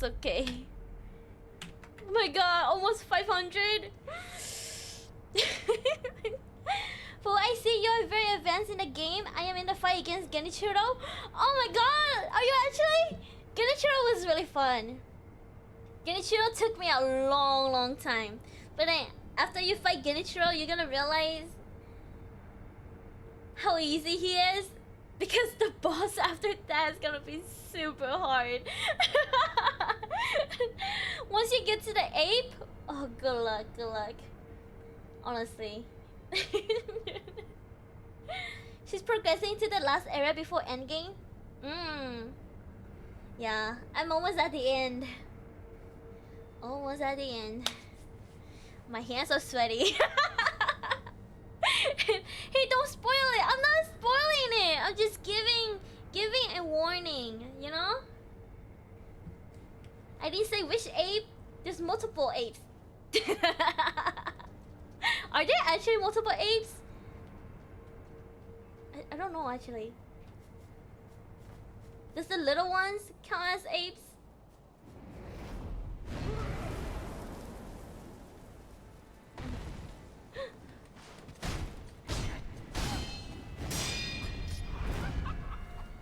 okay. Oh my god, almost 500. Well, I see you are very advanced in the game. I am in the fight against Genichiro. Oh my god, are you actually? Genichiro was really fun. Genichiro took me a long time. But then, after you fight Genichiro, you're gonna realize how easy he is. Because the boss after that is gonna be super hard. Once you get to the ape, oh, good luck. Honestly. She's progressing to the last area before endgame. Yeah, I'm almost at the end. Almost at the end. My hands are sweaty. Hey, don't spoil it. I'm not spoiling it. I'm just giving a warning, you know? I didn't say which ape. There's multiple apes. Are there actually multiple apes? I don't know actually. Does the little ones count as apes?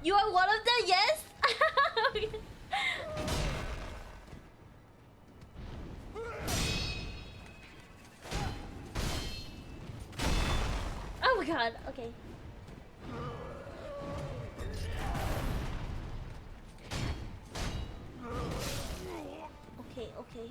You are one of them, yes? Oh my god, okay. Okay.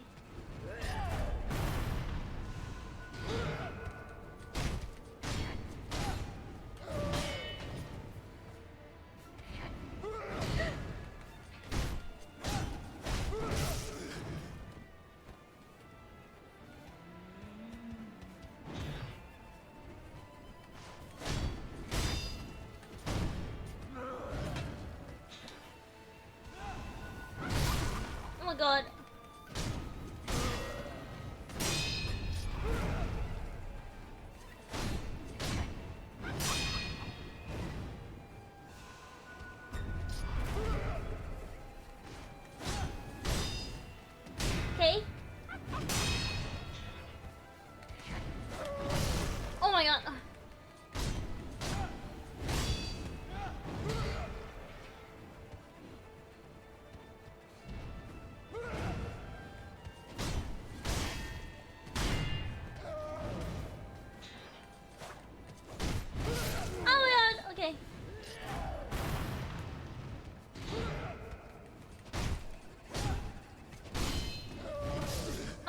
Oh my god. Okay. Oh my god. Oh my god, okay.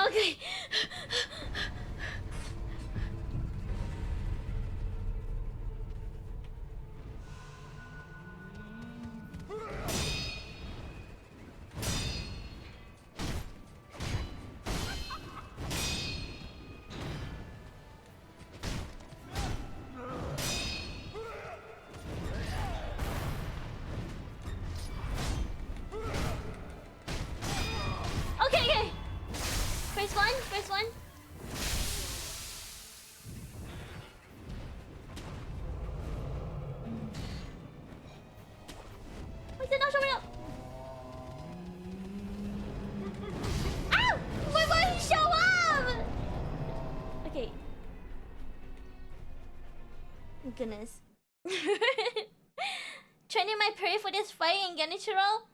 Okay. Okay. First one. Why is it not showing up? Ow! Why won't he show up? Okay. Goodness. Training my parry for this fight in Genichiro.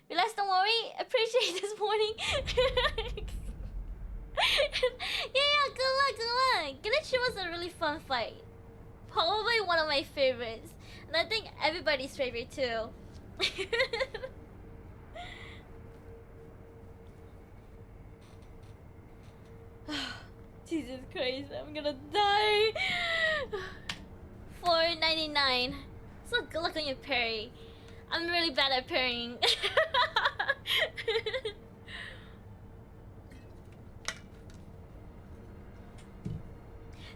Relax, don't worry. Appreciate this morning. yeah, good luck. Genichiro was a really fun fight. Probably one of my favorites. And I think everybody's favorite too. Jesus Christ, I'm gonna die. $4.99. So good luck on your parry. I'm really bad at parrying.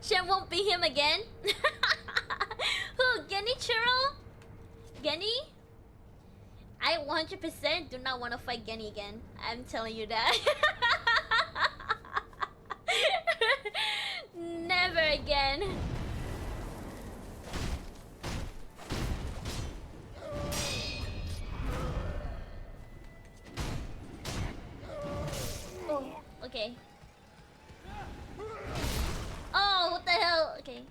Shen won't beat him again. Who? Genichiro? Geni? I 100% do not want to fight Geni again. I'm telling you that. Never again. Okay. Oh, what the hell? Okay.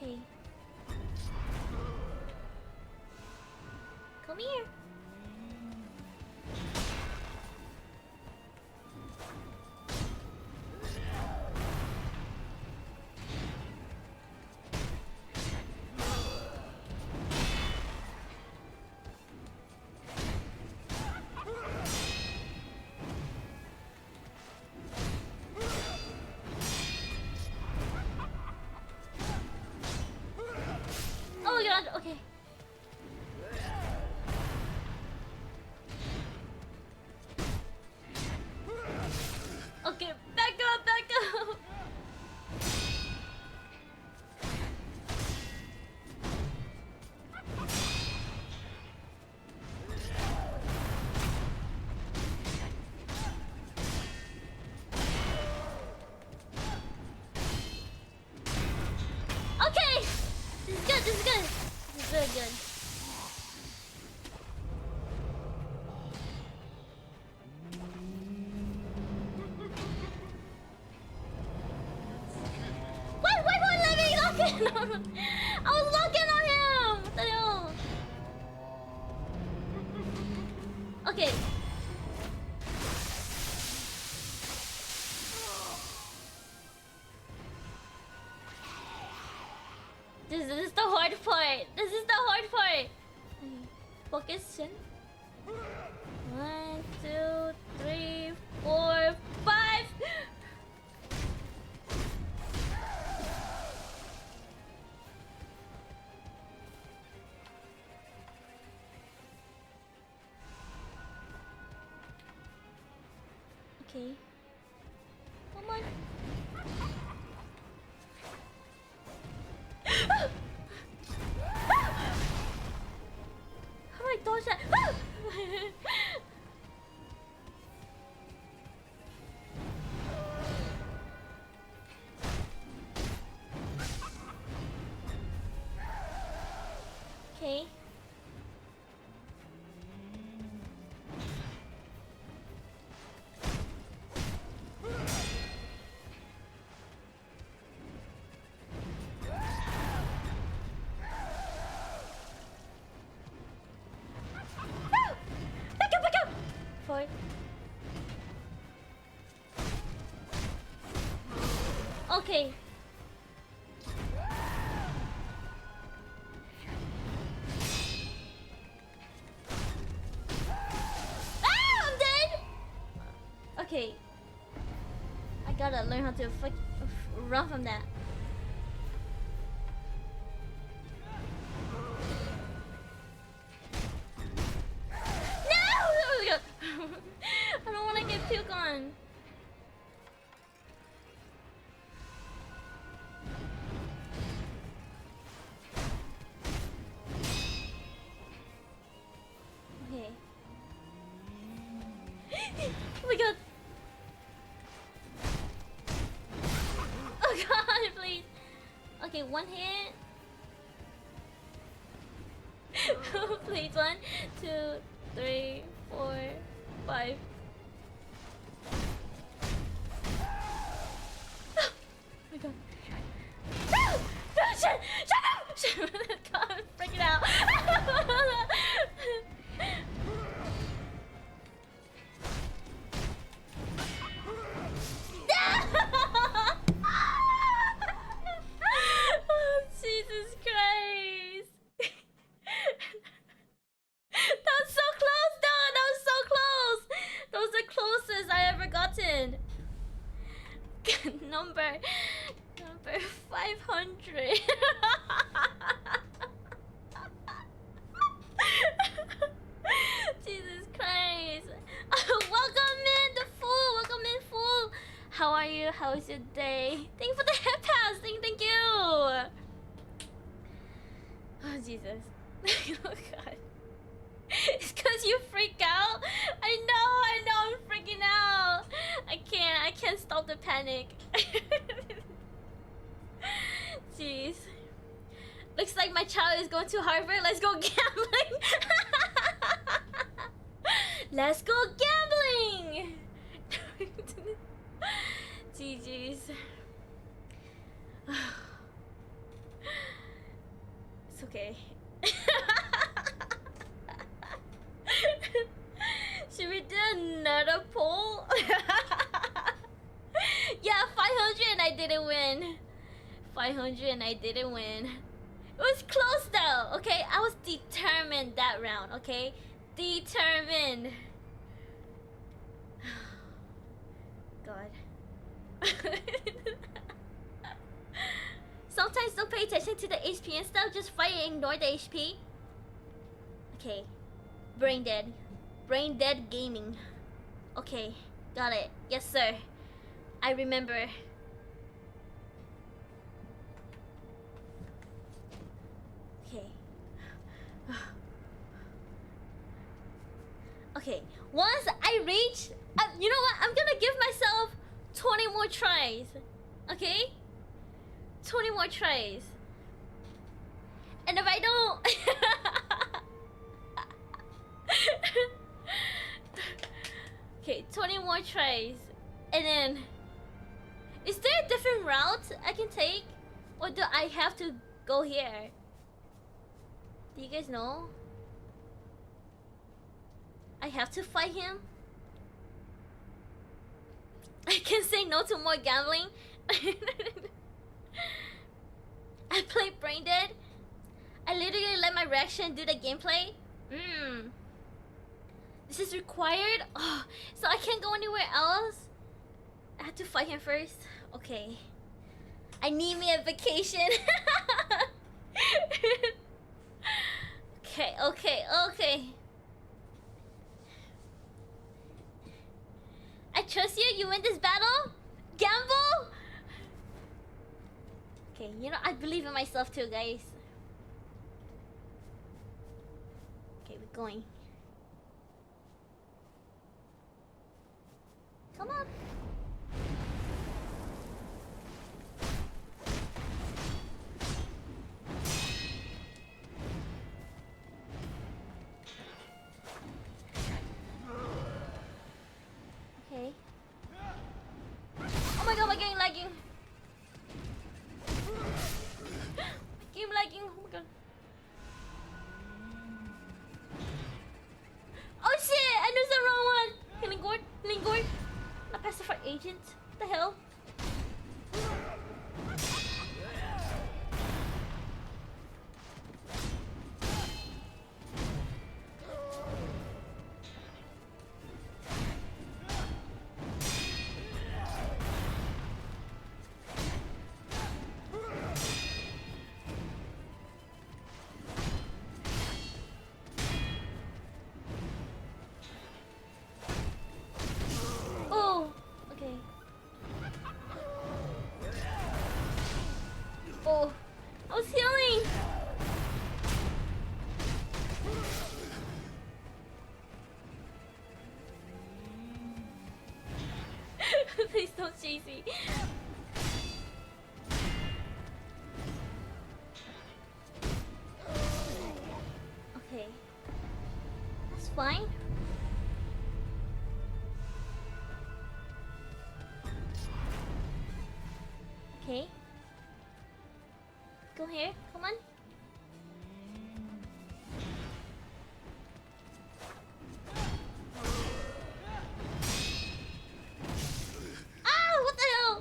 Okay. Come here. Oh my god, okay. Okay, back up, back up. Okay, this is good, this is good. This is really good. Why won't let me lock in? I was locking on him! What the hell? Okay. This is the hard part. This is the hard part. Okay. Focus, Shin. 1, 2, 3, 4, 5. Okay. Come on. How do I dodge that? Okay. Back up! Forward. Okay. Ah, I'm dead! Okay. I gotta learn how to run from that. I don't want to get puke on. Okay. Oh my god. Oh god, please. Okay, one hit. Please, 1, 2, 3, 4, 5. Oh my god. No! No, shut up! Shut up! God, I'm freaking out. Oh, Jesus Christ. That was so close, though. That was so close. That was the closest I ever gotten. number 500. Jesus Christ. How was your day? Thank you for the hip pass. Thank you. Oh Jesus. Oh God. It's cause you freak out. I know. I'm freaking out. I can't stop the panic. Jeez. Looks like my child is going to Harvard. Let's go gambling. Let's go gambling. GG's. It's okay. Should we do another poll? Yeah, 500 and I didn't win. 500 and I didn't win. It was close though, okay? I was determined that round, okay? Determined. God. Sometimes don't pay attention to the HP and stuff, just fight and ignore the HP. Okay. Brain dead. Brain dead gaming. Okay, got it. Yes, sir. I remember. Okay. Okay, once I reach, you know what? I'm gonna give myself 20 more tries. Okay? 20 more tries. And if I don't... Okay, 20 more tries. And then... Is there a different route I can take? Or do I have to go here? Do you guys know? I have to fight him? I can say no to more gambling. I played Brain Dead. I literally let my reaction do the gameplay. This is required? Oh, so I can't go anywhere else? I have to fight him first? Okay. I need me a vacation. Okay. I trust you. You win this battle? Gamble? Okay, you know, I believe in myself too, guys. Okay, we're going. Come on. Okay. Oh my god, my game lagging. Game lagging. Oh my god. Oh shit! I knew the wrong one. Healing gourd. A pacifier agent. What the hell? Oh, okay. Oh, I was healing. Please don't chase me. Okay. That's fine. Okay. Go here. Come on. Ah! What the hell?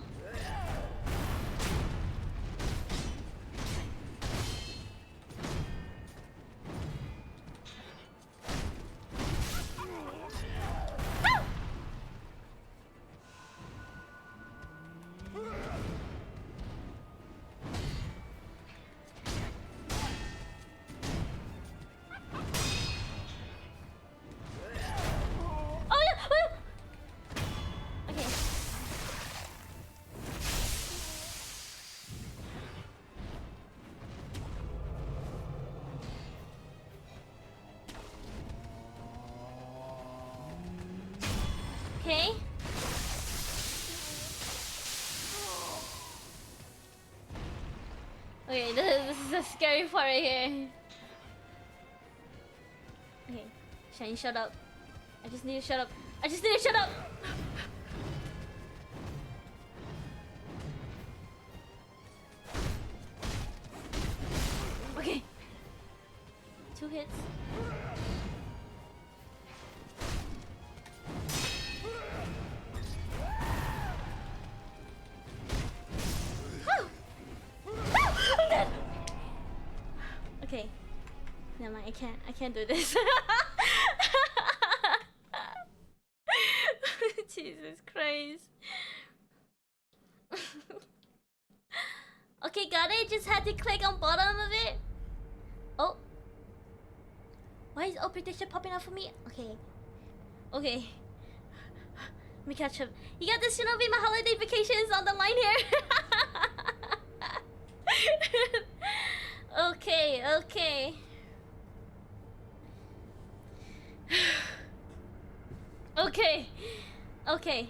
scary part right here. Okay, Shane, shut up. I just need to shut up. I just need to shut up. Okay. 2 hits. I'm dead. Okay. Never mind, I can't do this. Jesus Christ. Okay, got it. Just had to click on bottom of it. Oh. Why is all prediction popping up for me? Okay. Okay. Let me catch up. You got this, Shinobi. My holiday vacation is on the line here. Okay, okay. Okay. Okay.